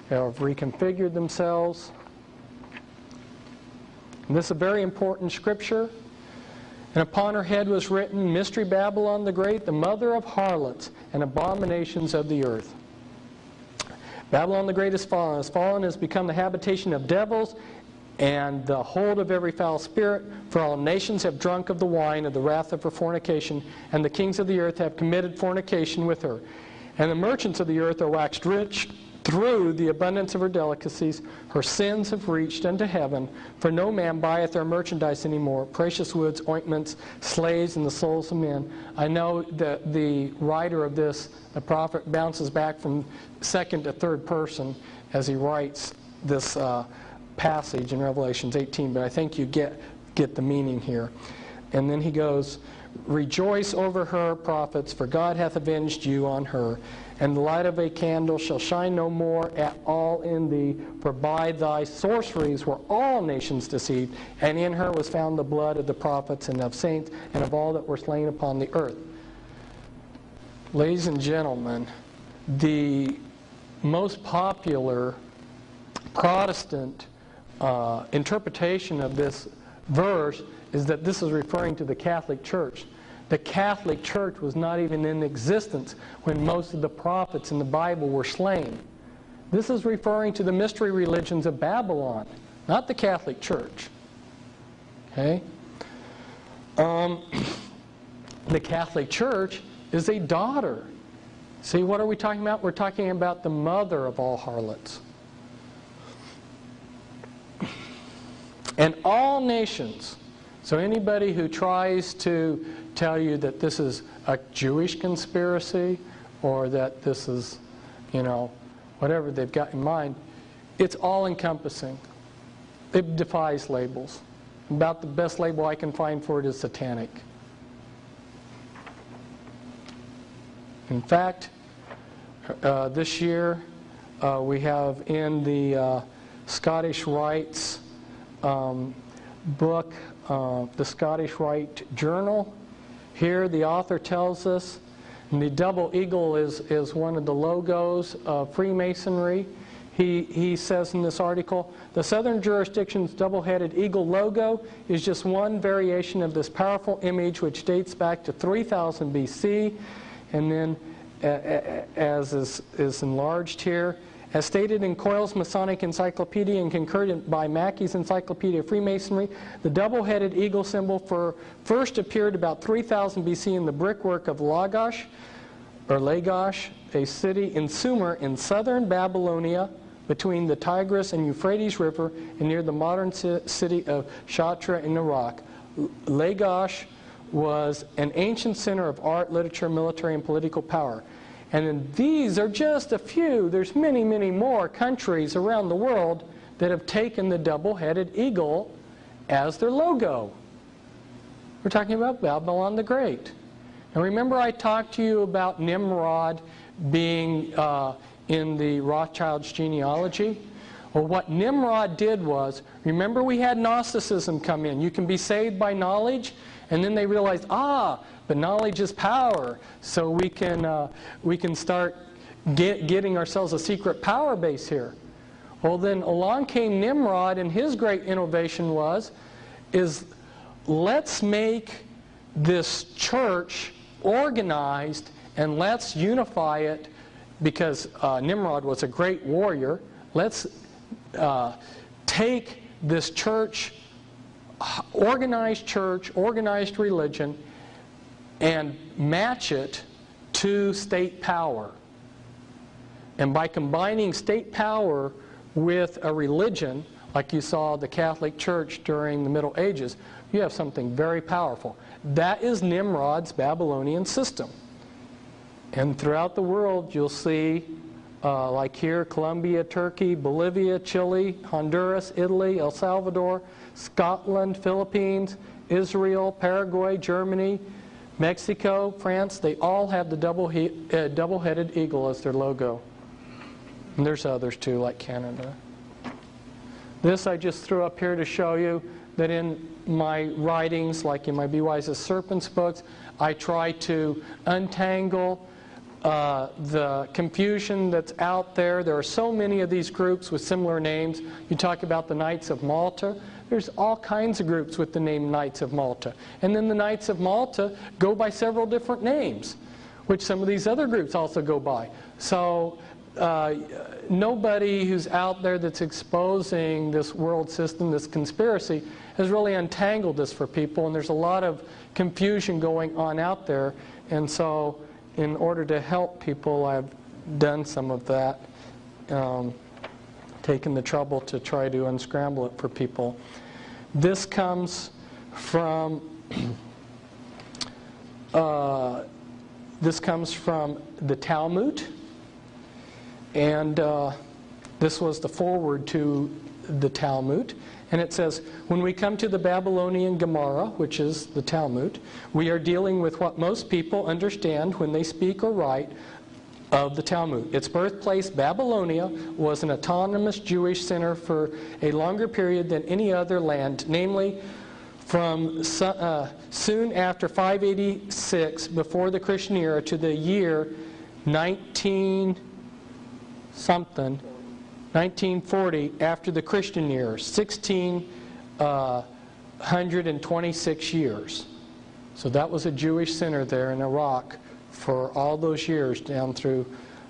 reconfigured themselves. And this is a very important scripture. And upon her head was written, Mystery Babylon the Great, the mother of harlots and abominations of the earth. Babylon the Great is fallen, has become the habitation of devils, and the hold of every foul spirit, for all nations have drunk of the wine of the wrath of her fornication, and the kings of the earth have committed fornication with her. And the merchants of the earth are waxed rich through the abundance of her delicacies. Her sins have reached unto heaven, for no man buyeth their merchandise anymore, precious woods, ointments, slaves, and the souls of men. I know that the writer of this, the prophet, bounces back from second to third person as he writes this passage in Revelations 18, but I think you get the meaning here. And then he goes, Rejoice over her, prophets, for God hath avenged you on her. And the light of a candle shall shine no more at all in thee, for by thy sorceries were all nations deceived, and in her was found the blood of the prophets and of saints and of all that were slain upon the earth. Ladies and gentlemen, the most popular Protestant interpretation of this verse is that this is referring to the Catholic Church. The Catholic Church was not even in existence when most of the prophets in the Bible were slain. This is referring to the mystery religions of Babylon, not the Catholic Church. Okay? The Catholic Church is a daughter. See, what are we talking about? We're talking about the mother of all harlots. And all nations. So anybody who tries to tell you that this is a Jewish conspiracy or that this is, whatever they've got in mind, it's all-encompassing. It defies labels. About the best label I can find for it is satanic. In fact, this year we have in the Scottish Rite's book, the Scottish Rite Journal, here the author tells us, and the double eagle is one of the logos of Freemasonry. He says in this article, the Southern jurisdiction's double-headed eagle logo is just one variation of this powerful image which dates back to 3000 BC, and then as is enlarged here, as stated in Coyle's Masonic Encyclopedia and concurred by Mackey's Encyclopedia of Freemasonry, the double-headed eagle symbol first appeared about 3000 BC in the brickwork of Lagash, a city in Sumer in southern Babylonia between the Tigris and Euphrates River and near the modern city of Shatra in Iraq. Lagash was an ancient center of art, literature, military, and political power. And then these are just a few. There's many, many more countries around the world that have taken the double-headed eagle as their logo. We're talking about Babylon the Great. Now remember I talked to you about Nimrod being in the Rothschild's genealogy? Well, what Nimrod did was, remember we had Gnosticism come in. You can be saved by knowledge, and then they realized, but knowledge is power, so we can start getting ourselves a secret power base here. Well, then along came Nimrod, and his great innovation is let's make this church organized and let's unify it, because Nimrod was a great warrior. Let's take this church, organized religion, and match it to state power. And by combining state power with a religion, like you saw the Catholic Church during the Middle Ages, you have something very powerful. That is Nimrod's Babylonian system. And throughout the world you'll see, like here, Colombia, Turkey, Bolivia, Chile, Honduras, Italy, El Salvador, Scotland, Philippines, Israel, Paraguay, Germany, Mexico, France, they all have the double-headed eagle as their logo. And there's others too, like Canada. This I just threw up here to show you that in my writings, like in my Be Wise as Serpents books, I try to untangle the confusion that's out there. There are so many of these groups with similar names. You talk about the Knights of Malta. There's all kinds of groups with the name Knights of Malta. And then the Knights of Malta go by several different names, which some of these other groups also go by. So nobody who's out there that's exposing this world system, this conspiracy, has really untangled this for people. And there's a lot of confusion going on out there. And so in order to help people, I've done some of that, taken the trouble to try to unscramble it for people. This comes from the Talmud, and this was the foreword to the Talmud. And it says, when we come to the Babylonian Gemara, which is the Talmud, we are dealing with what most people understand when they speak or write of the Talmud. Its birthplace, Babylonia, was an autonomous Jewish center for a longer period than any other land, namely from soon after 586 before the Christian era to the year 1940 after the Christian year, 1626 years. So that was a Jewish center there in Iraq for all those years down through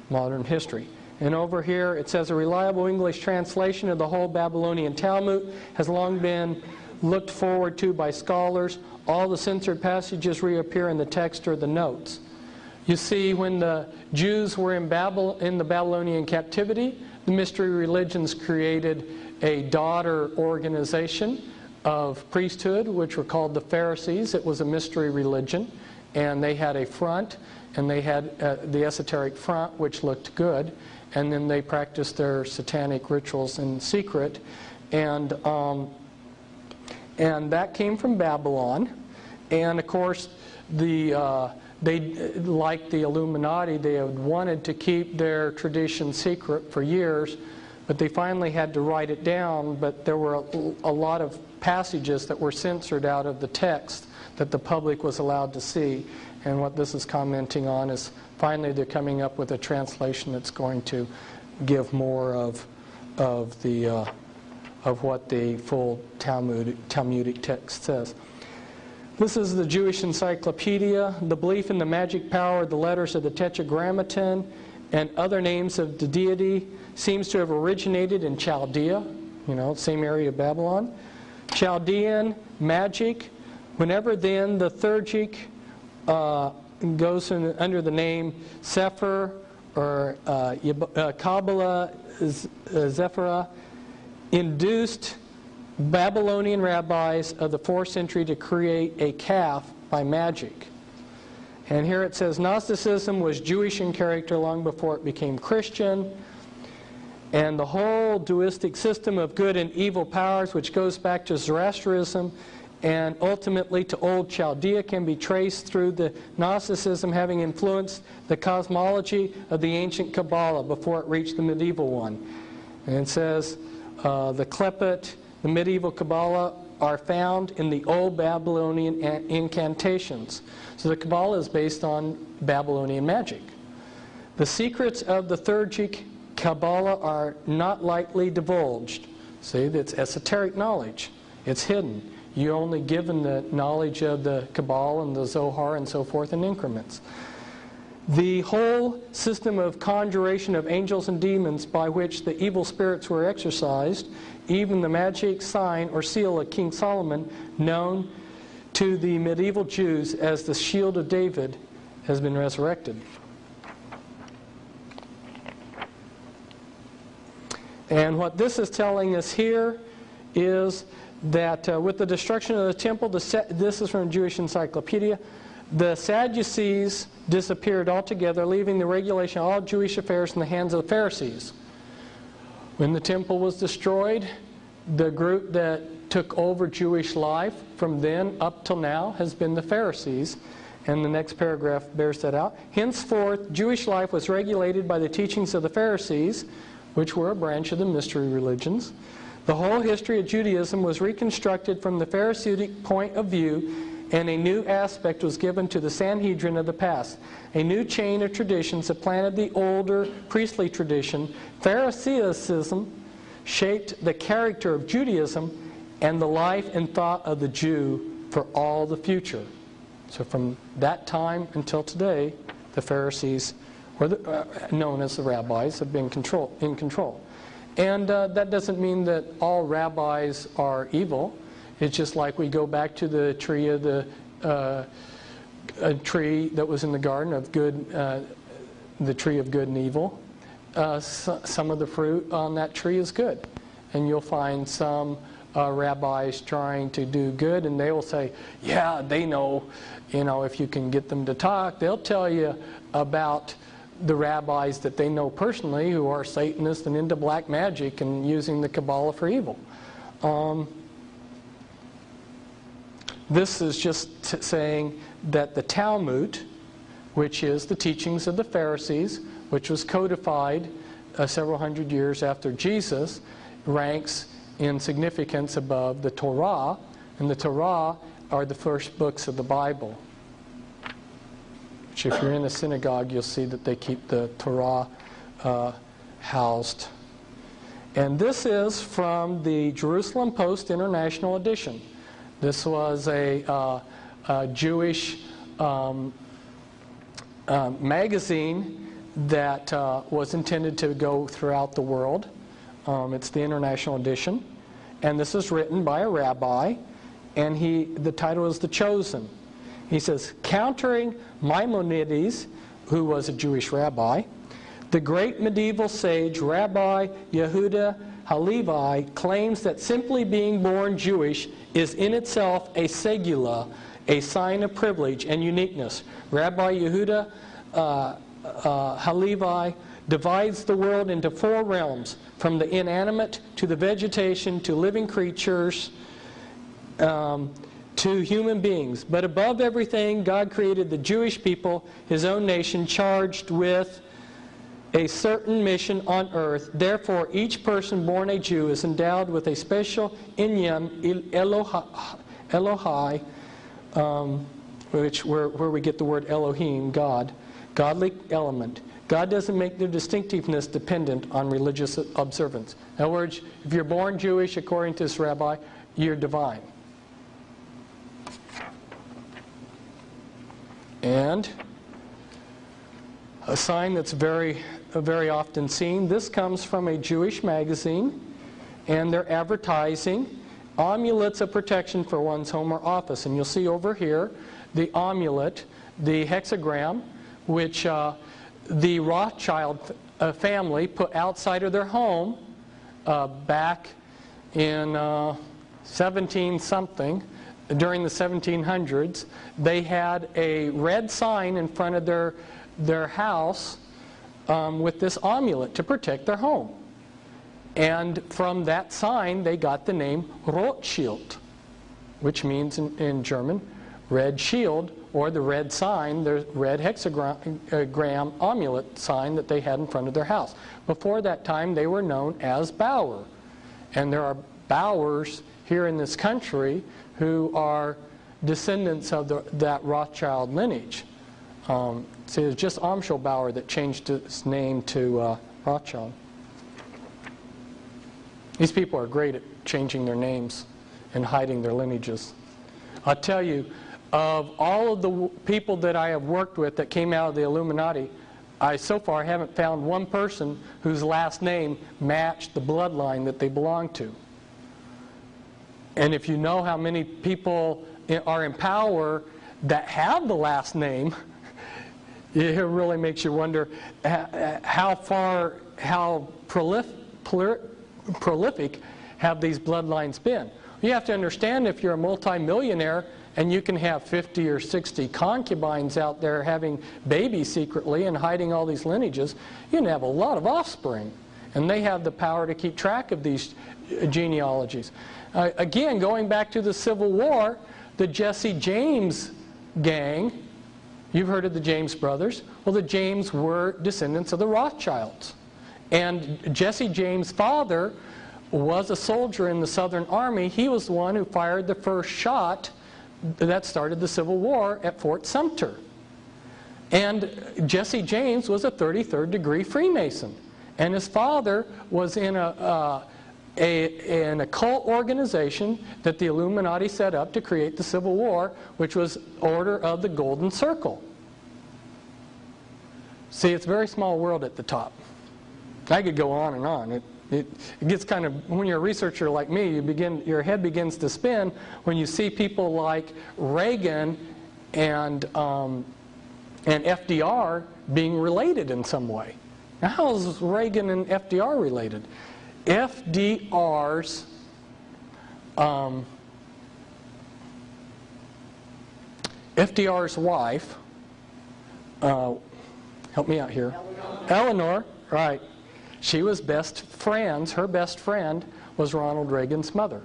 modern history. And over here it says a reliable English translation of the whole Babylonian Talmud has long been looked forward to by scholars. All the censored passages reappear in the text or the notes. You see, when the Jews were in the Babylonian captivity, the mystery religions created a daughter organization of priesthood, which were called the Pharisees. It was a mystery religion, and they had a front, and they had the esoteric front, which looked good, and then they practiced their satanic rituals in secret, and that came from Babylon. And of course, they, like the Illuminati, they had wanted to keep their tradition secret for years, but they finally had to write it down. But there were a lot of passages that were censored out of the text that the public was allowed to see. And what this is commenting on is finally they're coming up with a translation that's going to give more of what the full Talmudic text says. This is the Jewish Encyclopedia. The belief in the magic power of the letters of the Tetragrammaton and other names of the deity seems to have originated in Chaldea, same area of Babylon. Chaldean magic, whenever then the Theurgic goes under the name Sefer or Kabbalah Zephyrah, induced Babylonian rabbis of the 4th century to create a calf by magic. And here it says Gnosticism was Jewish in character long before it became Christian. And the whole dualistic system of good and evil powers, which goes back to Zoroastrianism and ultimately to Old Chaldea, can be traced through the Gnosticism having influenced the cosmology of the ancient Kabbalah before it reached the medieval one. And it says the Klepet, the medieval Kabbalah, are found in the old Babylonian incantations. So the Kabbalah is based on Babylonian magic. The secrets of the Theurgic Kabbalah are not lightly divulged. See, that's esoteric knowledge. It's hidden. You're only given the knowledge of the Kabbalah and the Zohar and so forth in increments. The whole system of conjuration of angels and demons by which the evil spirits were exorcised, even the magic sign or seal of King Solomon, known to the medieval Jews as the Shield of David, has been resurrected. And what this is telling us here is that with the destruction of the temple, this is from Jewish Encyclopedia, the Sadducees disappeared altogether, leaving the regulation of all Jewish affairs in the hands of the Pharisees. When the temple was destroyed, the group that took over Jewish life from then up till now has been the Pharisees. And the next paragraph bears that out. Henceforth, Jewish life was regulated by the teachings of the Pharisees, which were a branch of the mystery religions. The whole history of Judaism was reconstructed from the Pharisaic point of view, and a new aspect was given to the Sanhedrin of the past. A new chain of traditions supplanted the older priestly tradition. Pharisaism shaped the character of Judaism and the life and thought of the Jew for all the future. So from that time until today, the Pharisees, known as the rabbis, have been in control. And that doesn't mean that all rabbis are evil. It's just like we go back to the tree of a tree that was in the garden of good, the tree of good and evil. Some of the fruit on that tree is good, and you'll find some rabbis trying to do good, and they will say, "Yeah, they know. If you can get them to talk, they'll tell you about the rabbis that they know personally who are Satanists and into black magic and using the Kabbalah for evil." This is just saying that the Talmud, which is the teachings of the Pharisees, which was codified several hundred years after Jesus, ranks in significance above the Torah. And the Torah are the first books of the Bible. Which, if you're in a synagogue, you'll see that they keep the Torah housed. And this is from the Jerusalem Post International Edition. This was a Jewish magazine that was intended to go throughout the world. It's the International Edition. And this is written by a rabbi, and the title is The Chosen. He says, countering Maimonides, who was a Jewish rabbi, the great medieval sage Rabbi Yehuda Halevi claims that simply being born Jewish is in itself a segula, a sign of privilege and uniqueness. Rabbi Yehuda Halevi divides the world into 4 realms, from the inanimate to the vegetation to living creatures to human beings. But above everything, God created the Jewish people, His own nation, charged with a certain mission on earth. Therefore, each person born a Jew is endowed with a special inyan Elohai, where we get the word Elohim, God, godly element. God doesn't make their distinctiveness dependent on religious observance. In other words, if you're born Jewish, according to this rabbi, you're divine. And a sign that's very often seen, this comes from a Jewish magazine, and they're advertising amulets of protection for one's home or office. And you'll see over here the amulet, the hexagram, which the Rothschild family put outside of their home back in 17-something. During the 1700s, they had a red sign in front of their house with this amulet to protect their home. And from that sign, they got the name Rothschild, which means in German, red shield, or the red sign, the red hexagram amulet sign that they had in front of their house. Before that time, they were known as Bauer. And there are Bauers here in this country who are descendants of that Rothschild lineage. So it was just Amschel Bauer that changed his name to Rothschild. These people are great at changing their names and hiding their lineages. I'll tell you, of all of the people that I have worked with that came out of the Illuminati, I so far haven't found one person whose last name matched the bloodline that they belong to. And if you know how many people are in power that have the last name, it really makes you wonder how prolific have these bloodlines been. You have to understand, if you're a multimillionaire and you can have 50 or 60 concubines out there having babies secretly and hiding all these lineages, you can have a lot of offspring. And they have the power to keep track of these genealogies. Again, going back to the Civil War, the Jesse James gang, you've heard of the James brothers. Well, the James were descendants of the Rothschilds. And Jesse James' father was a soldier in the Southern Army. He was the one who fired the first shot that started the Civil War at Fort Sumter. And Jesse James was a 33rd degree Freemason. And his father was in an occult organization that the Illuminati set up to create the Civil War, which was Order of the Golden Circle. See, it's a very small world at the top. I could go on and on. It gets kind of, when you're a researcher like me, your head begins to spin when you see people like Reagan and FDR being related in some way. Now, how is Reagan and FDR related? FDR's wife, help me out here. Eleanor, right. She was best friends. Her best friend was Ronald Reagan's mother.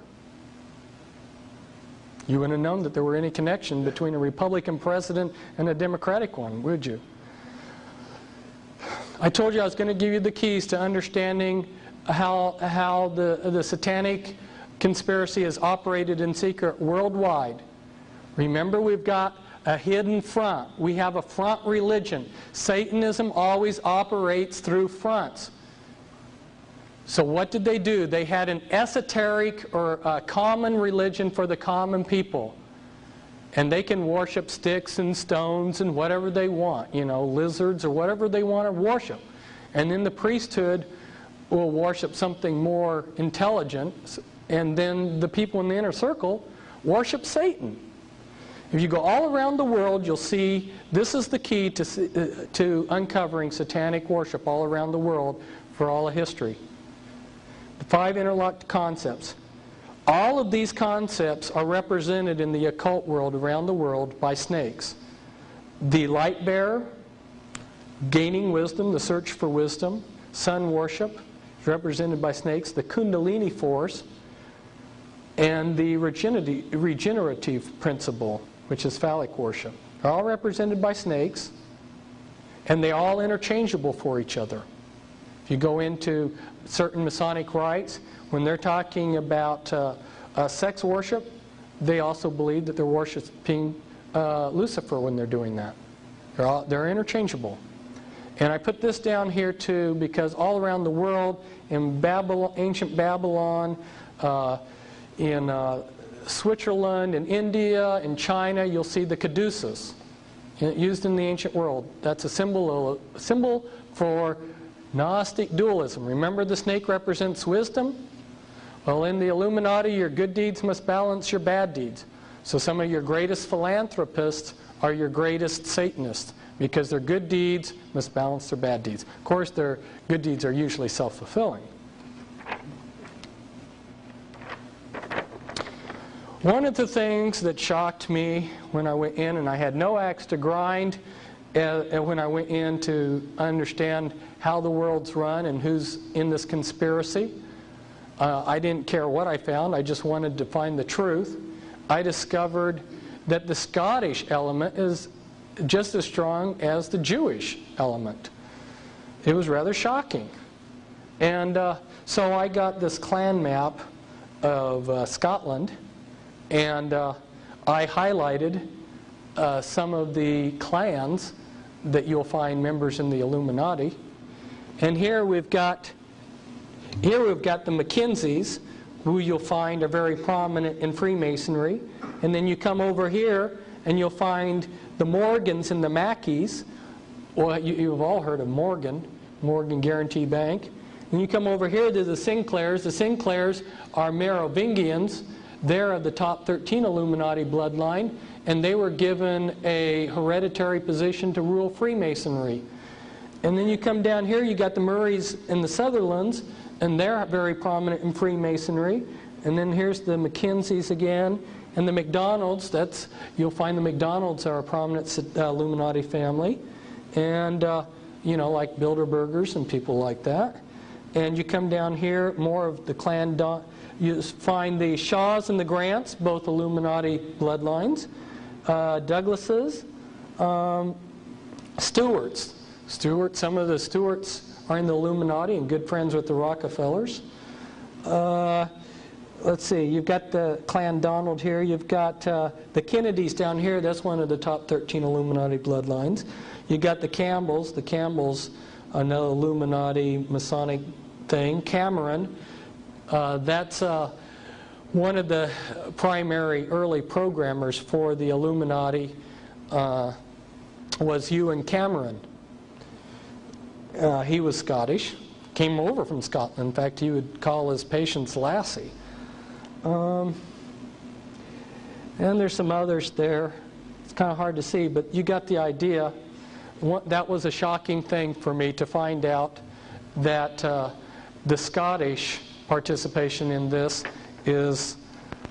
You wouldn't have known that there were any connection between a Republican president and a Democratic one, would you? I told you I was going to give you the keys to understanding how the satanic conspiracy is operated in secret worldwide. Remember, we've got a hidden front. We have a front religion. Satanism always operates through fronts. So what did they do? They had an esoteric or a common religion for the common people. And they can worship sticks and stones and whatever they want, lizards or whatever they want to worship. And then the priesthood will worship something more intelligent, and then the people in the inner circle worship Satan. If you go all around the world, you'll see this is the key to uncovering satanic worship all around the world for all of history. The 5 interlocked concepts. All of these concepts are represented in the occult world around the world by snakes. The light bearer, gaining wisdom, the search for wisdom, sun worship, is represented by snakes, the Kundalini force, and the regenerative principle, which is phallic worship. They're all represented by snakes, and they're all interchangeable for each other. If you go into certain Masonic rites, when they're talking about sex worship, they also believe that they're worshiping Lucifer when they're doing that. They're interchangeable. And I put this down here too because all around the world, in Babylon, ancient Babylon, in Switzerland, in India, in China, you'll see the caduceus used in the ancient world. That's a symbol for Gnostic dualism. Remember, the snake represents wisdom? Well, in the Illuminati, your good deeds must balance your bad deeds. So some of your greatest philanthropists are your greatest Satanists, because their good deeds must balance their bad deeds. Of course, their good deeds are usually self-fulfilling. One of the things that shocked me when I went in, and I had no axe to grind when I went in to understand how the world's run and who's in this conspiracy, I didn't care what I found. I just wanted to find the truth. I discovered that the Scottish element is just as strong as the Jewish element. It was rather shocking. And so I got this clan map of Scotland, and I highlighted some of the clans that you'll find members in the Illuminati. And here we've got the Mackenzies, who you'll find are very prominent in Freemasonry. And then you come over here and you'll find the Morgans and the Mackeys. Well, you've all heard of Morgan Guarantee Bank. And you come over here to the Sinclairs. The Sinclairs are Merovingians. They're of the top 13 Illuminati bloodline, and they were given a hereditary position to rule Freemasonry. And then you come down here, you got the Murrays and the Sutherlands, and they're very prominent in Freemasonry. And then here's the Mackenzies again, and the McDonalds. You'll find the McDonalds are a prominent Illuminati family, and like Bilderbergers and people like that. And you come down here, more of the clan. You find the Shaws and the Grants, both Illuminati bloodlines. Douglases, Stewarts. Some of the Stewarts are in the Illuminati and good friends with the Rockefellers. Let's see, you've got the Clan Donald here. You've got the Kennedys down here. That's one of the top 13 Illuminati bloodlines. You've got the Campbells. The Campbells are another Illuminati Masonic thing. Cameron. That's one of the primary early programmers for the Illuminati was Ewan Cameron. He was Scottish, came over from Scotland. In fact, he would call his patients Lassie. And there's some others there. It's kind of hard to see, but you got the idea. That was a shocking thing for me to find out that the Scottish participation in this is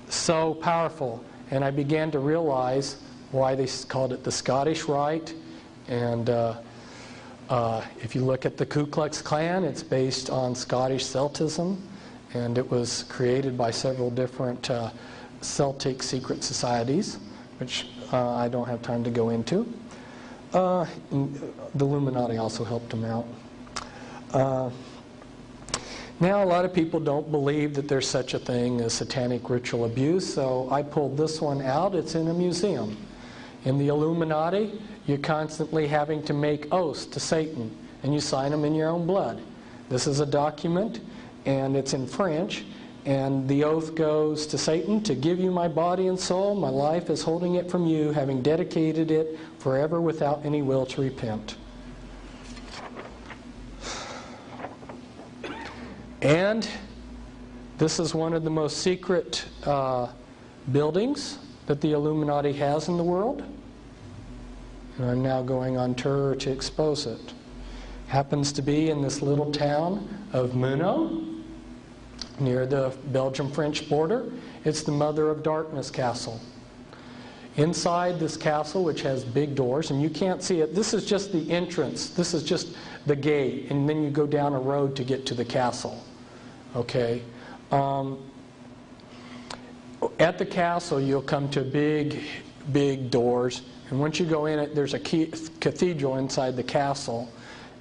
so powerful. And I began to realize why they called it the Scottish Rite. And if you look at the Ku Klux Klan, it's based on Scottish Celtism. And it was created by several different Celtic secret societies, which I don't have time to go into. The Illuminati also helped them out. Now, a lot of people don't believe that there's such a thing as satanic ritual abuse, so I pulled this one out. It's in a museum. In the Illuminati, you're constantly having to make oaths to Satan, and you sign them in your own blood. This is a document, and it's in French, and the oath goes to Satan, to give you my body and soul, my life is holding it from you, having dedicated it forever without any will to repent. And this is one of the most secret buildings that the Illuminati has in the world. And I'm now going on tour to expose it. Happens to be in this little town of Muno, near the Belgium-French border. It's the Mother of Darkness Castle. Inside this castle, which has big doors, and you can't see it, this is just the entrance. This is just the gate, and then you go down a road to get to the castle. Okay? At the castle, you'll come to big, big doors, and once you go in it, there's a cathedral inside the castle,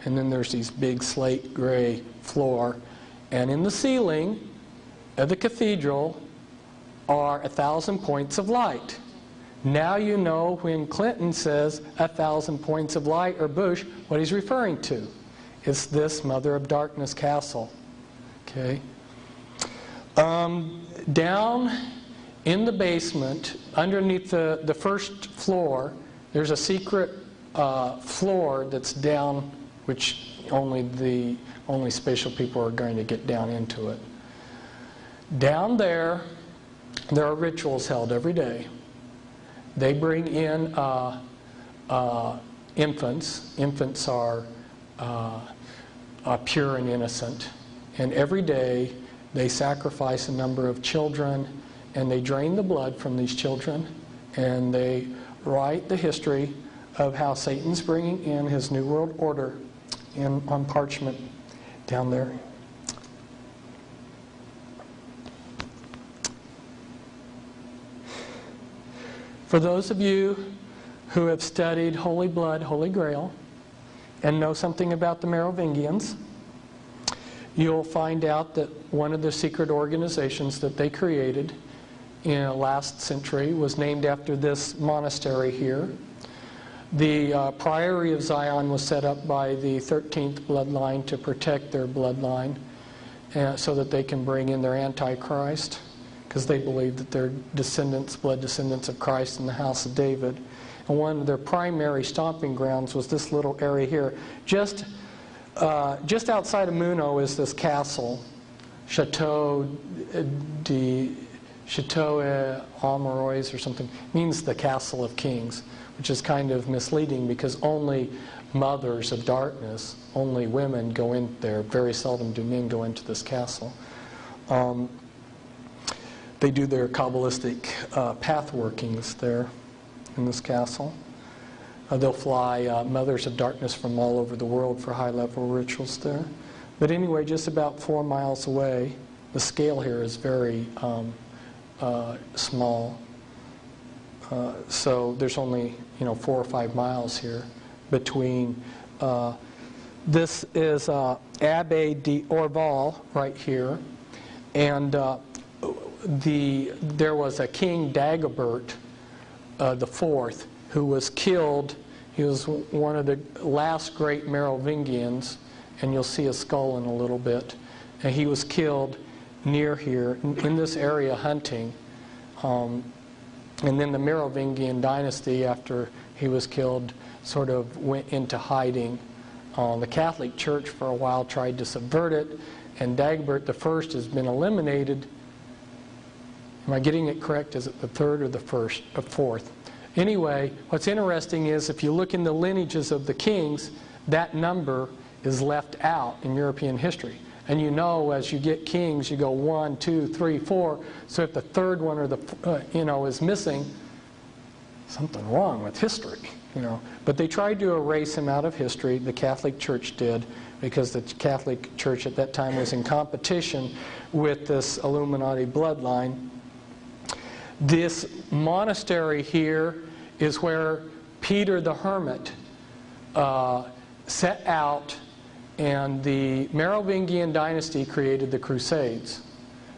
and then there's these big slate gray floor, and in the ceiling of the cathedral are 1,000 points of light. Now you know when Clinton says 1,000 points of light, or Bush, what he's referring to. It's this Mother of Darkness castle. Okay. Down in the basement, underneath the first floor, there's a secret floor that's down, which only special people are going to get down into it. Down there are rituals held every day. They bring in infants. Infants are pure and innocent. And every day they sacrifice a number of children, and they drain the blood from these children, and they write the history of how Satan's bringing in his New World Order on parchment down there. For those of you who have studied Holy Blood, Holy Grail, and know something about the Merovingians, you'll find out that one of the secret organizations that they created in the last century was named after this monastery here. The Priory of Zion was set up by the 13th bloodline to protect their bloodline so that they can bring in their Antichrist, because they believe that they're descendants, blood descendants of Christ in the house of David. And one of their primary stomping grounds was this little area here. Just outside of Muno is this castle, Chateau Amorois or something. It means the Castle of Kings, which is kind of misleading because only mothers of darkness, only women go in there. Very seldom do men go into this castle. They do their Kabbalistic path workings there in this castle. They'll fly mothers of darkness from all over the world for high-level rituals there. But anyway, just about 4 miles away, the scale here is very small. So there's only 4 or 5 miles here between. This is Abbé d'Orval right here, and there was a King Dagobert the Fourth who was killed. He was one of the last great Merovingians, and you'll see a skull in a little bit. And he was killed near here in this area hunting. And then the Merovingian dynasty, after he was killed, sort of went into hiding. The Catholic Church for a while tried to subvert it, and Dagobert I has been eliminated. Am I getting it correct? Is it the third or the first or fourth? Anyway, what's interesting is if you look in the lineages of the kings, that number is left out in European history. And you know, as you get kings, you go 1, 2, 3, 4. So if the third one or the is missing, something wrong with history. But they tried to erase him out of history. The Catholic Church did, because the Catholic Church at that time was in competition with this Illuminati bloodline. This monastery here is where Peter the Hermit set out And the Merovingian dynasty created the Crusades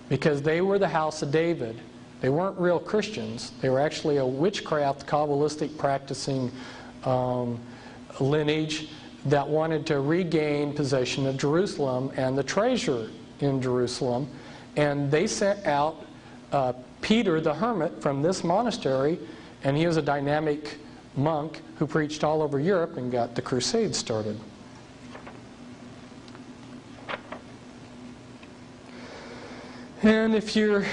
because they were the house of David. They weren't real Christians. They were actually a witchcraft, Kabbalistic practicing lineage that wanted to regain possession of Jerusalem and the treasure in Jerusalem. And they sent out Peter the hermit from this monastery, and he was a dynamic monk who preached all over Europe and got the Crusades started. And if you're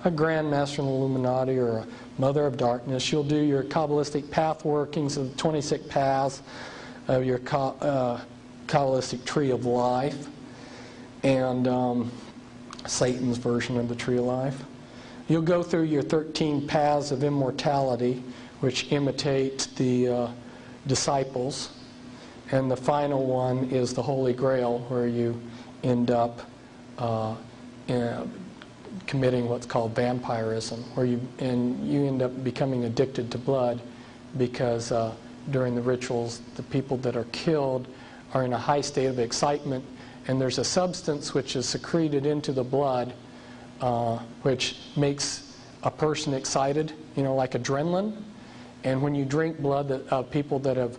a Grand Master in the Illuminati or a Mother of Darkness, you'll do your Kabbalistic path workings of the 26 paths of your Kabbalistic tree of life and Satan's version of the tree of life. You'll go through your 13 paths of immortality, which imitate the disciples. And the final one is the Holy Grail, where you end up committing what's called vampirism, where you end up becoming addicted to blood because during the rituals, the people that are killed are in a high state of excitement, and there's a substance which is secreted into the blood which makes a person excited, like adrenaline. And when you drink blood of people that have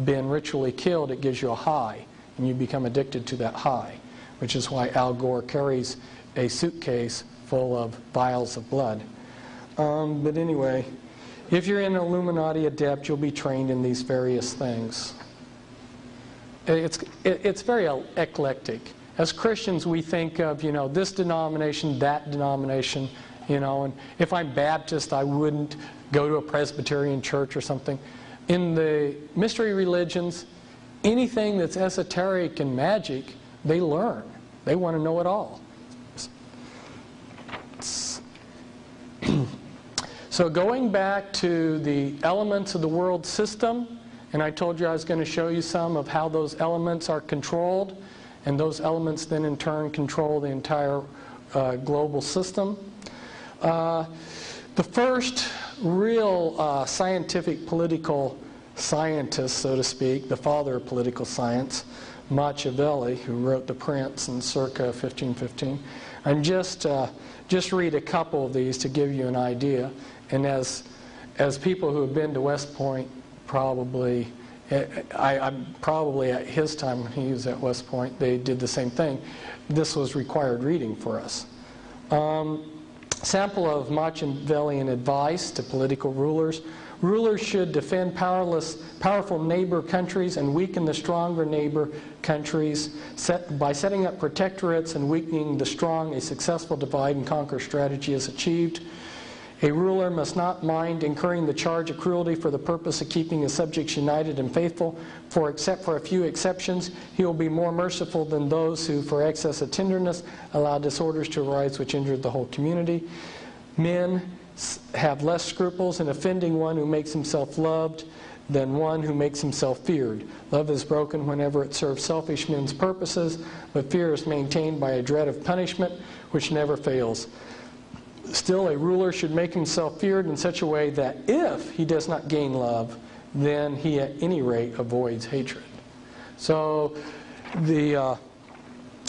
been ritually killed, it gives you a high, and you become addicted to that high, which is why Al Gore carries a suitcase full of vials of blood. But anyway, if you're in Illuminati adept, you'll be trained in these various things. It's very eclectic. As Christians, we think of, this denomination, that denomination, and if I'm Baptist, I wouldn't go to a Presbyterian church or something. In the mystery religions, anything that's esoteric and magic, they learn. They want to know it all. So going back to the elements of the world system, and I told you I was going to show you some of how those elements are controlled, and those elements then in turn control the entire global system. The first real scientific political scientist, so to speak, the father of political science, Machiavelli, who wrote The Prince in circa 1515. And just read a couple of these to give you an idea. And as people who have been to West Point probably, I'm probably at his time when he was at West Point, they did the same thing. This was required reading for us. Sample of Machiavellian advice to political rulers. Rulers should defend powerful neighbor countries and weaken the stronger neighbor countries. By setting up protectorates and weakening the strong, a successful divide and conquer strategy is achieved. A ruler must not mind incurring the charge of cruelty for the purpose of keeping his subjects united and faithful, for except for a few exceptions, he will be more merciful than those who, for excess of tenderness, allow disorders to arise which injure the whole community. Men have less scruples in offending one who makes himself loved than one who makes himself feared. Love is broken whenever it serves selfish men's purposes, but fear is maintained by a dread of punishment which never fails. Still, a ruler should make himself feared in such a way that if he does not gain love, then he at any rate avoids hatred. So the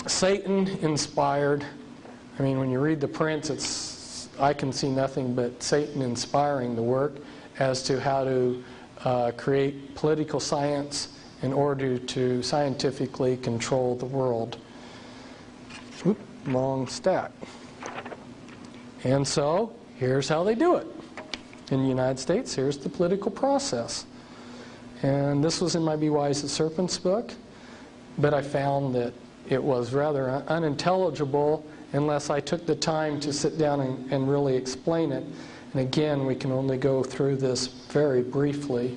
Satan inspired, when you read The Prince, I can see nothing but Satan inspiring the work as to how to create political science in order to scientifically control the world. Oop, wrong stack. And so, here's how they do it. In the United States, here's the political process. And this was in my Be Wise as Serpents book, but I found that it was rather unintelligible unless I took the time to sit down and really explain it. And again, we can only go through this very briefly.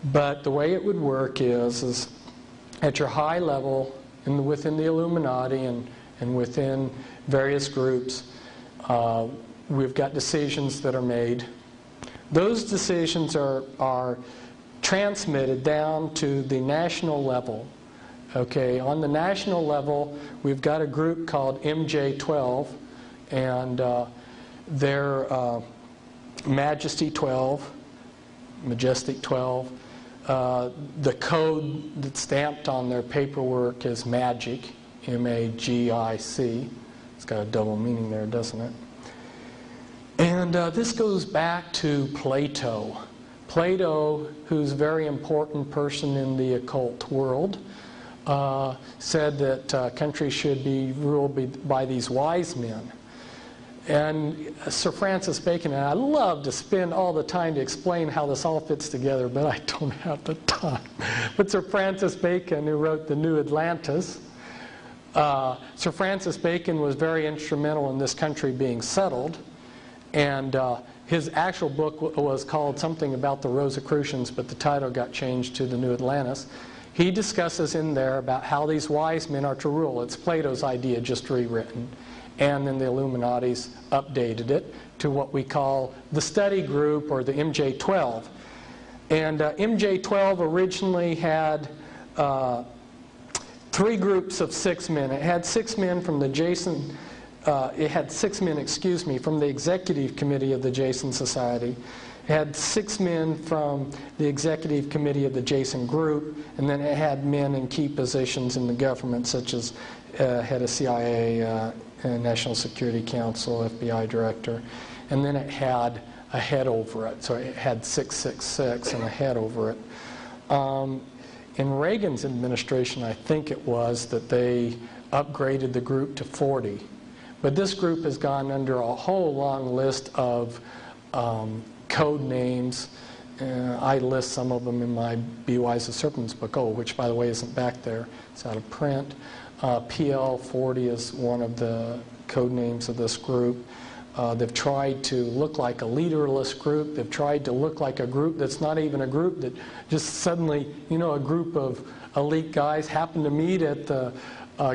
But the way it would work is at your high level, within the Illuminati and within various groups, we've got decisions that are made. Those decisions are transmitted down to the national level. Okay, on the national level, we've got a group called MJ12, and they're Majesty 12, Majestic 12, The code that's stamped on their paperwork is MAGIC, M-A-G-I-C. It's got a double meaning there, doesn't it? And this goes back to Plato. Plato, who's a very important person in the occult world, said that countries should be ruled by these wise men. And Sir Francis Bacon, and I love to spend all the time to explain how this all fits together, but I don't have the time. But Sir Francis Bacon, who wrote The New Atlantis, Sir Francis Bacon was very instrumental in this country being settled. And his actual book was called something about the Rosicrucians, but the title got changed to The New Atlantis. He discusses in there about how these wise men are to rule. It's Plato's idea, just rewritten. And then the Illuminati's updated it to what we call the study group, or the MJ-12. And MJ-12 originally had 3 groups of 6 men. It had 6 men from the Jason... it had 6 men, from the executive committee of the Jason Society. It had 6 men from the executive committee of the Jason Group, and then it had men in key positions in the government, such as head of CIA, National Security Council, FBI director, and then it had a head over it. So it had 666 and a head over it. In Reagan's administration, I think it was, that they upgraded the group to 40. But this group has gone under a whole long list of code names. I list some of them in my Be Wise as Serpents book, which, by the way, isn't back there. It's out of print. PL40 is one of the code names of this group. They've tried to look like a leaderless group. They've tried to look like a group that's not even a group, that just suddenly, a group of elite guys happen to meet at the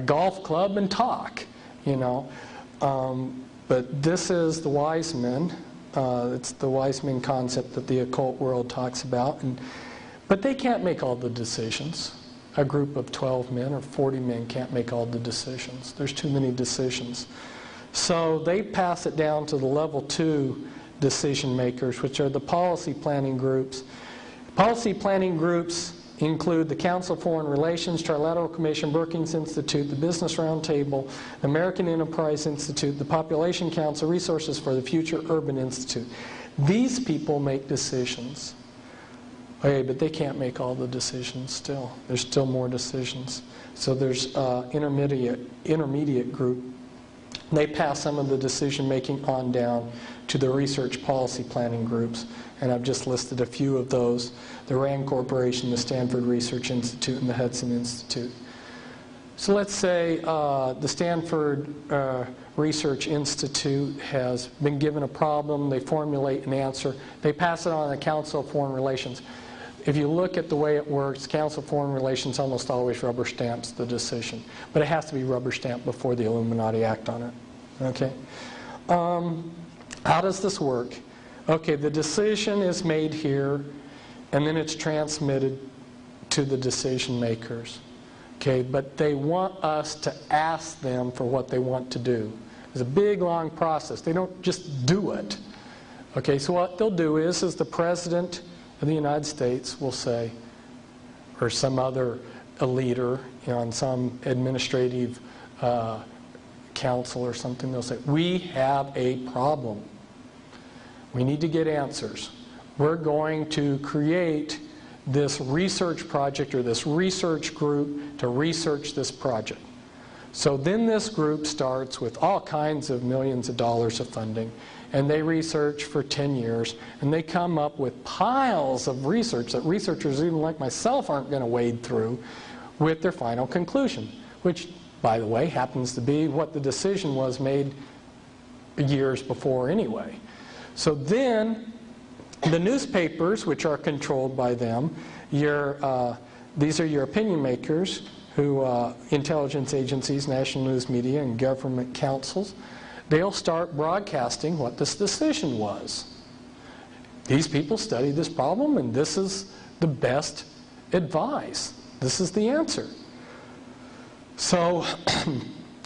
golf club and talk, But this is the wise men. It's the wise men concept that the occult world talks about. But they can't make all the decisions. A group of 12 men or 40 men can't make all the decisions. There's too many decisions. So they pass it down to the level 2 decision makers, which are the policy planning groups. Policy planning groups include the Council of Foreign Relations, Trilateral Commission, Brookings Institute, the Business Roundtable, American Enterprise Institute, the Population Council, Resources for the Future, Urban Institute. These people make decisions. Okay, but they can't make all the decisions still. There's still more decisions. So there's intermediate group. They pass some of the decision making on down to the research policy planning groups. And I've just listed a few of those. The RAND Corporation, the Stanford Research Institute, and the Hudson Institute. So let's say the Stanford Research Institute has been given a problem. They formulate an answer. They pass it on to the Council of Foreign Relations. If you look at the way it works, Council of Foreign Relations almost always rubber stamps the decision. But it has to be rubber stamped before the Illuminati act on it. Okay? How does this work? Okay, the decision is made here, and then it's transmitted to the decision makers. Okay, but they want us to ask them for what they want to do. It's a big, long process. They don't just do it. Okay, so what they'll do is the President of the United States will say, or some other leader on some administrative council or something, they'll say, we have a problem. We need to get answers. We're going to create this research project or this research group to research this project. So then this group starts with all kinds of millions of dollars of funding, and they research for 10 years, and they come up with piles of research that researchers even like myself aren't going to wade through with their final conclusion, which, by the way, happens to be what the decision was made years before anyway. So then the newspapers, which are controlled by them, these are your opinion makers, who intelligence agencies, national news media, and government councils, they'll start broadcasting what this decision was. These people studied this problem, and this is the best advice. This is the answer. So,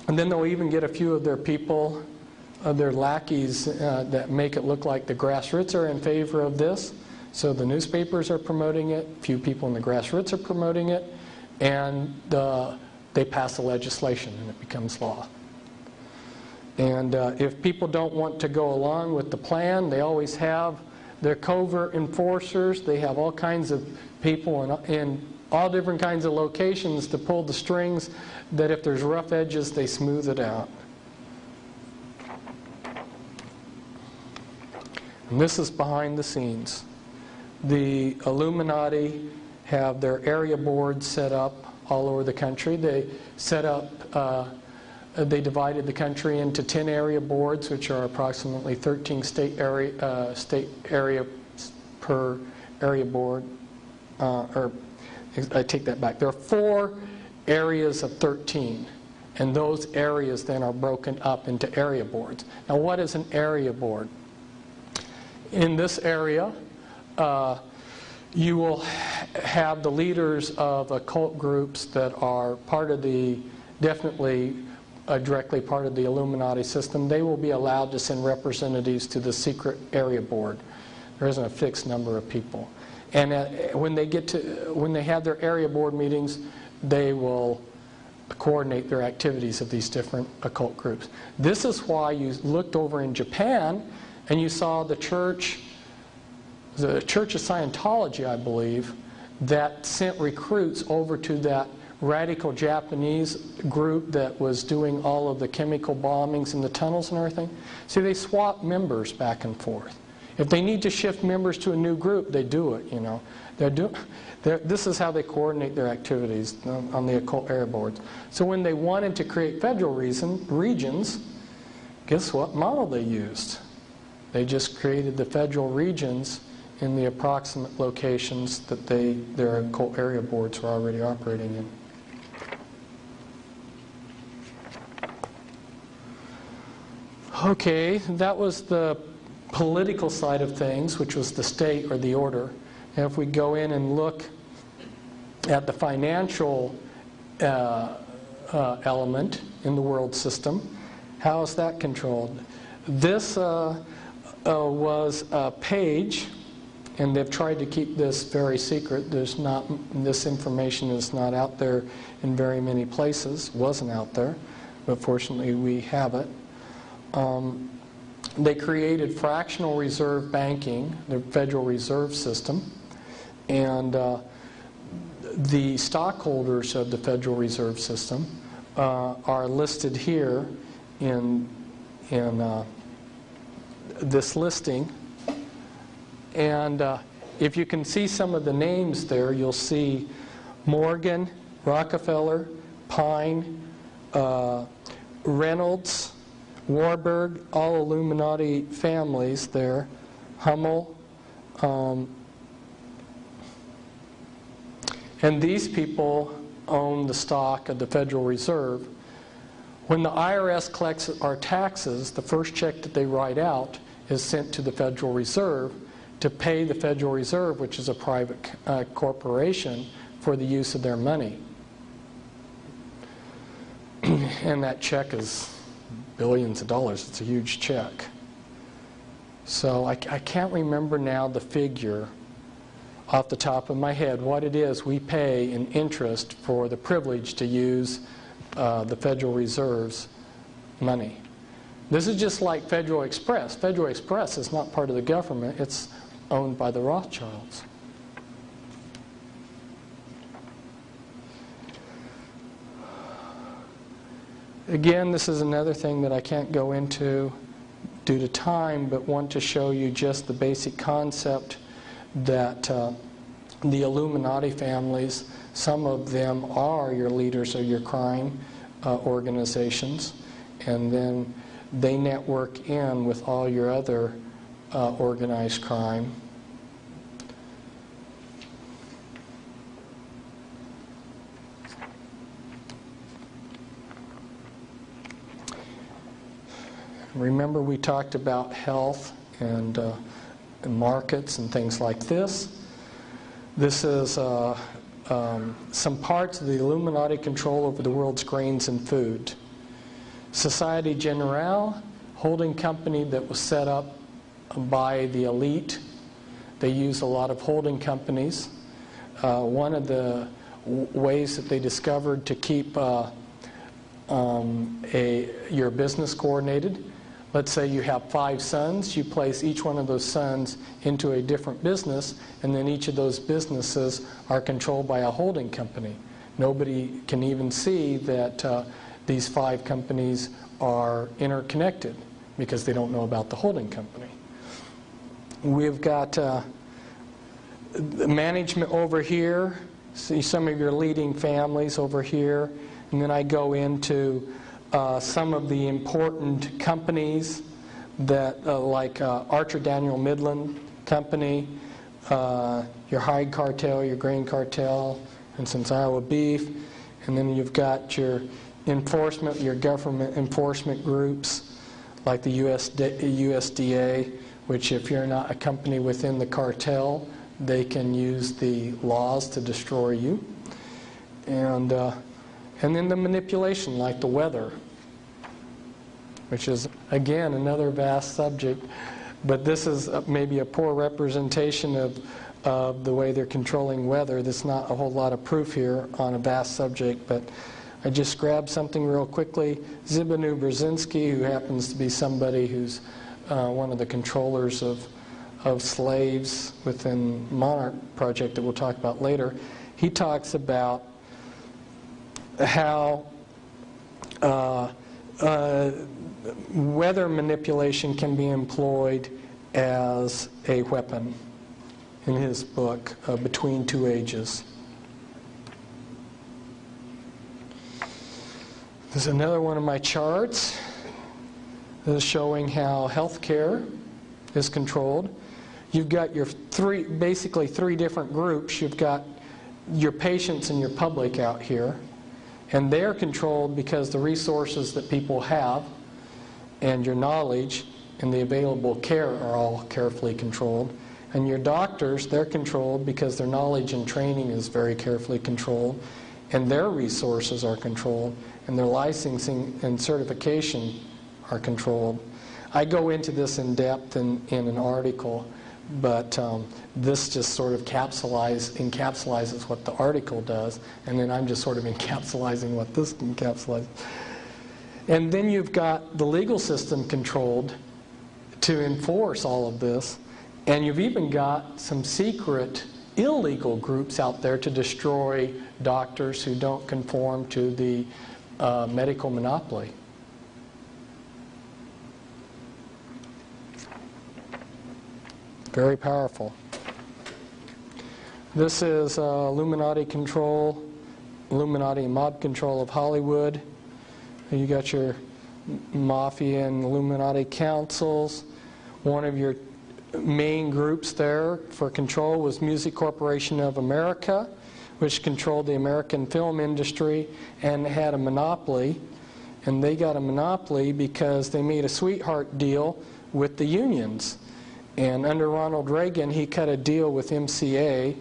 and then they'll even get a few of their people, their lackeys, that make it look like the grassroots are in favor of this. So the newspapers are promoting it, few people in the grassroots are promoting it, and they pass the legislation and it becomes law. And if people don't want to go along with the plan, they always have their covert enforcers. They have all kinds of people in all different kinds of locations to pull the strings, that if there's rough edges, they smooth it out. And this is behind the scenes. The Illuminati have their area boards set up all over the country. They set up, they divided the country into 10 area boards, which are approximately 13 state area per area board. Or I take that back. There are 4 areas of 13, and those areas then are broken up into area boards. Now, what is an area board? In this area, you will have the leaders of occult groups that are part of the, definitely directly part of the Illuminati system. They will be allowed to send representatives to the secret area board. There isn't a fixed number of people. And when they have their area board meetings, they will coordinate their activities of these different occult groups. This is why you looked over in Japan and you saw the Church of Scientology, I believe, that sent recruits over to that radical Japanese group that was doing all of the chemical bombings in the tunnels and everything. See, they swap members back and forth. If they need to shift members to a new group, they do it, you know. This is how they coordinate their activities on the occult area boards. So when they wanted to create federal regions, guess what model they used? They just created the federal regions in the approximate locations that their occult area boards were already operating in. Okay, that was the political side of things, which was the state or the order. And if we go in and look at the financial element in the world system, how is that controlled? This was a page, and they've tried to keep this very secret. This information is not out there in very many places. Wasn't out there, but fortunately we have it. They created fractional reserve banking, the Federal Reserve System, and the stockholders of the Federal Reserve System are listed here in this listing. And if you can see some of the names there, you'll see Morgan, Rockefeller, Pine, Reynolds, Warburg, all Illuminati families there, Hummel. And these people own the stock of the Federal Reserve. When the IRS collects our taxes, the first check that they write out is sent to the Federal Reserve to pay the Federal Reserve, which is a private corporation, for the use of their money. And that check is billions of dollars. It's a huge check. So I can't remember now the figure off the top of my head what it is we pay in interest for the privilege to use the Federal Reserve's money. This is just like Federal Express. Federal Express is not part of the government. It's owned by the Rothschilds. Again, this is another thing that I can't go into due to time, but want to show you just the basic concept that the Illuminati families, some of them are your leaders of your crime organizations, and then they network in with all your other organized crime. Remember, we talked about health and markets and things like this. This is some parts of the Illuminati control over the world's grains and food. Societe Generale, holding company that was set up by the elite They use a lot of holding companies. One of the ways that they discovered to keep your business coordinated, let's say you have 5 sons, you place each one of those sons into a different business, and then each of those businesses are controlled by a holding company. Nobody can even see that these 5 companies are interconnected because they don't know about the holding company. We've got management over here. See some of your leading families over here. And then I go into some of the important companies that, like Archer Daniel Midland Company, your hide cartel, your grain cartel, and since Iowa Beef. And then you've got your enforcement, your government enforcement groups, like the USDA, which if you're not a company within the cartel, they can use the laws to destroy you. And then the manipulation, like the weather, which is, again, another vast subject. But this is maybe a poor representation of the way they're controlling weather. There's not a whole lot of proof here on a vast subject, but I just grabbed something real quickly. Zbigniew Brzezinski, who happens to be somebody who's one of the controllers of slaves within Monarch Project that we'll talk about later, he talks about how weather manipulation can be employed as a weapon in his book, Between Two Ages. There's another one of my charts. This is showing how healthcare is controlled. You've got your basically three different groups. You've got your patients and your public out here. And they're controlled because the resources that people have and your knowledge and the available care are all carefully controlled. And your doctors, they're controlled because their knowledge and training is very carefully controlled. And their resources are controlled. And their licensing and certification are controlled. I go into this in depth in an article, but this just sort of encapsulates what the article does, and then I'm just sort of encapsulating what this encapsulates. And then you've got the legal system controlled to enforce all of this, and you've even got some secret illegal groups out there to destroy doctors who don't conform to the medical monopoly. Very powerful. This is Illuminati control, Illuminati mob control of Hollywood. You got your mafia and Illuminati councils. One of your main groups there for control was Music Corporation of America, which controlled the American film industry and had a monopoly. And they got a monopoly because they made a sweetheart deal with the unions. And under Ronald Reagan, he cut a deal with MCA,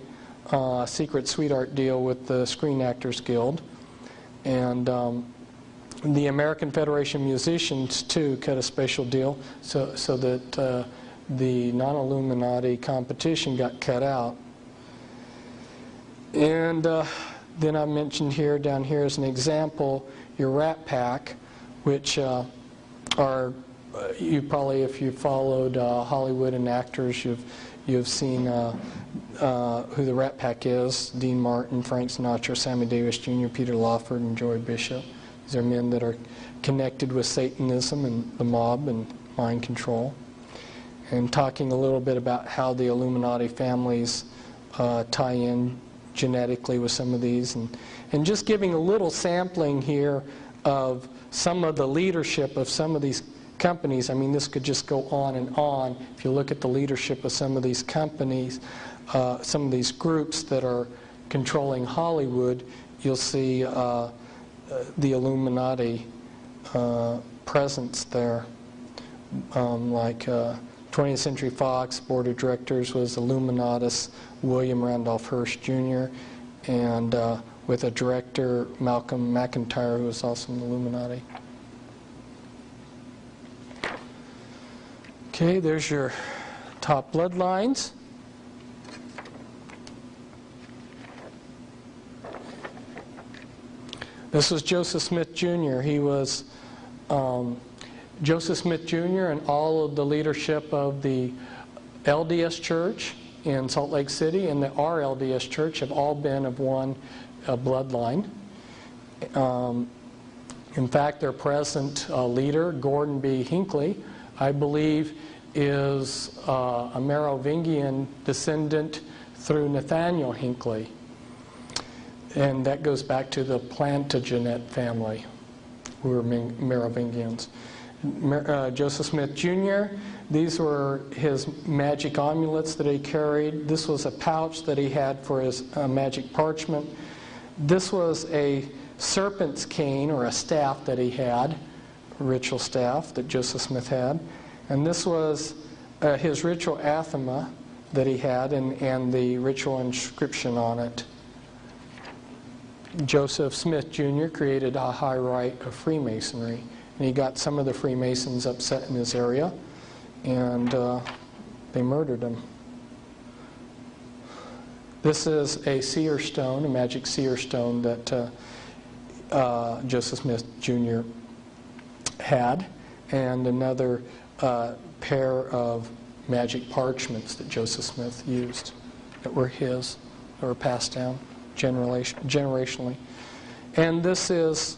a secret sweetheart deal with the Screen Actors Guild. And the American Federation of Musicians, too, cut a special deal so that the non-Illuminati competition got cut out. And then I mentioned here, down here as an example, your Rat Pack, which are... you probably, if you followed Hollywood and actors, you've seen who the Rat Pack is: Dean Martin, Frank Sinatra, Sammy Davis Jr., Peter Lawford, and Joy Bishop. These are men that are connected with Satanism and the mob and mind control. And talking a little bit about how the Illuminati families tie in genetically with some of these, and just giving a little sampling here of some of the leadership of some of these companies. I mean, this could just go on and on. If you look at the leadership of some of these companies, some of these groups that are controlling Hollywood, you'll see the Illuminati presence there. Like 20th Century Fox Board of Directors was Illuminatus William Randolph Hearst Jr., and with a director, Malcolm McIntyre, who was also an Illuminati. Okay, there's your top bloodlines. This was Joseph Smith Jr. He was Joseph Smith Jr. and all of the leadership of the LDS Church in Salt Lake City and the RLDS Church have all been of one bloodline. In fact, their present leader, Gordon B. Hinckley, I believe is a Merovingian descendant through Nathaniel Hinckley. And that goes back to the Plantagenet family, who were Merovingians. Joseph Smith Jr., these were his magic amulets that he carried. This was a pouch that he had for his magic parchment. This was a serpent's cane, or a staff that he had, a ritual staff that Joseph Smith had. And this was his ritual anathema that he had, and the ritual inscription on it. Joseph Smith Jr. created a high rite of Freemasonry, and he got some of the Freemasons upset in his area, and they murdered him. This is a seer stone, a magic seer stone that Joseph Smith Jr. had, and another pair of magic parchments that Joseph Smith used that were his, that were passed down generationally. And this is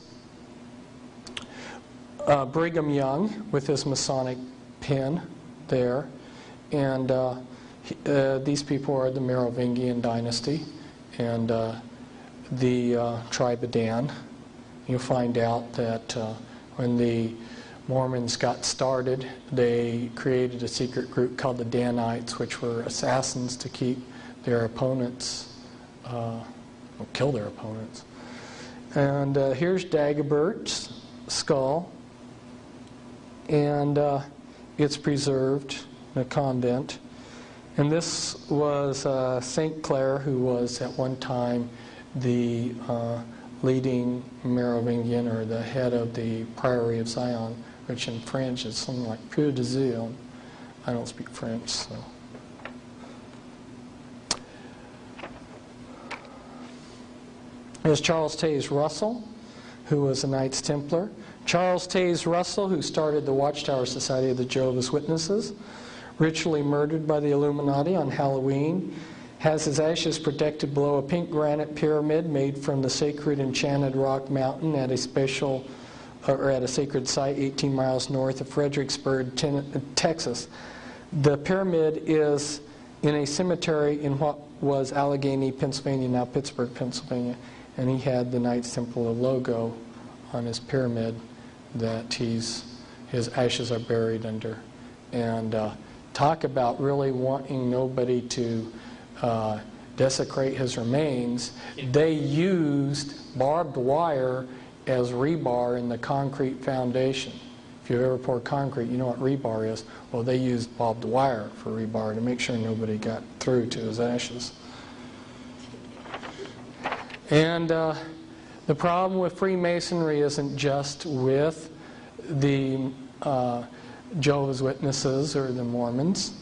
Brigham Young with his Masonic pin there. And these people are the Merovingian dynasty and the tribe of Dan. You'll find out that when the Mormons got started, they created a secret group called the Danites, which were assassins to keep their opponents, kill their opponents. And here's Dagobert's skull, and it's preserved in a convent. And this was St. Clair, who was at one time the leading Merovingian, or the head of the Priory of Zion, which in French is something like Peu de Zion. I don't speak French, so. There's Charles Taze Russell, who was a Knights Templar. Charles Taze Russell, who started the Watchtower Society of the Jehovah's Witnesses, ritually murdered by the Illuminati on Halloween, has his ashes protected below a pink granite pyramid made from the sacred enchanted rock mountain at a sacred site 18 miles north of Fredericksburg, Texas. The pyramid is in a cemetery in what was Allegheny, Pennsylvania, now Pittsburgh, Pennsylvania, and he had the Knights Templar logo on his pyramid that his ashes are buried under. And talk about really wanting nobody to desecrate his remains. They used barbed wire as rebar in the concrete foundation. If you've ever poured concrete, you know what rebar is. Well, they used barbed wire for rebar to make sure nobody got through to his ashes. And the problem with Freemasonry isn't just with the Jehovah's Witnesses or the Mormons,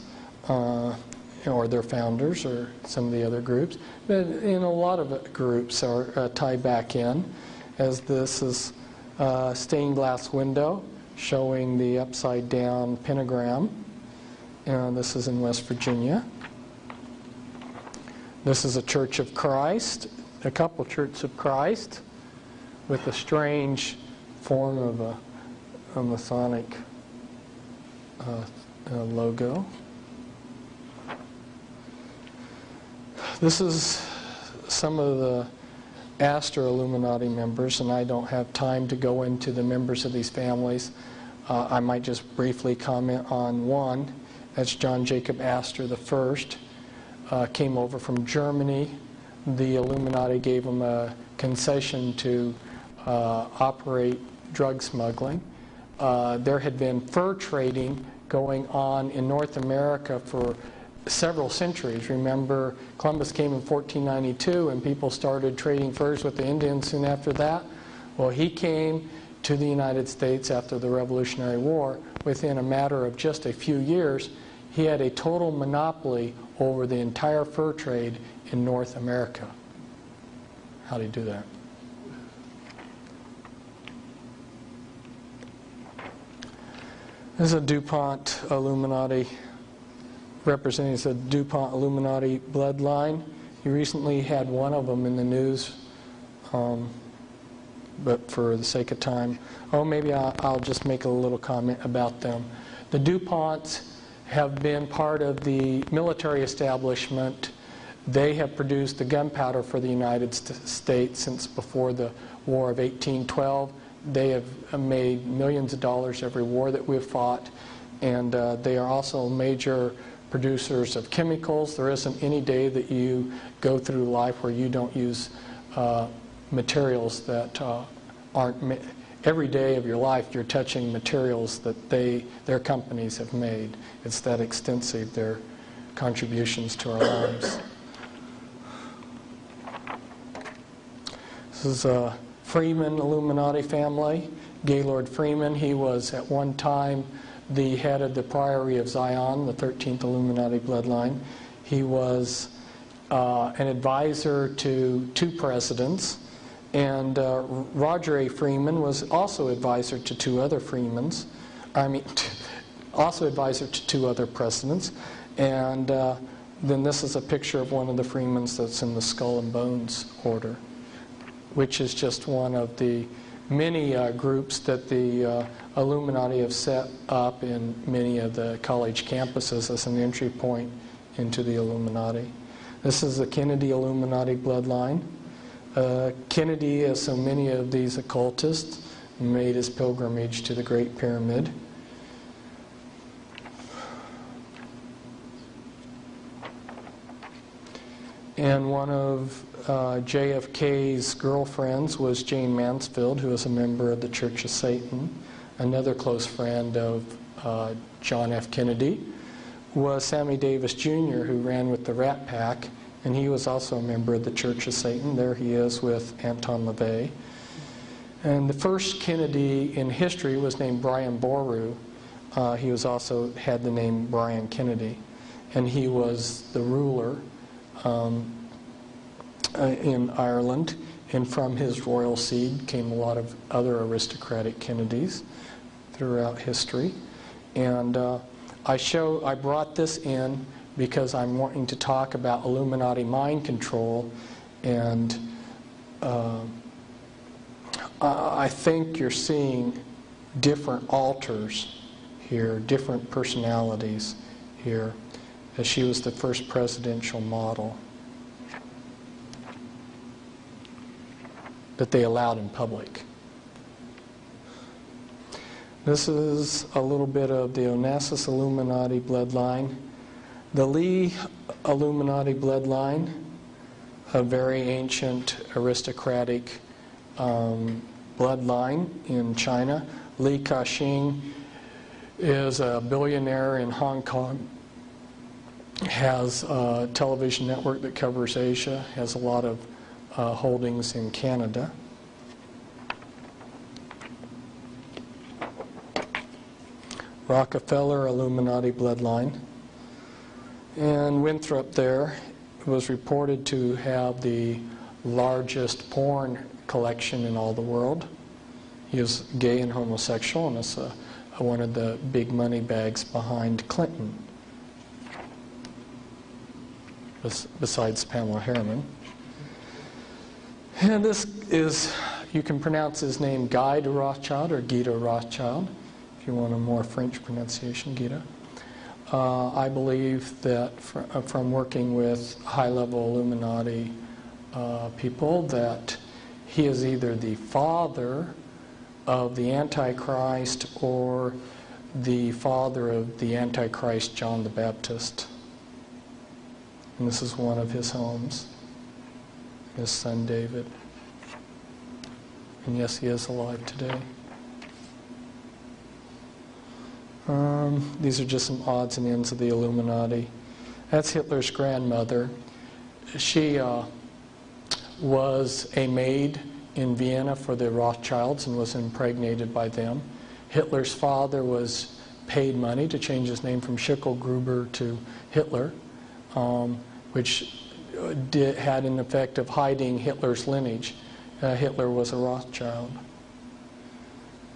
or their founders, or some of the other groups, but a lot of groups are tied back in, as this is a stained glass window showing the upside down pentagram, and this is in West Virginia. This is a Church of Christ, a couple Churches of Christ, with a strange form of a Masonic logo. This is some of the Astor Illuminati members, and I don't have time to go into the members of these families. I might just briefly comment on one. That's John Jacob Astor the First. Came over from Germany. The Illuminati gave him a concession to operate drug smuggling. There had been fur trading going on in North America for several centuries. Remember, Columbus came in 1492 and people started trading furs with the Indians soon after that. Well, he came to the United States after the Revolutionary War. Within a matter of just a few years, he had a total monopoly over the entire fur trade in North America. How did he do that? This is a DuPont Illuminati, representing the DuPont Illuminati bloodline. You recently had one of them in the news, but for the sake of time, maybe I'll just make a little comment about them. The DuPonts have been part of the military establishment. They have produced the gunpowder for the United States since before the War of 1812. They have made millions of dollars every war that we've fought, and they are also major producers of chemicals. There isn't any day that you go through life where you don't use materials that aren't. Every day of your life you're touching materials that their companies have made. It's that extensive, their contributions to our lives. This is a Freeman Illuminati family. Gaylord Freeman, he was at one time the head of the Priory of Zion, the 13th Illuminati bloodline. He was an advisor to 2 presidents, and Roger A. Freeman was also advisor to 2 other Freemans. Also advisor to 2 other presidents. And then this is a picture of one of the Freemans that's in the Skull and Bones order, which is just one of the many groups that the Illuminati have set up in many of the college campuses as an entry point into the Illuminati. This is the Kennedy Illuminati bloodline. Kennedy, as so many of these occultists, made his pilgrimage to the Great Pyramid. And one of JFK's girlfriends was Jane Mansfield, who was a member of the Church of Satan. Another close friend of John F. Kennedy was Sammy Davis Jr., who ran with the Rat Pack, and he was also a member of the Church of Satan. There he is with Anton LaVey. And the first Kennedy in history was named Brian Boru. He was also had the name Brian Kennedy, and he was the ruler in Ireland, and from his royal seed came a lot of other aristocratic Kennedys throughout history. And I brought this in because I'm wanting to talk about Illuminati mind control, and I think you're seeing different alters here, different personalities here, as she was the first presidential model that they allowed in public. This is a little bit of the Onassis Illuminati bloodline. The Lee Illuminati bloodline, a very ancient aristocratic bloodline in China. Li Ka-shing is a billionaire in Hong Kong, has a television network that covers Asia, has a lot of holdings in Canada. Rockefeller Illuminati bloodline. And Winthrop there was reported to have the largest porn collection in all the world. He was gay and homosexual, and is one of the big money bags behind Clinton, besides Pamela Harriman. And this is, you can pronounce his name Guy de Rothschild or Guy de Rothschild, if you want a more French pronunciation, Guido. I believe that from working with high-level Illuminati people, that he is either the father of the Antichrist or the father of the Antichrist, John the Baptist. And this is one of his homes, his son David. And yes, he is alive today. These are just some odds and ends of the Illuminati. That's Hitler's grandmother. She was a maid in Vienna for the Rothschilds and was impregnated by them. Hitler's father was paid money to change his name from Schicklgruber to Hitler, which had an effect of hiding Hitler's lineage. Hitler was a Rothschild.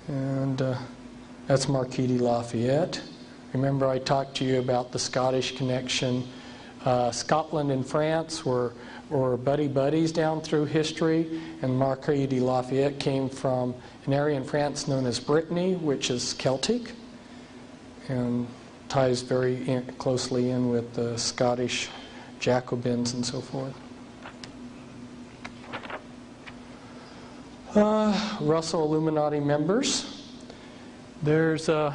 And That's Marquis de Lafayette. Remember I talked to you about the Scottish connection. Scotland and France were buddy-buddies down through history, and Marquis de Lafayette came from an area in France known as Brittany, which is Celtic, and ties very closely in with the Scottish Jacobins and so forth. Russell Illuminati members. There's our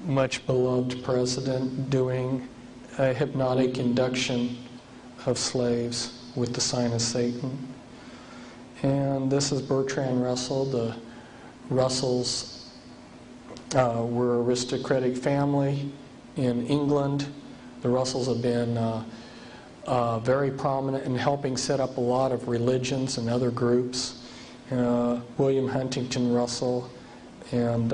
much beloved president doing a hypnotic induction of slaves with the sign of Satan. And this is Bertrand Russell. The Russells were an aristocratic family in England. The Russells have been very prominent in helping set up a lot of religions and other groups. William Huntington Russell and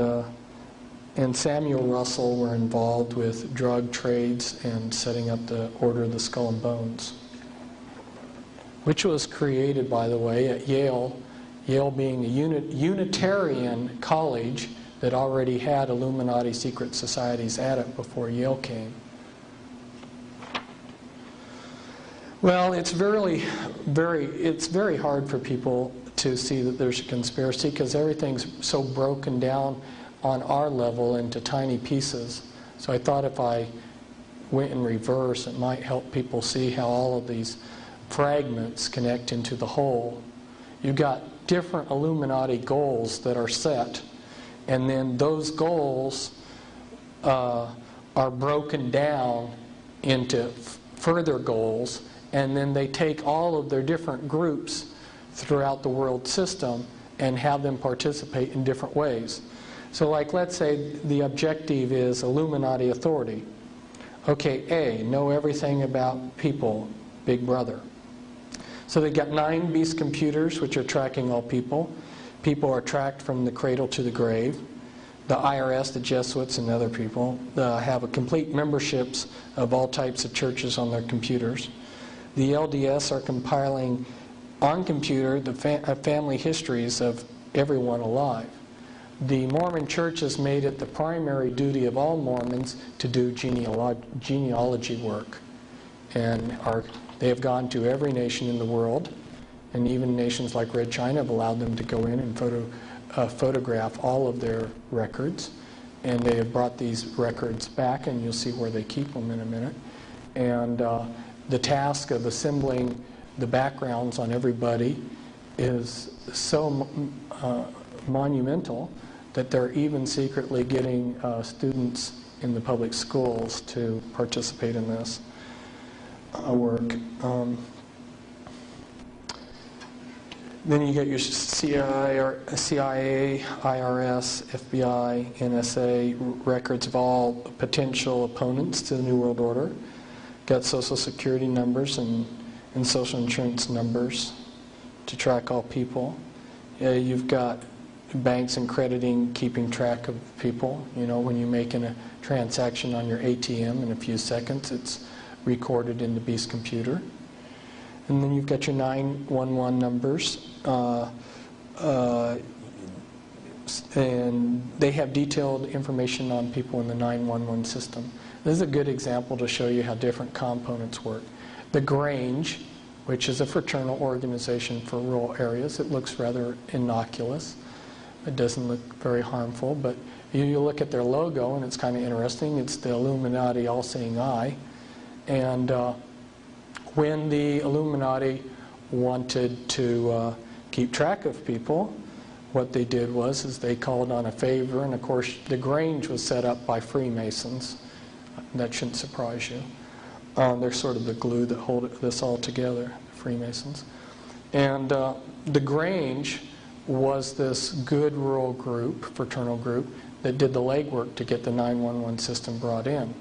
Samuel Russell were involved with drug trades and setting up the Order of the Skull and Bones, which was created, by the way, at Yale, Yale being a Unitarian college that already had Illuminati secret societies at it before Yale came. Well, it's very hard for people to see that there's a conspiracy because everything's so broken down on our level into tiny pieces. So I thought if I went in reverse, it might help people see how all of these fragments connect into the whole. You've got different Illuminati goals that are set, and then those goals are broken down into further goals, and then they take all of their different groups throughout the world system and have them participate in different ways. So like, let's say the objective is Illuminati authority. Okay, A, know everything about people, Big Brother. So they got 9 beast computers which are tracking all people. People are tracked from the cradle to the grave. The IRS, the Jesuits, and other people have a complete memberships of all types of churches on their computers. The LDS are compiling on computer the family histories of everyone alive. The Mormon Church has made it the primary duty of all Mormons to do genealogy work. And they have gone to every nation in the world, and even nations like Red China have allowed them to go in and photograph all of their records. And they have brought these records back, and you'll see where they keep them in a minute. And the task of assembling the backgrounds on everybody is so monumental that they're even secretly getting students in the public schools to participate in this work. Then you get your CIA, IRS, FBI, NSA records of all potential opponents to the New World Order. Got social security numbers and social insurance numbers to track all people. You've got banks and crediting keeping track of people. You know, when you're making a transaction on your ATM in a few seconds, it's recorded in the beast computer. And then you've got your 911 numbers. And they have detailed information on people in the 911 system. This is a good example to show you how different components work. The Grange, which is a fraternal organization for rural areas, it looks rather innocuous. It doesn't look very harmful, but you look at their logo and it's kind of interesting. It's the Illuminati all-seeing eye. And when the Illuminati wanted to keep track of people, what they did was they called on a favor, and of course the Grange was set up by Freemasons. That shouldn't surprise you. They're sort of the glue that hold this all together, the Freemasons. And the Grange was this good rural group, fraternal group, that did the legwork to get the 911 system brought in.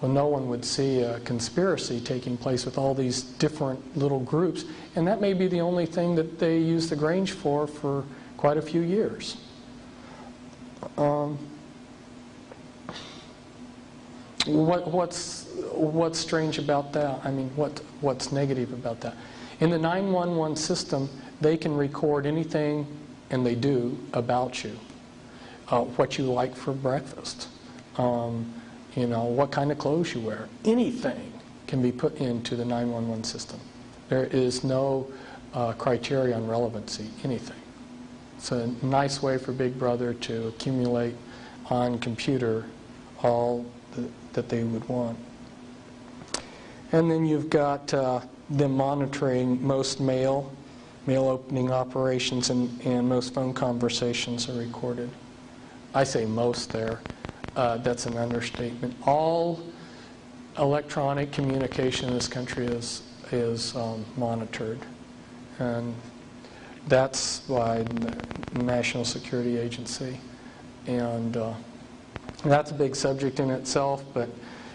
Well, no one would see a conspiracy taking place with all these different little groups, and that may be the only thing that they used the Grange for quite a few years. What's strange about that? I mean, what's negative about that? In the 911 system, they can record anything and they do, about you. What you like for breakfast, what kind of clothes you wear. Anything can be put into the 911 system. There is no criteria on relevancy, anything. It's a nice way for Big Brother to accumulate on computer all that they would want. And then you've got them monitoring most mail opening operations, and most phone conversations are recorded. I say most there. That's an understatement. All electronic communication in this country is monitored. And that's by the National Security Agency. And that's a big subject in itself, but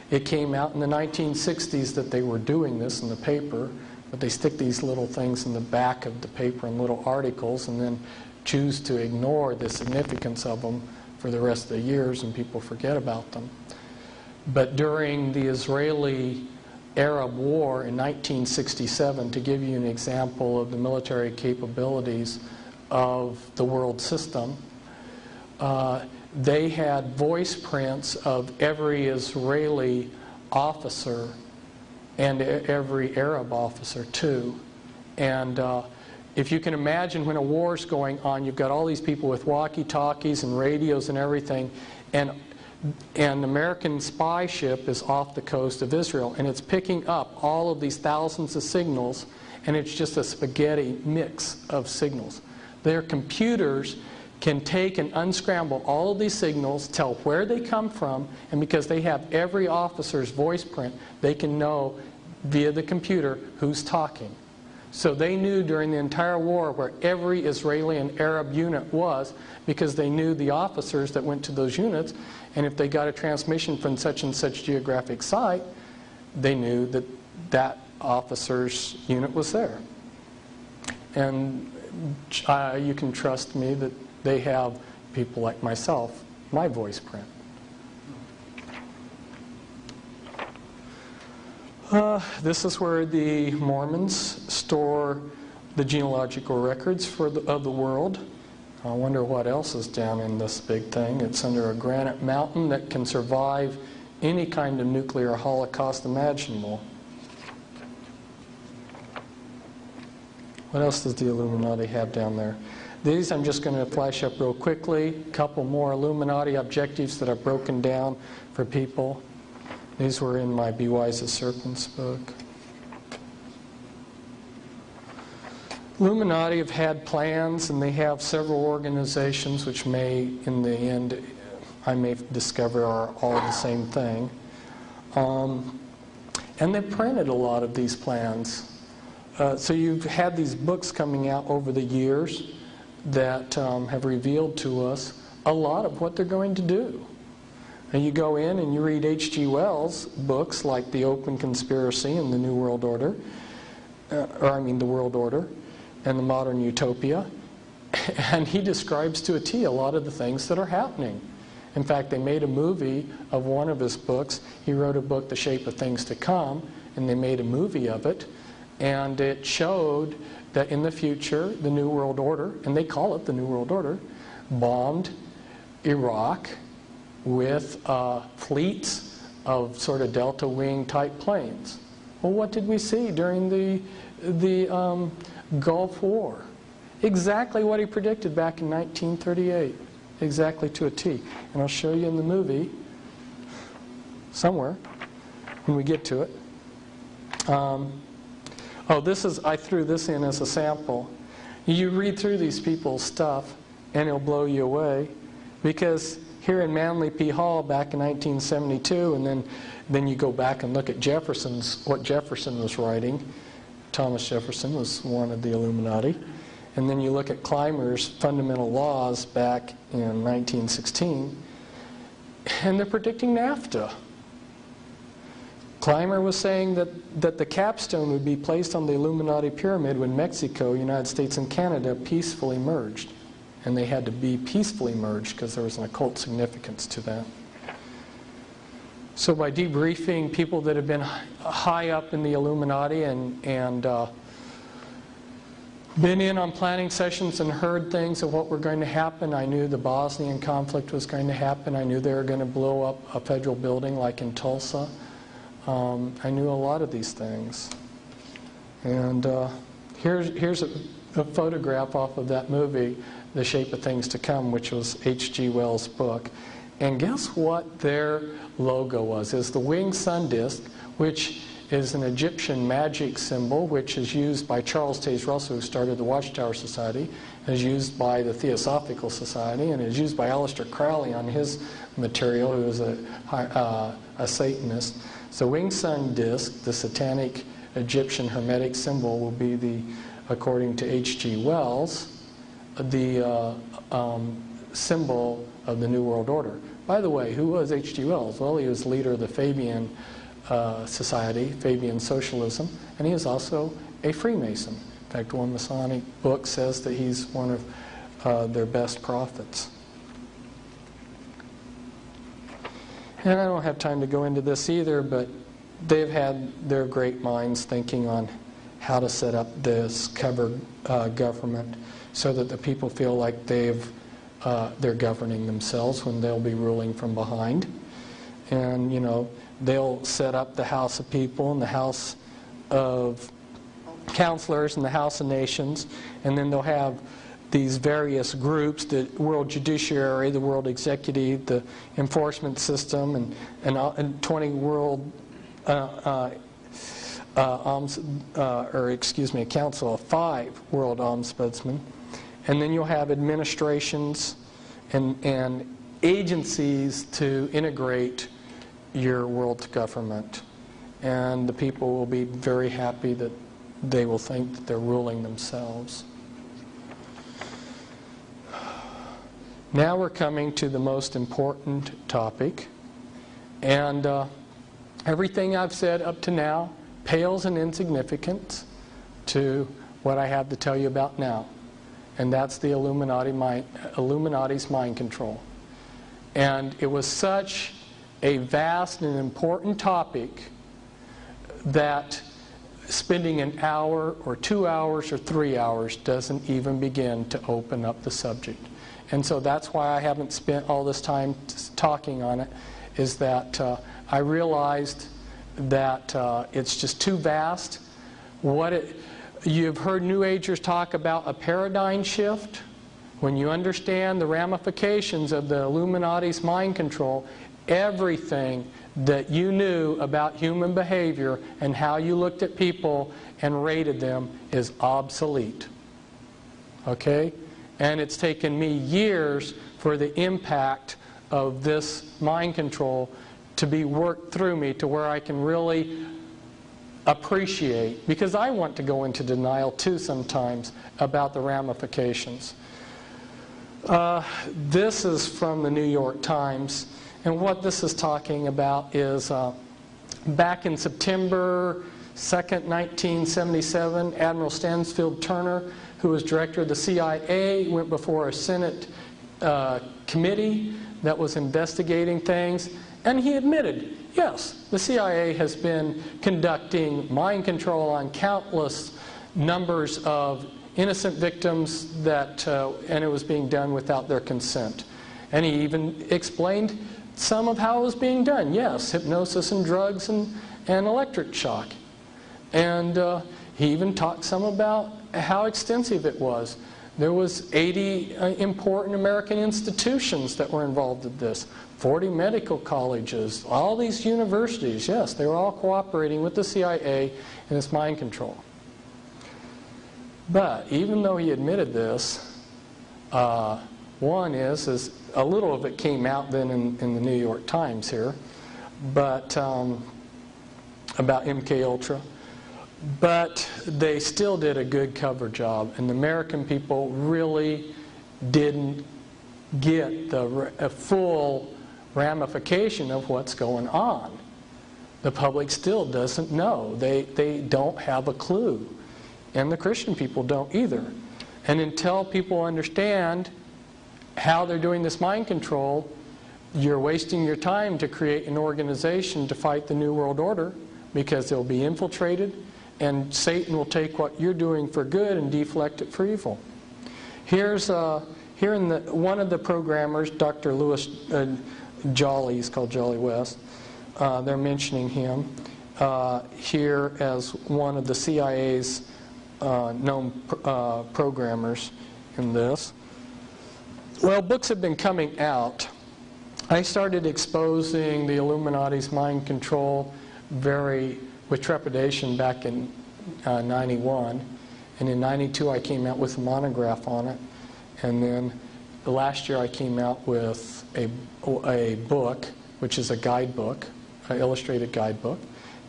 it came out in the 1960s that they were doing this in the paper, but they stick these little things in the back of the paper in little articles and then choose to ignore the significance of them for the rest of the years, and people forget about them. But during the Israeli-Arab War in 1967, to give you an example of the military capabilities of the world system, they had voice prints of every Israeli officer and every Arab officer too. And if you can imagine, when a war's going on, you've got all these people with walkie-talkies and radios and everything, and an American spy ship is off the coast of Israel, and it's picking up all of these thousands of signals, and it's just a spaghetti mix of signals. Their computers can take and unscramble all of these signals, tell where they come from, and because they have every officer's voice print, they can know via the computer who's talking. So they knew during the entire war where every Israeli and Arab unit was, because they knew the officers that went to those units, and if they got a transmission from such and such geographic site, they knew that that officer's unit was there. And you can trust me that they have people like myself, my voice print. This is where the Mormons store the genealogical records of the world. I wonder what else is down in this big thing. It's under a granite mountain that can survive any kind of nuclear holocaust imaginable. What else does the Illuminati have down there? These I'm just going to flash up real quickly. A couple more Illuminati objectives that I've broken down for people. These were in my Be Wise as Serpents book. Illuminati have had plans, and they have several organizations which may, in the end, I may discover are all the same thing. And they've printed a lot of these plans. So you've had these books coming out over the years that have revealed to us a lot of what they're going to do. And you go in and you read H.G. Wells' books like The Open Conspiracy and the New World Order, the World Order and the Modern Utopia, and he describes to a T a lot of the things that are happening. In fact, they made a movie of one of his books. He wrote a book, The Shape of Things to Come, and they made a movie of it, and it showed that in the future, the New World Order, and they call it the New World Order, bombed Iraq with fleets of sort of delta wing type planes. Well, what did we see during the Gulf War? Exactly what he predicted back in 1938, exactly to a T. And I'll show you in the movie somewhere when we get to it. I threw this in as a sample. You read through these people's stuff and it'll blow you away, because here in Manly P. Hall back in 1972, and then you go back and look at what Jefferson was writing. Thomas Jefferson was one of the Illuminati. And then you look at Clymer's fundamental laws back in 1916, and they're predicting NAFTA. Clymer was saying that the capstone would be placed on the Illuminati pyramid when Mexico, United States, and Canada peacefully merged. And they had to be peacefully merged because there was an occult significance to that. So by debriefing people that have been high up in the Illuminati and been in on planning sessions and heard things of what were going to happen. I knew the Bosnian conflict was going to happen. I knew they were going to blow up a federal building like in Tulsa. I knew a lot of these things. And here's a photograph off of that movie, The Shape of Things to Come, which was H.G. Wells' book. And guess what their logo was? It's the winged sun disk, which is an Egyptian magic symbol, which is used by Charles Taze Russell, who started the Watchtower Society, is used by the Theosophical Society, and is used by Aleister Crowley on his material, who is a Satanist. So winged sun disk, the satanic Egyptian hermetic symbol, will be the, according to H.G. Wells, the symbol of the New World Order. By the way, who was H.G. Wells? Well, he was leader of the Fabian Society, Fabian Socialism, and he is also a Freemason. In fact, one Masonic book says that he's one of their best prophets. And I don't have time to go into this either, but they've had their great minds thinking on how to set up this covered government so that the people feel like they're governing themselves when they'll be ruling from behind. And, you know, they'll set up the House of People and the House of Counselors and the House of Nations, and then they'll have these various groups, the World Judiciary, the World Executive, the Enforcement System, and 20 World, a council of 5 World Ombudsmen. And then you'll have administrations and agencies to integrate your world government. And the people will be very happy that they will think that they're ruling themselves. Now we're coming to the most important topic. And everything I've said up to now pales in insignificance to what I have to tell you about now. And that's the Illuminati's mind control. And it was such a vast and important topic that spending an hour or 2 hours or 3 hours doesn't even begin to open up the subject. And so that's why I haven't spent all this time talking on it, is that I realized that it's just too vast. You've heard New Agers talk about a paradigm shift. When you understand the ramifications of the Illuminati's mind control, everything that you knew about human behavior and how you looked at people and rated them is obsolete. Okay? And it's taken me years for the impact of this mind control to be worked through me to where I can really appreciate, because I want to go into denial too sometimes about the ramifications. This is from the New York Times, and what this is talking about is back in September 2nd, 1977, Admiral Stansfield Turner, who was director of the CIA, went before a Senate committee that was investigating things, and he admitted, yes, the CIA has been conducting mind control on countless numbers of innocent victims and it was being done without their consent. And he even explained some of how it was being done. Yes, hypnosis and drugs and electric shock. And he even talked some about how extensive it was. There was 80 important American institutions that were involved in this. 40 medical colleges, all these universities, yes, they were all cooperating with the CIA in its mind control. But even though he admitted this, one is a little of it came out then in the New York Times here, but about MKUltra. But they still did a good cover job, and the American people really didn't get the full ramification of what's going on. The public still doesn't know. They don't have a clue. And the Christian people don't either. And until people understand how they're doing this mind control, you're wasting your time to create an organization to fight the New World Order, because they'll be infiltrated and Satan will take what you're doing for good and deflect it for evil. Here in one of the programmers, Dr. Lewis Jolly, he's called Jolly West. They're mentioning him here as one of the CIA's known programmers in this. Well, books have been coming out. I started exposing the Illuminati's mind control with trepidation back in 91. And in 92 I came out with a monograph on it. And then last year I came out with a book, which is a guidebook, an illustrated guidebook.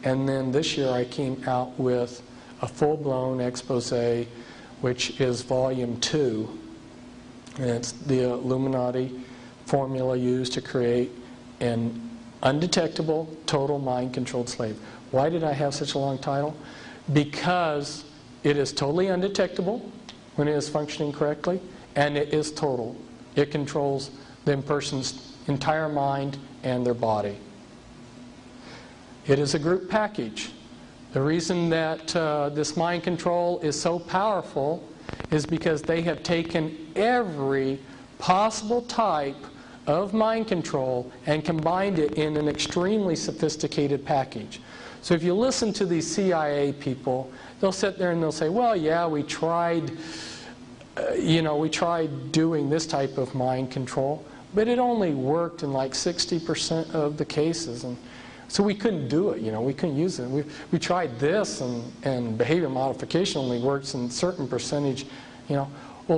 And then this year I came out with a full-blown expose, which is volume 2. And it's the Illuminati formula used to create an undetectable, total mind-controlled slave. Why did I have such a long title? Because it is totally undetectable when it is functioning correctly, and it is total. It controls the person's entire mind and their body. It is a group package. The reason that this mind control is so powerful is because they have taken every possible type of mind control and combined it in an extremely sophisticated package. So if you listen to these CIA people, they'll sit there and they'll say, well, yeah, we tried doing this type of mind control, but it only worked in like 60% of the cases. And so we couldn't do it, we couldn't use it. We tried this, and behavior modification only works in a certain percentage, Well,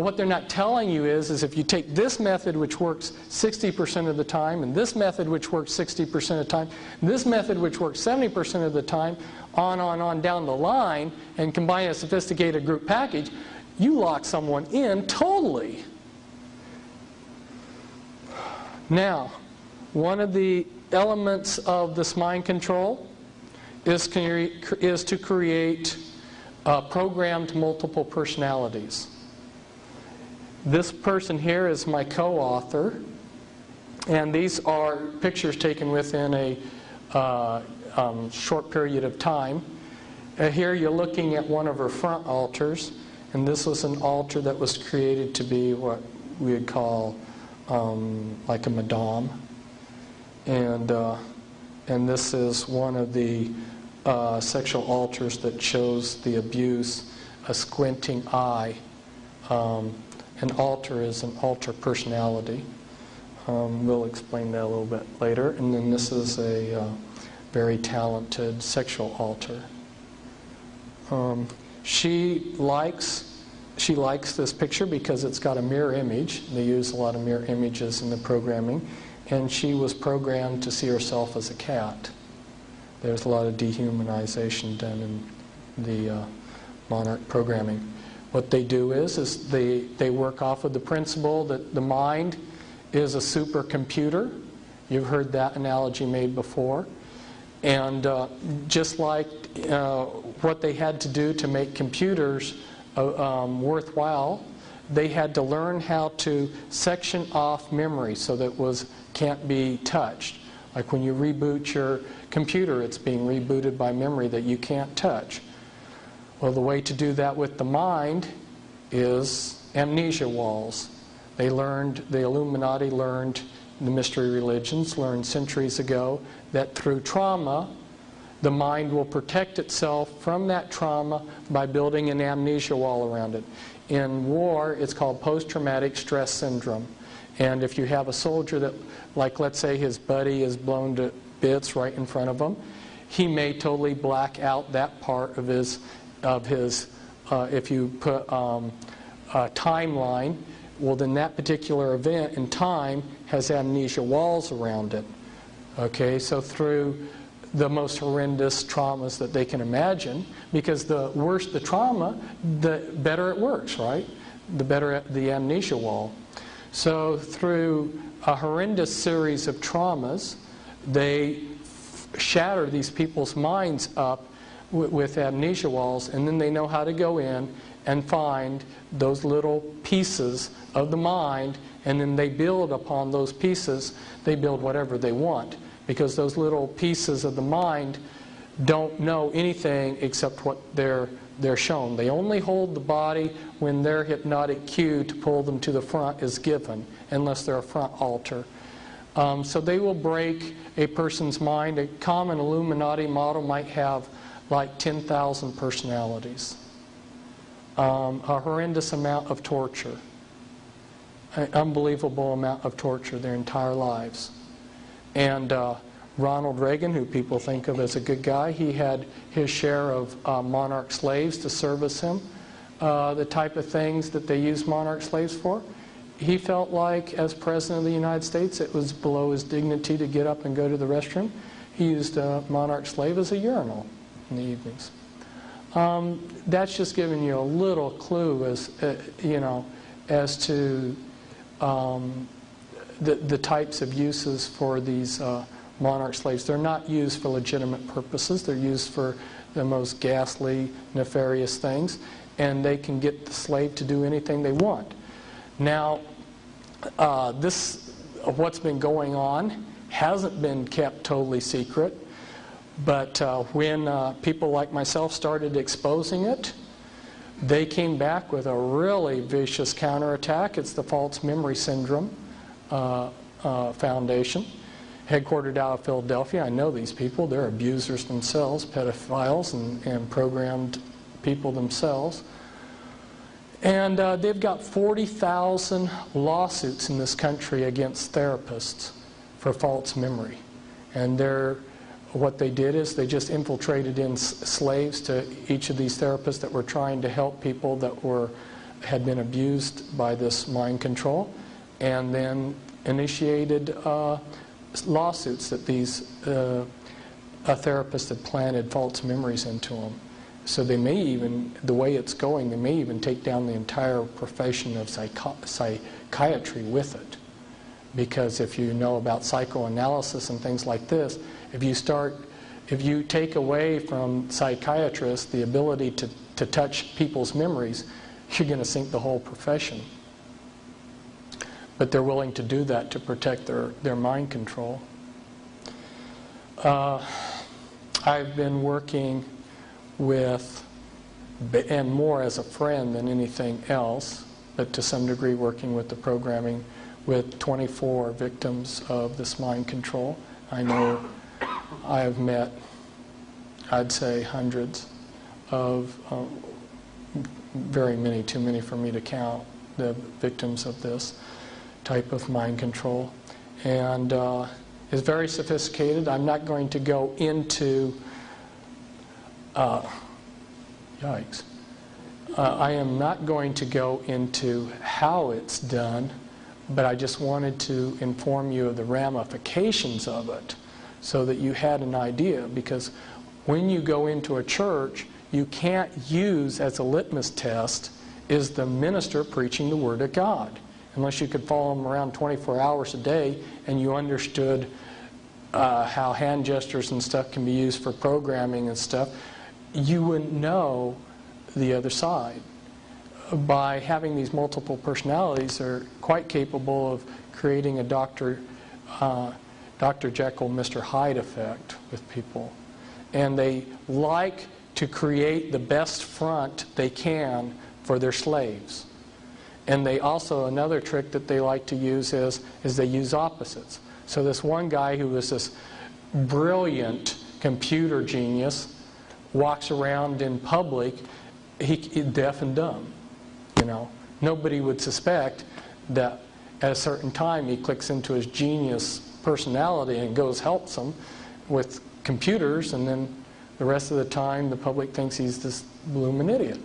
what they're not telling you is if you take this method, which works 60% of the time, and this method, which works 60% of the time, and this method, which works 70% of the time, on down the line, and combine a sophisticated group package, you lock someone in totally. Now, one of the elements of this mind control is to create programmed multiple personalities. This person here is my co-author, and these are pictures taken within a short period of time. Here you're looking at one of her front altars, and this was an altar that was created to be what we would call like a madame. And this is one of the sexual altars that shows the abuse, a squinting eye. An altar is an altar personality. We'll explain that a little bit later. And then this is a very talented sexual altar. She likes this picture because it's got a mirror image. They use a lot of mirror images in the programming. And she was programmed to see herself as a cat. There's a lot of dehumanization done in the monarch programming. What they do is they work off of the principle that the mind is a supercomputer. You've heard that analogy made before. And just like what they had to do to make computers worthwhile, they had to learn how to section off memory so that it can't be touched. Like when you reboot your computer, it's being rebooted by memory that you can't touch. Well, the way to do that with the mind is amnesia walls. The Illuminati learned, the mystery religions learned centuries ago, that through trauma, the mind will protect itself from that trauma by building an amnesia wall around it. In war, it's called post-traumatic stress syndrome. And if you have a soldier that, like let's say his buddy is blown to bits right in front of him, he may totally black out that part of his if you put a timeline, well then that particular event in time has amnesia walls around it. Okay, so through the most horrendous traumas that they can imagine, because the worse the trauma, the better it works, right? The better the amnesia wall. So through a horrendous series of traumas, they shatter these people's minds up with amnesia walls, and then they know how to go in and find those little pieces of the mind, and then they build upon those pieces. They build whatever they want, because those little pieces of the mind, don't know anything except what they're shown. They only hold the body when their hypnotic cue to pull them to the front is given, unless they're a front altar. So they will break a person's mind. A common Illuminati model might have like 10,000 personalities. A horrendous amount of torture. An unbelievable amount of torture their entire lives. And Ronald Reagan, who people think of as a good guy, he had his share of monarch slaves to service him. The type of things that they use monarch slaves for. He felt like, as President of the United States, it was below his dignity to get up and go to the restroom. He used a monarch slave as a urinal in the evenings. That's just giving you a little clue as as to the types of uses for these monarch slaves. They're not used for legitimate purposes. They're used for the most ghastly, nefarious things, and they can get the slave to do anything they want. Now, what's been going on hasn't been kept totally secret, but when people like myself started exposing it, they came back with a really vicious counterattack. It's the False Memory Syndrome Foundation, headquartered out of Philadelphia. I know these people. They're abusers themselves, pedophiles, and programmed people themselves. And they've got 40,000 lawsuits in this country against therapists for false memory. And what they did is they just infiltrated in slaves to each of these therapists that were trying to help people that had been abused by this mind control, and then initiated lawsuits that these therapists had planted false memories into them. So they may even, the way it's going, they may even take down the entire profession of psychiatry with it. Because if you know about psychoanalysis and things like this, if you take away from psychiatrists the ability to touch people's memories, you're going to sink the whole profession. But they're willing to do that to protect their mind control. I've been working with, and more as a friend than anything else, but to some degree working with the programming, with 24 victims of this mind control. I know I have met, I'd say, hundreds of, very many, too many for me to count, the victims of this type of mind control. And it's very sophisticated. I'm not going to go into yikes. I am not going to go into how it's done, but I just wanted to inform you of the ramifications of it so that you had an idea. Because when you go into a church, you can't use as a litmus test, is the minister preaching the Word of God? Unless you could follow them around 24 hours a day and you understood how hand gestures and stuff can be used for programming and stuff, you wouldn't know the other side. By having these multiple personalities, they're quite capable of creating a Dr. Jekyll, Mr. Hyde effect with people. And they like to create the best front they can for their slaves. And they also, another trick that they like to use is they use opposites. So this one guy who was this brilliant computer genius walks around in public, he's deaf and dumb. Nobody would suspect that at a certain time he clicks into his genius personality and helps them with computers, and then the rest of the time the public thinks he's this blooming idiot.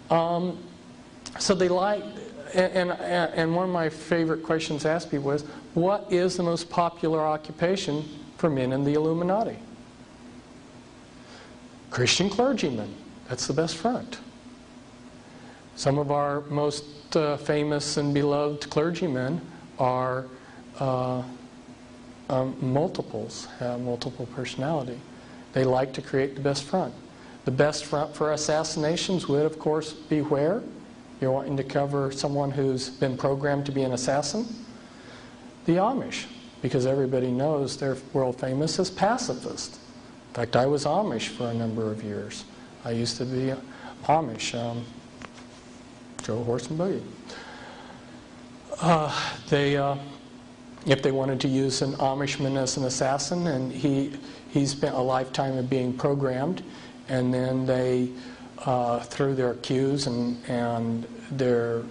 So they like, and one of my favorite questions asked people was, what is the most popular occupation for men in the Illuminati? Christian clergymen. That's the best front. Some of our most famous and beloved clergymen are multiples, have multiple personality. They like to create the best front. The best front for assassinations would, of course, be where? You're wanting to cover someone who's been programmed to be an assassin? The Amish, because everybody knows they're world famous as pacifists. In fact, I was Amish for a number of years. I used to be Amish, Joe Horse and Buggy. If they wanted to use an Amishman as an assassin, and he spent a lifetime of being programmed, and then they, through their cues and their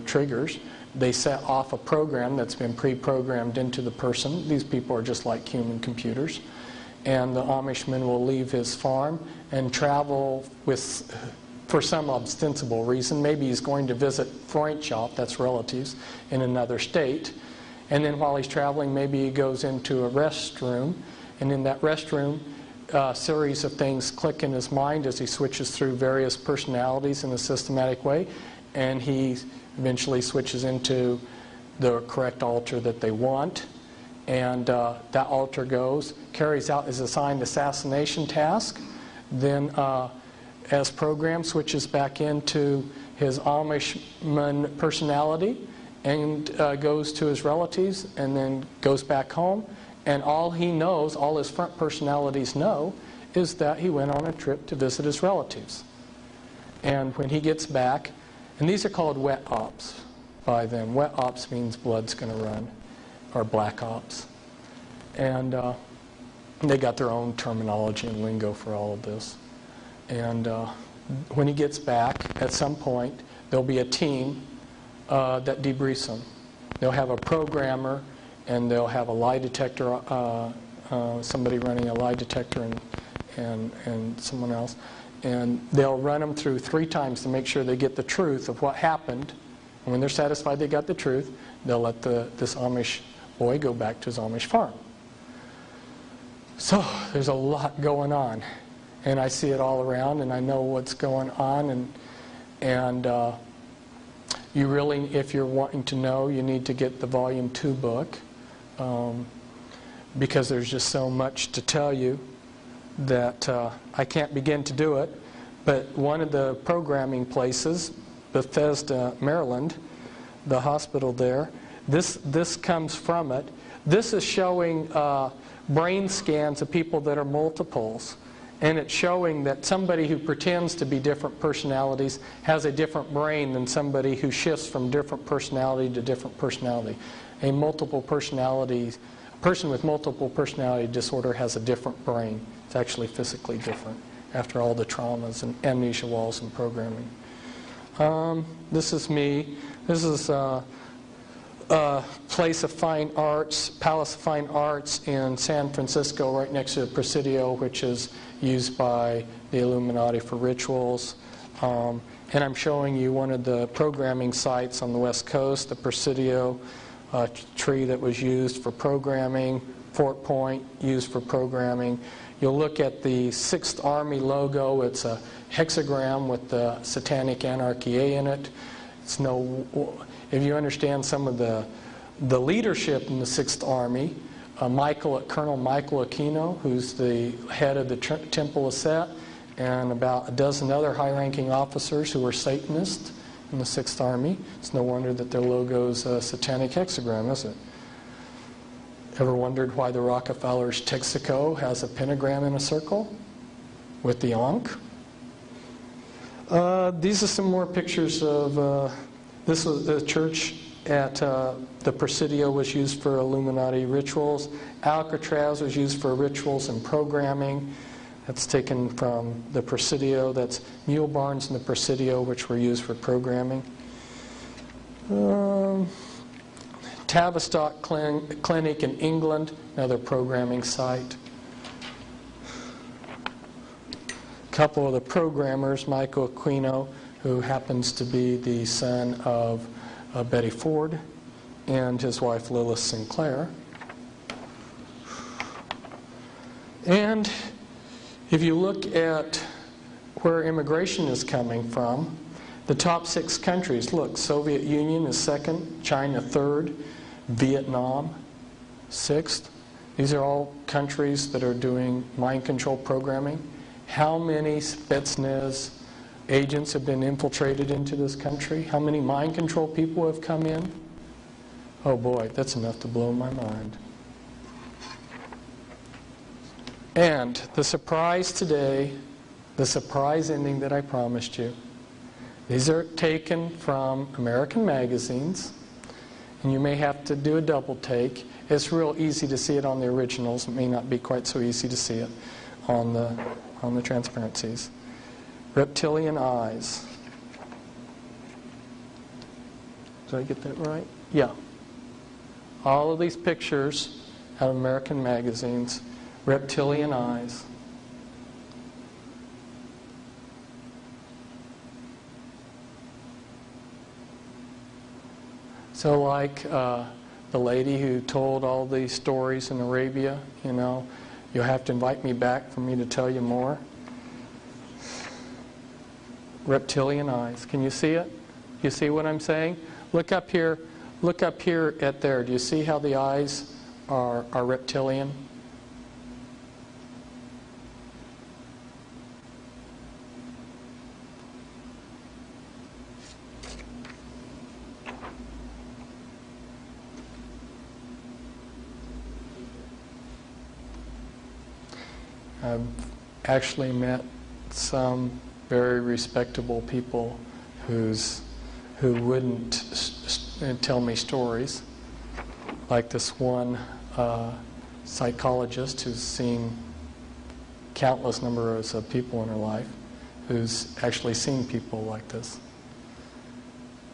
triggers, they set off a program that's been pre-programmed into the person. These people are just like human computers. And the Amishman will leave his farm and travel for some ostensible reason. Maybe he's going to visit Freundschaft, that's relatives, in another state. And then while he's traveling, maybe he goes into a restroom. And in that restroom, a series of things click in his mind as he switches through various personalities in a systematic way. And he eventually switches into the correct altar that they want. And that altar carries out his assigned assassination task. Then, as programmed, switches back into his Amishman personality and goes to his relatives and then goes back home. And all he knows, all his front personalities know, is that he went on a trip to visit his relatives. And when he gets back, and these are called wet ops by them. Wet ops means blood's going to run, or black ops. And they got their own terminology and lingo for all of this. And when he gets back, at some point, there'll be a team that debriefs him. They'll have a programmer, and they'll have a lie detector, somebody running a lie detector and someone else. And they'll run them through 3 times to make sure they get the truth of what happened. And when they're satisfied they got the truth, they'll let this Amish boy go back to his Amish farm. So there's a lot going on. And I see it all around, and I know what's going on. And you really, if you're wanting to know, you need to get the Volume 2 book. Because there's just so much to tell you that I can't begin to do it. But one of the programming places, Bethesda, Maryland, the hospital there, this comes from it. This is showing brain scans of people that are multiples. And it's showing that somebody who pretends to be different personalities has a different brain than somebody who shifts from different personality to different personality. A person with multiple personality disorder has a different brain. It's actually physically different after all the traumas and amnesia walls and programming. This is me. This is a place of fine arts, Palace of Fine Arts in San Francisco, right next to the Presidio, which is used by the Illuminati for rituals. And I'm showing you one of the programming sites on the West Coast, the Presidio tree that was used for programming, Fort Point used for programming. You'll look at the 6th Army logo. It's a hexagram with the Satanic Anarchy A in it. If you understand some of the leadership in the 6th Army, Colonel Michael Aquino, who's the head of the Temple of Set, and about a dozen other high-ranking officers who were Satanists in the 6th Army. It's no wonder that their logo's a satanic hexagram, is it? Ever wondered why the Rockefellers' Texaco has a pentagram in a circle with the Ankh? These are some more pictures of, this was the church at the Presidio was used for Illuminati rituals. Alcatraz was used for rituals and programming. That's taken from the Presidio. That's mule barns in the Presidio, which were used for programming. Tavistock Clinic in England, another programming site. A couple of the programmers, Michael Aquino, who happens to be the son of Betty Ford, and his wife Lilith Sinclair. And if you look at where immigration is coming from, the top 6 countries, look, Soviet Union is 2nd, China 3rd, Vietnam 6th. These are all countries that are doing mind control programming. How many Spetsnaz agents have been infiltrated into this country? How many mind control people have come in? Oh boy, that's enough to blow my mind. And the surprise today, the surprise ending that I promised you, these are taken from American magazines, and you may have to do a double take. It's real easy to see it on the originals. It may not be quite so easy to see it on the transparencies. Reptilian eyes. Did I get that right? Yeah. All of these pictures out of American magazines, reptilian eyes. So like the lady who told all these stories in Arabia, you know, you'll have to invite me back for me to tell you more. Reptilian eyes. Can you see it? You see what I'm saying? Look up here. Look up here at there. Do you see how the eyes are reptilian? I've actually met some very respectable people who wouldn't tell me stories, like this one psychologist who's seen countless numbers of people in her life, who's actually seen people like this.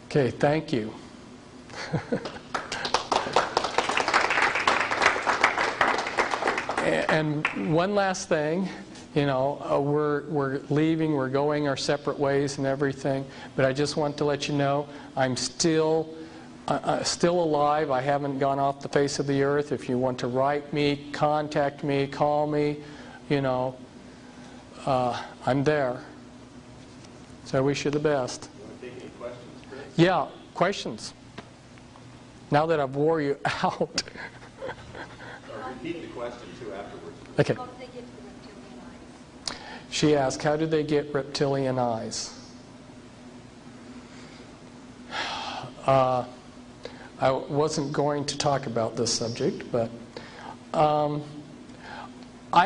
Okay, thank you. And one last thing, you know, we're leaving, we're going our separate ways and everything, but I just want to let you know I'm still alive. I haven't gone off the face of the earth. If you want to write me, contact me, call me, you know, I'm there. So I wish you the best. You want to take any questions, Chris? Yeah, questions. Now that I've wore you out. Repeat the question too afterwards. Okay. How do they get the reptilian eyes? She asked, how do they get reptilian eyes? I wasn't going to talk about this subject, but I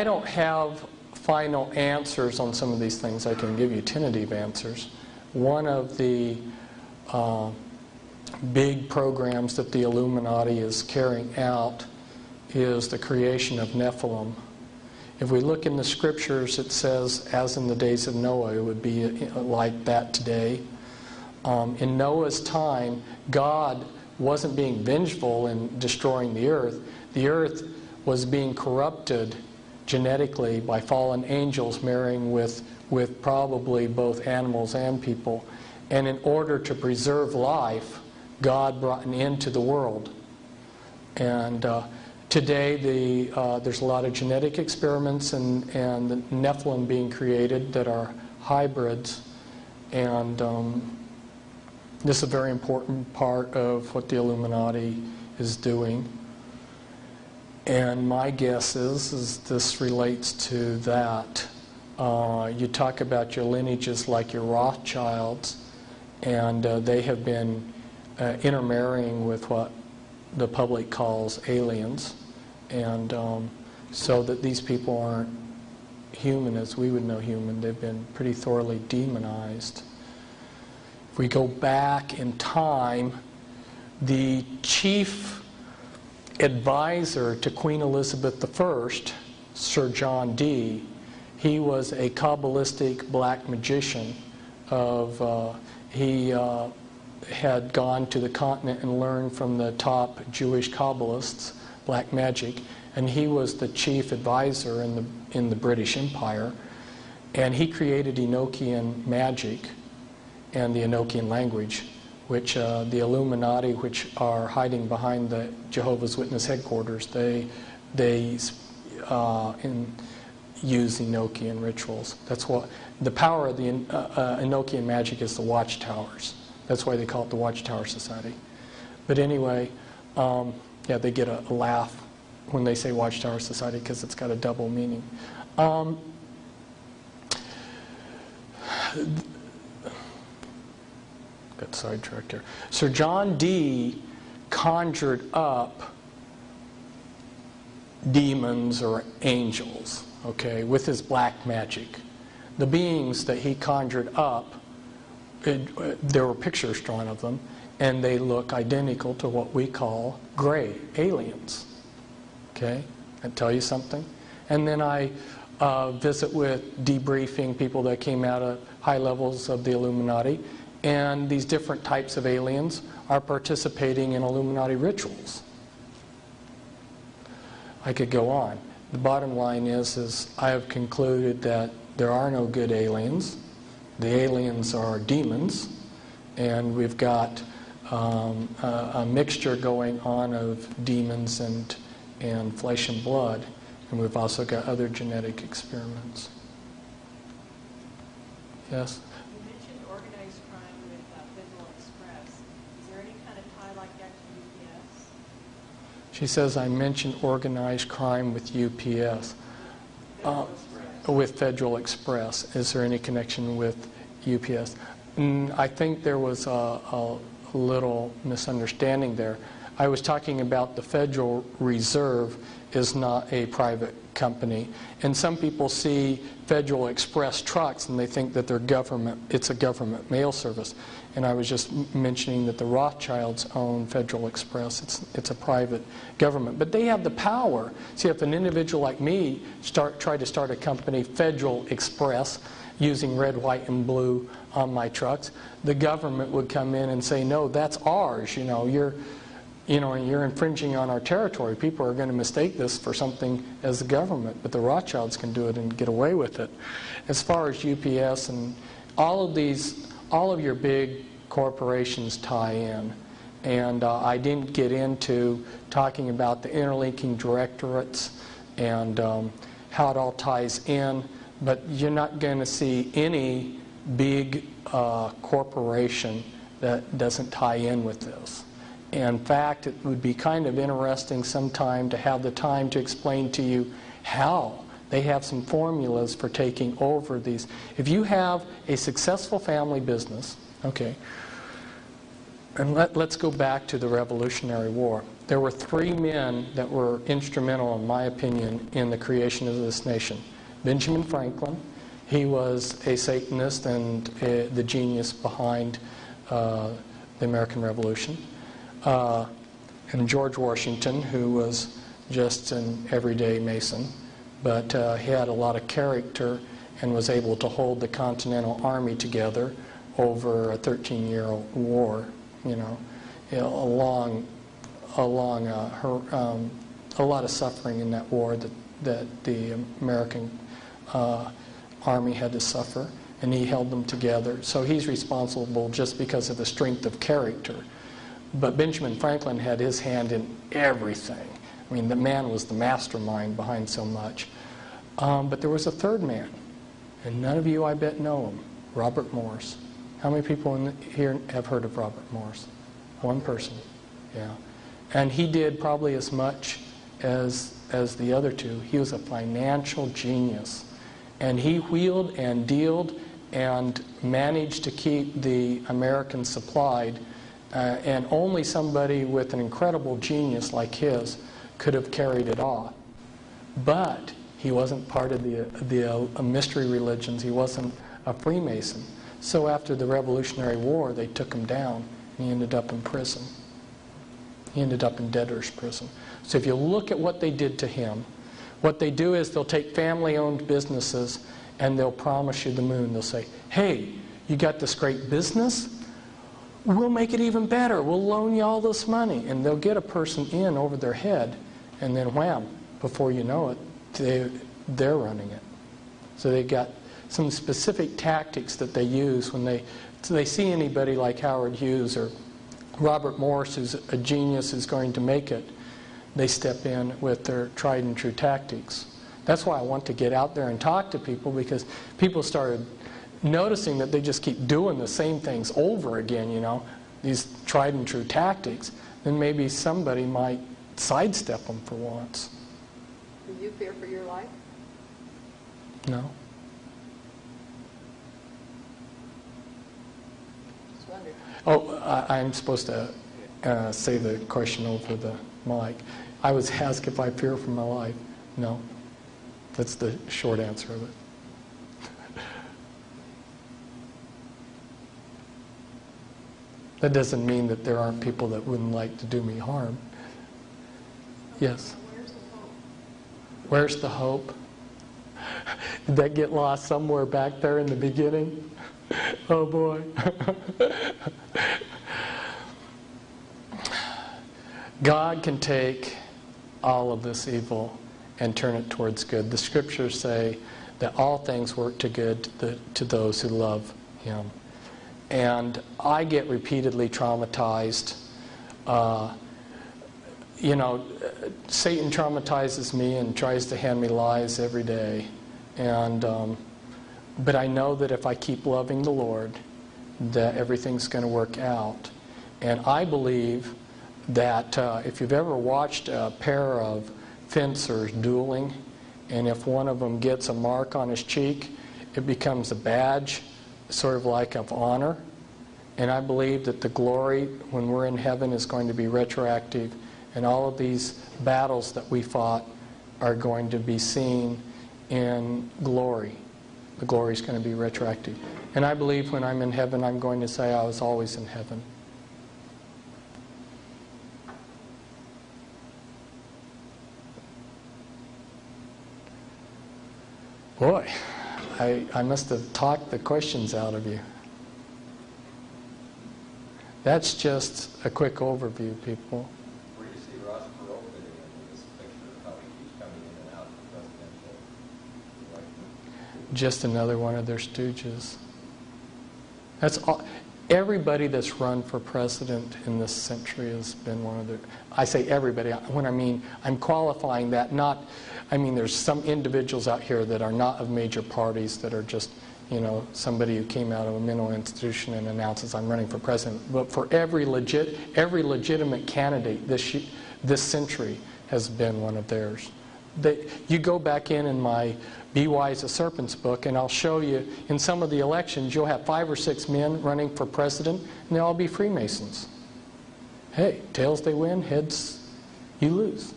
don't have final answers on some of these things. I can give you tentative answers. One of the big programs that the Illuminati is carrying out is the creation of Nephilim. If we look in the scriptures, it says, as in the days of Noah, it would be like that today. In Noah's time, God wasn't being vengeful in destroying the earth. The earth was being corrupted genetically by fallen angels marrying with probably both animals and people. And in order to preserve life, God brought an end to the world. And today, there's a lot of genetic experiments and the Nephilim being created that are hybrids. And this is a very important part of what the Illuminati is doing. And my guess is this relates to that. You talk about your lineages like your Rothschilds, and they have been intermarrying with what the public calls aliens, and so that these people aren't human as we would know human. They've been pretty thoroughly demonized. If we go back in time, the chief advisor to Queen Elizabeth I, Sir John Dee, he was a Kabbalistic black magician. He had gone to the continent and learned from the top Jewish Kabbalists black magic, and he was the chief advisor in the British Empire, and he created Enochian magic and the Enochian language, which the Illuminati, which are hiding behind the Jehovah's Witness headquarters, they use Enochian rituals. That's what the power of the Enochian magic is. The watchtowers. That's why they call it the Watchtower Society. But anyway, yeah, they get a laugh when they say Watchtower Society because it's got a double meaning. Got sidetracked here. Sir John Dee conjured up demons or angels, okay, with his black magic. The beings that he conjured up, there were pictures drawn of them, and they look identical to what we call gray aliens. Okay, that tell you something? And then I visit with debriefing people that came out of high levels of the Illuminati, and these different types of aliens are participating in Illuminati rituals. I could go on. The bottom line is I have concluded that there are no good aliens. The aliens are demons, and we've got a mixture going on of demons and flesh and blood, and we've also got other genetic experiments. Yes? You mentioned organized crime with Federal Express. Is there any kind of tie like that to UPS? She says I mentioned organized crime with UPS. With Federal Express. Is there any connection with UPS? I think there was a little misunderstanding there. I was talking about the Federal Reserve is not a private company. And some people see Federal Express trucks and they think that they're government, it's a government mail service. And I was just mentioning that the Rothschilds own Federal Express. It's a private government. But they have the power. See, if an individual like me tried to start a company, Federal Express, using red, white, and blue on my trucks, the government would come in and say, no, that's ours. You're infringing on our territory. People are going to mistake this for something as the government, but the Rothschilds can do it and get away with it. As far as UPS and all of your big corporations tie in. And I didn't get into talking about the interlinking directorates and how it all ties in, but you're not going to see any big corporation that doesn't tie in with this. In fact, it would be kind of interesting sometime to have the time to explain to you how they have some formulas for taking over these. If you have a successful family business, okay, and let's go back to the Revolutionary War. There were 3 men that were instrumental, in my opinion, in the creation of this nation. Benjamin Franklin, he was a Satanist and the genius behind the American Revolution. And George Washington, who was just an everyday Mason, but he had a lot of character and was able to hold the Continental Army together over a 13-year war. A lot of suffering in that war that the American Army had to suffer, and he held them together. So he's responsible just because of the strength of character. But Benjamin Franklin had his hand in everything. I mean, the man was the mastermind behind so much. But there was a third man, and none of you, I bet, know him, Robert Morse. How many people here have heard of Robert Morse? One person, yeah. And he did probably as much as the other two. He was a financial genius. And he wheeled and dealed and managed to keep the Americans supplied. And only somebody with an incredible genius like his could have carried it off. But he wasn't part of the mystery religions. He wasn't a Freemason. So after the Revolutionary War, they took him down, and he ended up in prison. He ended up in debtor's prison. So if you look at what they did to him, what they do is they'll take family-owned businesses and they'll promise you the moon. They'll say, hey, you got this great business? We'll make it even better. We'll loan you all this money. And they'll get a person in over their head, and then wham, before you know it, they're running it. So they got some specific tactics that they use when they see anybody like Howard Hughes or Robert Morse, who's a genius, who's going to make it. They step in with their tried and true tactics. That's why I want to get out there and talk to people, because people started noticing that they just keep doing the same things over again, these tried and true tactics. Then maybe somebody might sidestep them for once. Do you fear for your life? No. Just wondering. Oh, I'm supposed to say the question over the Mike. I was asked if I fear for my life. No. That's the short answer of it. That doesn't mean that there aren't people that wouldn't like to do me harm. Yes? Where's the hope? Did that get lost somewhere back there in the beginning? Oh boy. God can take all of this evil and turn it towards good. The scriptures say that all things work to good to those who love Him. And I get repeatedly traumatized. Satan traumatizes me and tries to hand me lies every day. But I know that if I keep loving the Lord, that everything's going to work out. And I believe that if you've ever watched a pair of fencers dueling, and if one of them gets a mark on his cheek, it becomes a badge, sort of like of honor. And I believe that the glory, when we're in heaven, is going to be retroactive. And all of these battles that we fought are going to be seen in glory. The glory is going to be retroactive. And I believe when I'm in heaven, I'm going to say I was always in heaven. Boy, I must have talked the questions out of you. That's just a quick overview, people. Where do you see Ross Perot fitting into this picture of how he keeps coming in and out of the presidential election? Just another one of their stooges. That's all. Everybody that's run for president in this century has been one of their... I say everybody. When I mean, I'm qualifying that not... I mean, there's some individuals out here that are not of major parties that are just, somebody who came out of a mental institution and announces, I'm running for president. But for every legitimate candidate this century has been one of theirs. You go back in my Be Wise as Serpents book, and I'll show you in some of the elections, you'll have 5 or 6 men running for president, and they'll all be Freemasons. Hey, tails they win, heads you lose.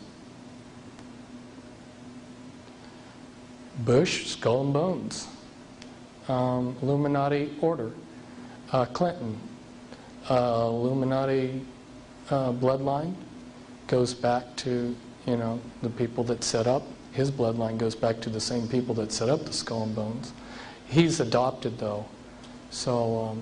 Bush, skull and bones. Illuminati order. Clinton, Illuminati bloodline goes back to, the people that set up. His bloodline goes back to the same people that set up the skull and bones. He's adopted, though. So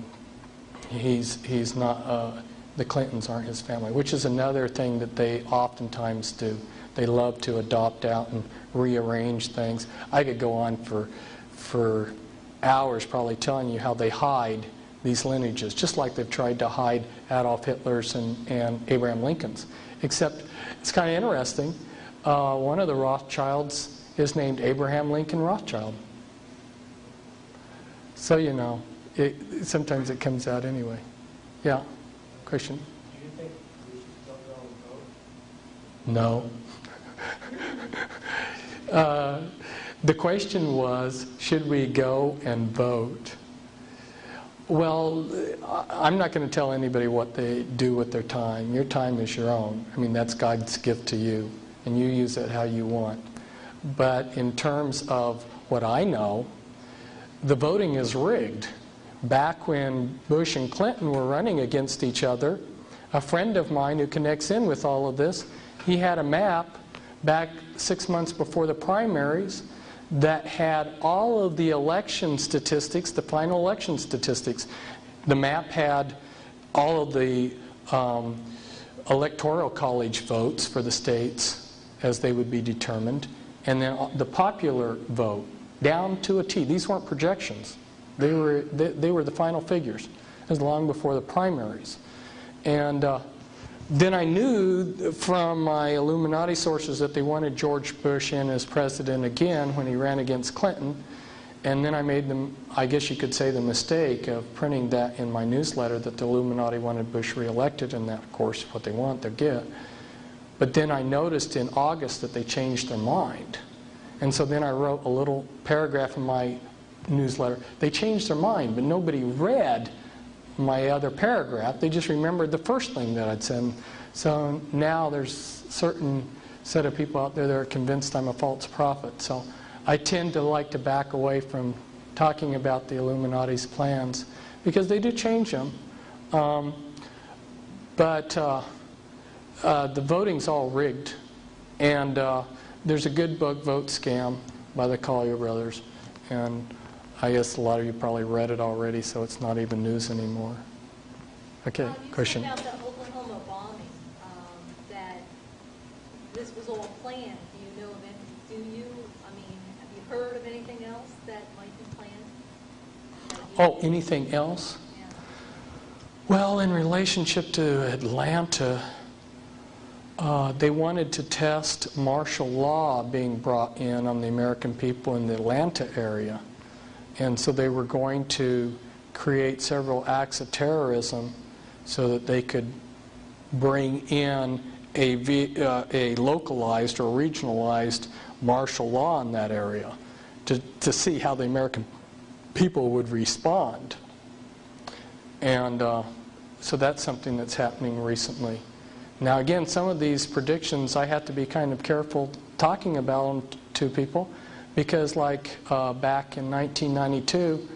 he's not, the Clintons aren't his family, which is another thing that they oftentimes do. They love to adopt out and rearrange things. I could go on for hours probably telling you how they hide these lineages, just like they've tried to hide Adolf Hitler's and Abraham Lincoln's. Except it's kind of interesting. One of the Rothschilds is named Abraham Lincoln Rothschild. So sometimes it comes out anyway. Yeah, Christian? Do you think we should still go and vote? No. The question was, should we go and vote? Well, I'm not going to tell anybody what they do with their time. Your time is your own. I mean, that's God's gift to you, and you use it how you want. But in terms of what I know, the voting is rigged. Back when Bush and Clinton were running against each other, a friend of mine who connects in with all of this, he had a map back 6 months before the primaries that had all of the election statistics, the final election statistics. The map had all of the electoral college votes for the states as they would be determined, and then the popular vote down to a T. These weren't projections. They were the final figures. It was long before the primaries. And then I knew from my Illuminati sources that they wanted George Bush in as president again when he ran against Clinton. And then I made them, I guess you could say, the mistake of printing that in my newsletter that the Illuminati wanted Bush reelected, and that, of course, what they want, they'll get. But then I noticed in August that they changed their mind. And so then I wrote a little paragraph in my newsletter. They changed their mind, but nobody read my other paragraph. They just remembered the first thing that I'd said. So now there's certain set of people out there that are convinced I'm a false prophet. So I tend to like to back away from talking about the Illuminati's plans because they do change them. But the voting's all rigged. And there's a good book, Vote Scam, by the Collier brothers. And I guess a lot of you probably read it already, so it's not even news anymore. Okay, question. You said about the Oklahoma bombing, that this was all planned. Do you know of any, have you heard of anything else that might be planned? Oh, anything else? Yeah. Well, in relationship to Atlanta, they wanted to test martial law being brought in on the American people in the Atlanta area. And so they were going to create several acts of terrorism so that they could bring in a localized or regionalized martial law in that area to see how the American people would respond. And so that's something that's happening recently. Now again, some of these predictions I have to be kind of careful talking about them to people because like back in 1992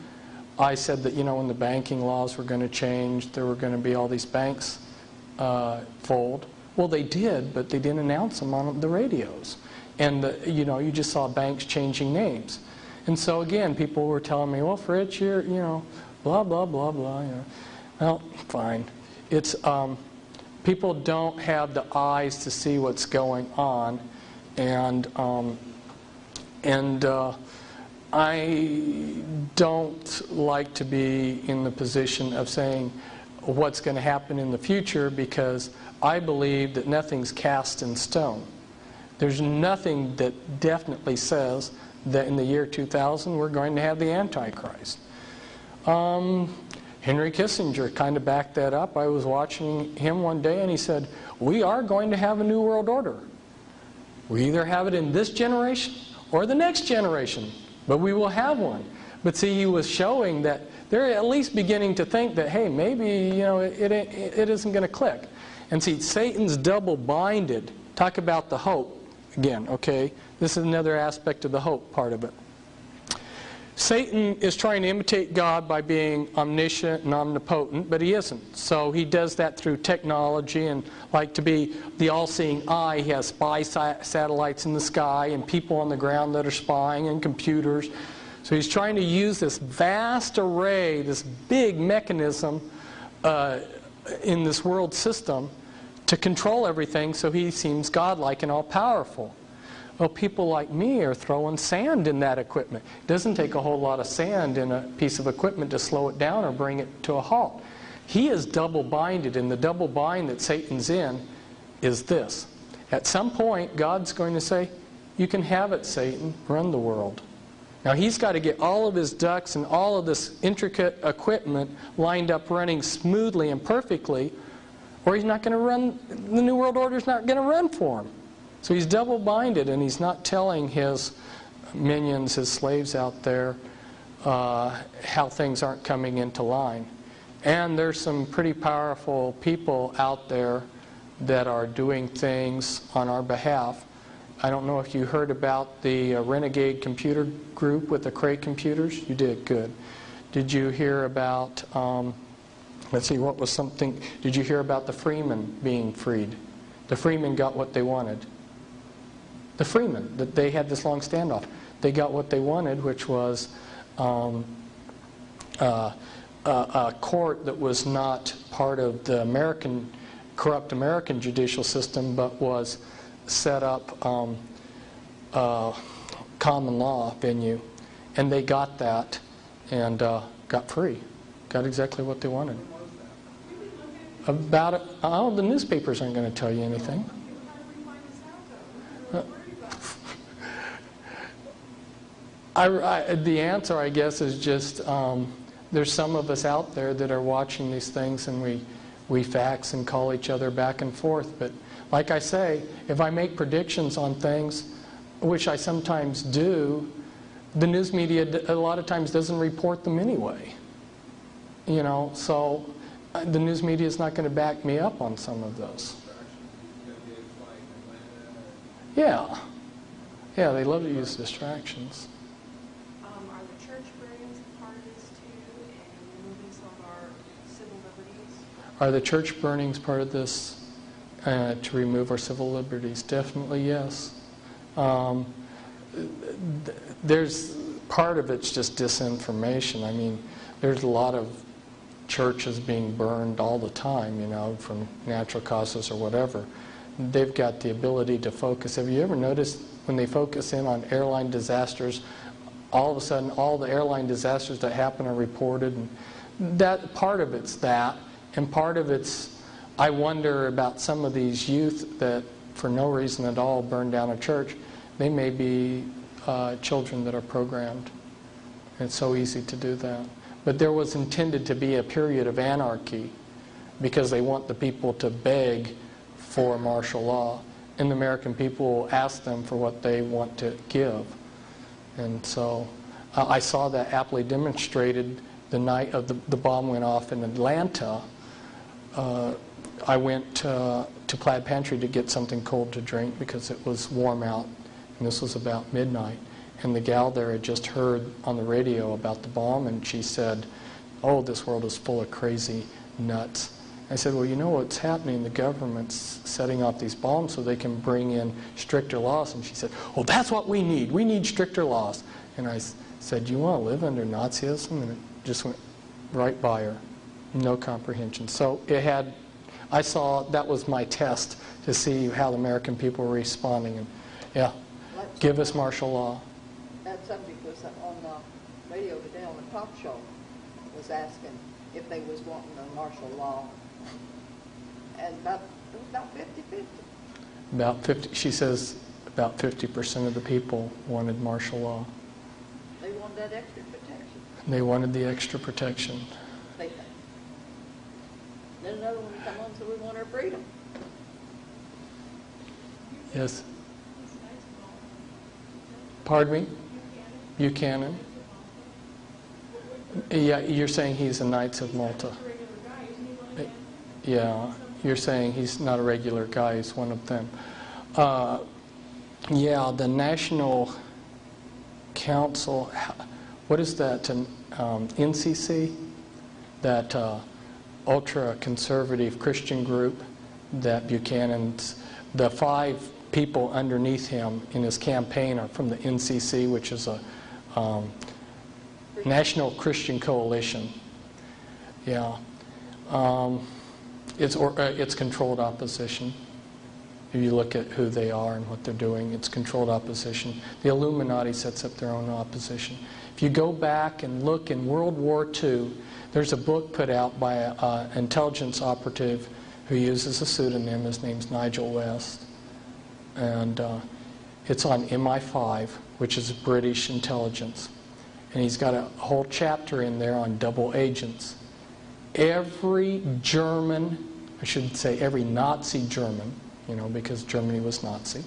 I said that when the banking laws were going to change, there were going to be all these banks fold. Well, they did, but they didn't announce them on the radios. And you just saw banks changing names. And so again, people were telling me, well, Fritz, you're blah blah blah blah. Well, fine. It's people don't have the eyes to see what's going on, and I don't like to be in the position of saying what's going to happen in the future because I believe that nothing's cast in stone. There's nothing that definitely says that in the year 2000 we're going to have the Antichrist. Henry Kissinger kind of backed that up. I was watching him one day and he said, we are going to have a new world order. We either have it in this generation or the next generation, but we will have one. But see, he was showing that they're at least beginning to think that, hey, maybe it isn't going to click. And see, Satan's double-binded. Talk about the hope again, okay? This is another aspect of the hope part of it. Satan is trying to imitate God by being omniscient and omnipotent, but he isn't. So he does that through technology and like to be the all-seeing eye. He has spy satellites in the sky and people on the ground that are spying and computers. So he's trying to use this vast array, this big mechanism in this world system to control everything so he seems godlike and all-powerful. Well, people like me are throwing sand in that equipment. It doesn't take a whole lot of sand in a piece of equipment to slow it down or bring it to a halt. He is double-binded, and the double bind that Satan's in is this. At some point, God's going to say, you can have it, Satan, run the world. Now, he's got to get all of his ducks and all of this intricate equipment lined up running smoothly and perfectly, or he's not going to run, the New World Order's not going to run for him. So he's double-binded, and he's not telling his minions, his slaves out there, how things aren't coming into line. And there's some pretty powerful people out there that are doing things on our behalf. I don't know if you heard about the Renegade Computer Group with the Cray computers. You did, good. Did you hear about, let's see, what was something, did you hear about the Freemen being freed? The Freemen got what they wanted. The Freemen, that they had this long standoff. They got what they wanted, which was a court that was not part of the corrupt American judicial system, but was set up common law venue. And they got that and got free. Got exactly what they wanted. About it, the newspapers aren't going to tell you anything. The answer, I guess, is just there's some of us out there that are watching these things, and we fax and call each other back and forth. But like I say, if I make predictions on things, which I sometimes do, the news media a lot of times doesn't report them anyway. So the news media is not going to back me up on some of those. Yeah. Yeah, they love to use distractions. Are the church burnings part of this too, and removing some of our civil liberties? Are the church burnings part of this to remove our civil liberties? Definitely yes. There's part of it's just disinformation. I mean, there's a lot of churches being burned all the time, you know, from natural causes or whatever. They've got the ability to focus. Have you ever noticed when they focus in on airline disasters, all of a sudden all the airline disasters that happen are reported? And that part of it's that, and part of it's, I wonder about some of these youth that for no reason at all burn down a church. They may be children that are programmed. It's so easy to do that. But there was intended to be a period of anarchy because they want the people to beg for martial law. And the American people ask them for what they want to give. And so I saw that aptly demonstrated the night of the bomb went off in Atlanta. I went to Plaid Pantry to get something cold to drink because it was warm out. And this was about midnight. And the gal there had just heard on the radio about the bomb, and she said, "Oh, this world is full of crazy nuts." I said, "Well, you know what's happening? The government's setting off these bombs so they can bring in stricter laws." And she said, "Oh, that's what we need. We need stricter laws." And I said, "Do you want to live under Nazism?" And it just went right by her. No comprehension. So it had, I saw, that was my test to see how the American people were responding. And yeah, give us martial law. That subject was on the radio today on the talk show, was asking if they was wanting a martial law. And it was about 50-50. About 50, she says about 50% of the people wanted martial law. They wanted that extra protection, They wanted the extra protection. they think. Then another one come on, so we want our freedom. Yes. Pardon me? Buchanan? Yeah, you're saying he's a Knights of Malta. Yeah, you're saying he's not a regular guy, he's one of them. Yeah, the National Council, what is that, NCC? That ultra-conservative Christian group that Buchanan's, the 5 people underneath him in his campaign are from the NCC, which is a National Christian Coalition. Yeah. It's controlled opposition. If you look at who they are and what they're doing, it's controlled opposition. The Illuminati sets up their own opposition. If you go back and look in World War II, there's a book put out by an intelligence operative who uses a pseudonym. His name's Nigel West. And it's on MI5, which is British intelligence. And he's got a whole chapter in there on double agents. Every German, I should say every Nazi German, you know, because Germany was Nazi,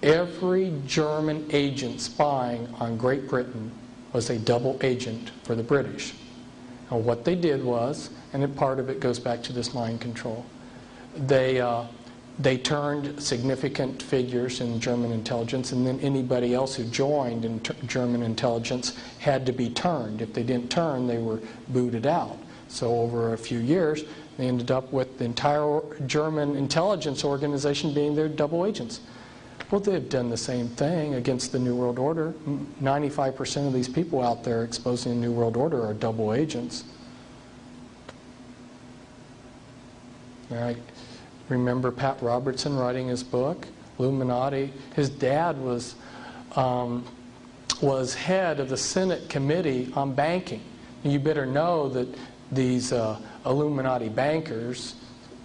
every German agent spying on Great Britain was a double agent for the British. And what they did was, and part of it goes back to this mind control, they turned significant figures in German intelligence, and then anybody else who joined in German intelligence had to be turned. If they didn't turn, they were booted out. So over a few years, they ended up with the entire German intelligence organization being their double agents. Well, they've done the same thing against the New World Order. 95% of these people out there exposing the New World Order are double agents. I remember Pat Robertson writing his book, Illuminati. His dad was head of the Senate Committee on Banking. You better know that these Illuminati bankers,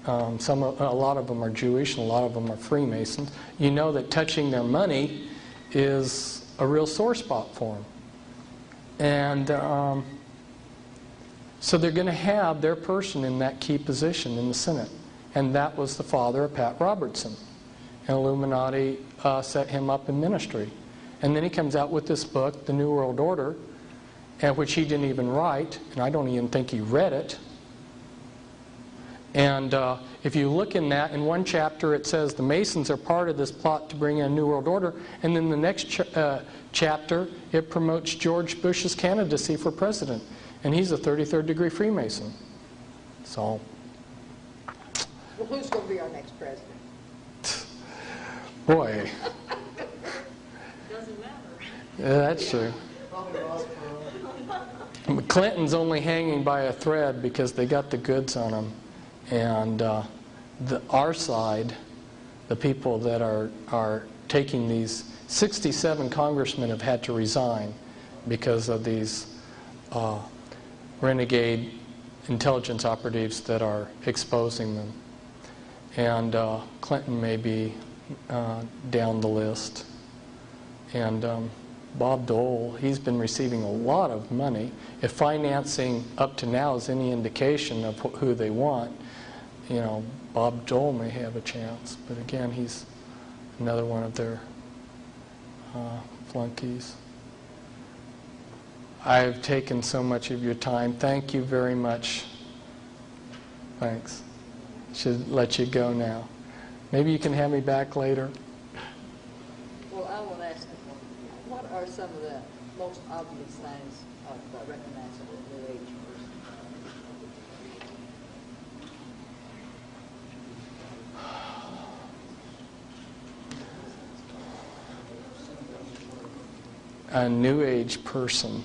a lot of them are Jewish and a lot of them are Freemasons. You know that touching their money is a real sore spot for them. And so they're going to have their person in that key position in the Senate. And that was the father of Pat Robertson. And Illuminati set him up in ministry. And then he comes out with this book, The New World Order, which he didn't even write, and I don't even think he read it. And if you look in that, in one chapter it says the Masons are part of this plot to bring in a New World Order, and then the next chapter it promotes George Bush's candidacy for president, and he's a 33rd degree Freemason. So, Well, who's going to be our next president? boy, Doesn't matter. yeah, that's true. Clinton's only hanging by a thread because they got the goods on him. And our side, the people that are taking these, 67 congressmen have had to resign because of these renegade intelligence operatives that are exposing them. And Clinton may be down the list. And Bob Dole, he's been receiving a lot of money. If financing up to now is any indication of who they want, you know, Bob Dole may have a chance. But again, he's another one of their flunkies. I've taken so much of your time. Thank you very much. Thanks. Should let you go now. Maybe you can have me back later. Well, I will ask you, what are some of the most obvious signs of recognizing a New Age person? A New Age person.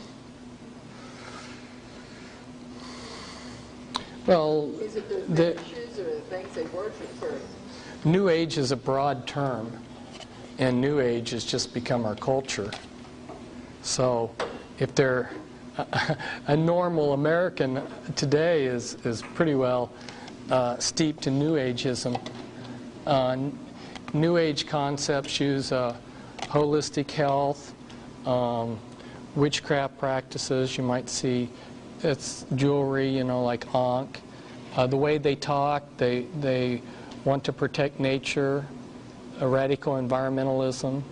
Well, Is it the fetishes or the things they worship for? New Age is a broad term, and New Age has just become our culture. So if they're a normal American today is pretty well steeped in New Ageism. New Age concepts use holistic health, witchcraft practices. You might see it's jewelry, you know, like Ankh. The way they talk, they want to protect nature, radical environmentalism,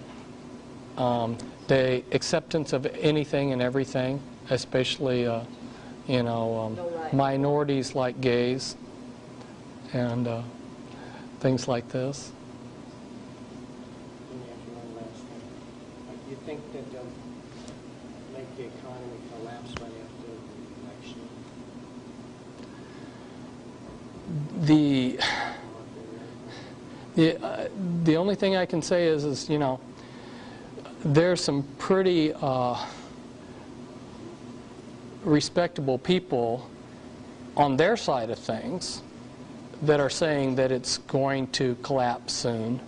the acceptance of anything and everything, especially, you know, minorities like gays and things like this. Let me ask you one last thing. You think that they'll make the economy collapse right after the election? The only thing I can say is you know, there's some pretty respectable people on their side of things that are saying that it's going to collapse soon.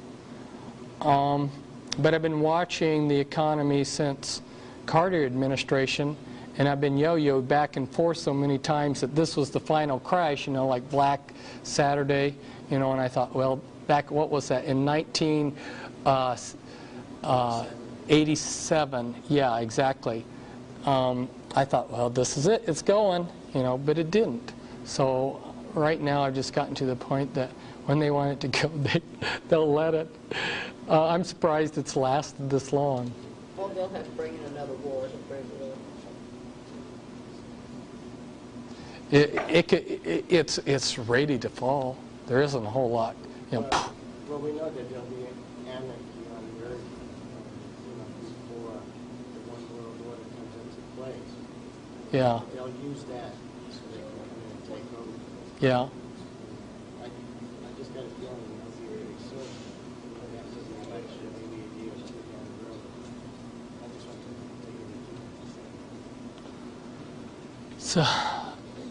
But I've been watching the economy since Carter administration, and I've been yo-yoed back and forth so many times that this was the final crash, you know, like Black Saturday, you know, and I thought, well, back, what was that, in 1987, yeah, exactly. I thought, well, this is it, it's going, you know, but it didn't. So right now I've just gotten to the point that when they want it to go, they'll let it. I'm surprised it's lasted this long. Well, they'll have to bring in another war to bring it up. It's ready to fall. There isn't a whole lot, you know. Well, we know that there'll be anarchy on the earth, you know, before the one world order comes into place. Yeah, They'll use that so they can come in and take over. yeah. I just got a feeling it'll be really soon. After the election, maybe a year or two down the road. I just want to take it. So,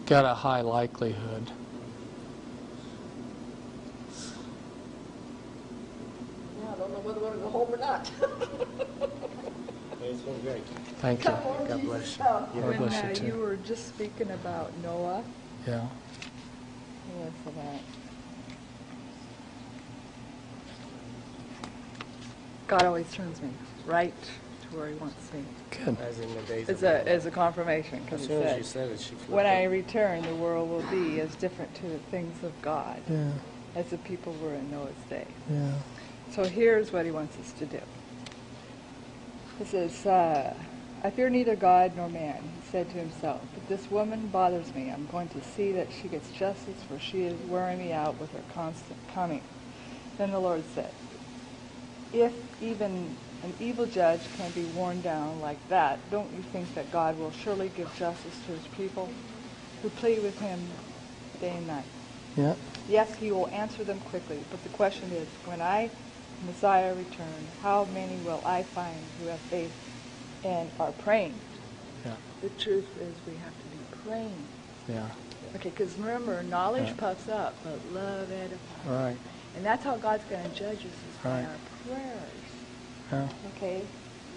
got a high likelihood. Yeah, I don't know whether we're going to go home or not. It's been great. Thank you. God bless you. God When bless you you too. were just speaking about Noah, Yeah. what's that? God always turns me right to where He wants me. Good. As in the days As a confirmation, As because He soon as you said, said it, she flipped when I it. return, the world will be as different to the things of God Yeah. as the people were in Noah's day. Yeah. So here's what He wants us to do. He says, I fear neither God nor man, he said to himself. But this woman bothers me. I'm going to see that she gets justice, for she is wearing me out with her constant coming. Then the Lord said, if even an evil judge can be worn down like that, don't you think that God will surely give justice to his people who plead with him day and night? Yeah. Yes, he will answer them quickly, but the question is, when I, Messiah, return, how many will I find who have faith and are praying? Yeah. The truth is we have to be praying. Yeah. Okay, because remember, knowledge Yeah. puffs up, but love edifies. Right. And that's how God's going to judge us, is by Right. our prayers. Yeah. Okay?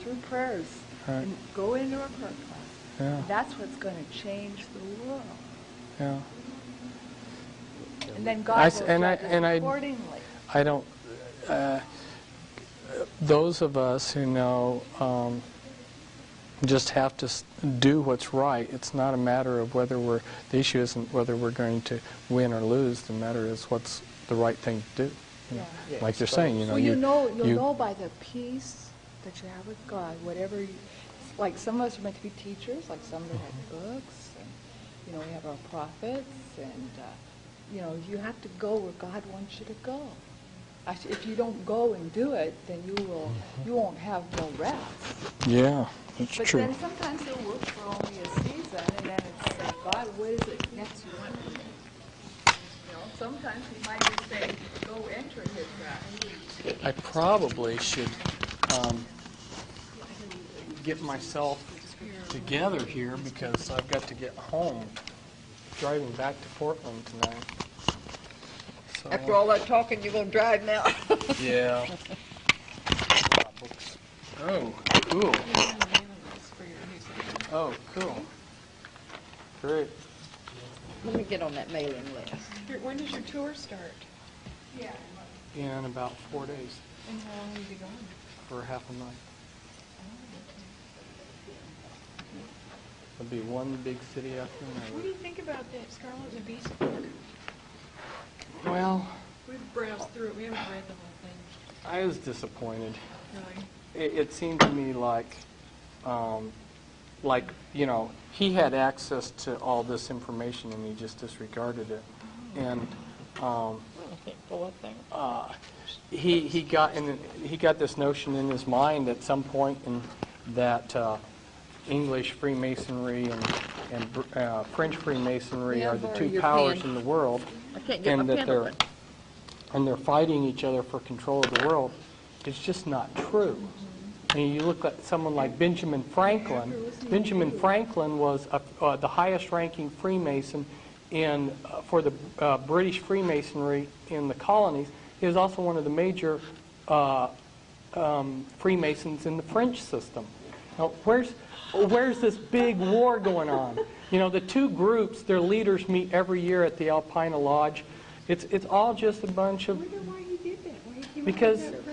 Through prayers. Right. And go into a prayer class. Yeah. That's what's going to change the world. Yeah. And then I God s- will and I- judge us and I- accordingly. I don't. Those of us who know just have to do what's right. It's not a matter of whether we're. The issue isn't whether we're going to win or lose. The matter is what's the right thing to do. You know? Yeah. Like you're saying, you know. Well, you'll know by the peace that you have with God, whatever you, like some of us are meant to be teachers, like some that have books, and, you know, we have our prophets, and, you know, you have to go where God wants you to go. If you don't go and do it, then you won't have no rest. Yeah, that's But true. then sometimes he'll work for only a season, and then it's like, God, what is it next you want from me? You know, sometimes he might just say, go enter his rest. I probably should get myself together here because I've got to get home. Driving back to Portland tonight. So, After all that talking, you're going to drive now? yeah. Books. Oh, cool. Oh, cool. Great. Let me get on that mailing list. When does your tour start? In about 4 days And how long will you be gone? for half a night. It'll be one big city after What do another. you think about that Scarlet and the Beast book? Well, We've browsed through it. We haven't read the whole thing, I was disappointed. really. It seemed to me like, you know, he had access to all this information and he just disregarded it. And he got this notion in his mind at some point that English Freemasonry and French Freemasonry Yeah, are the borrow two your powers pen. in the world, I can't get and my that pen open. they're fighting each other for control of the world. It's just not true. And you look at someone like Benjamin Franklin. Benjamin Franklin was the highest-ranking Freemason for the British Freemasonry in the colonies. He was also one of the major Freemasons in the French system. Now, where's this big war going on? You know, the two groups, their leaders meet every year at the Alpina Lodge. It's all just a bunch of I wonder why he did that. Why he came up with because that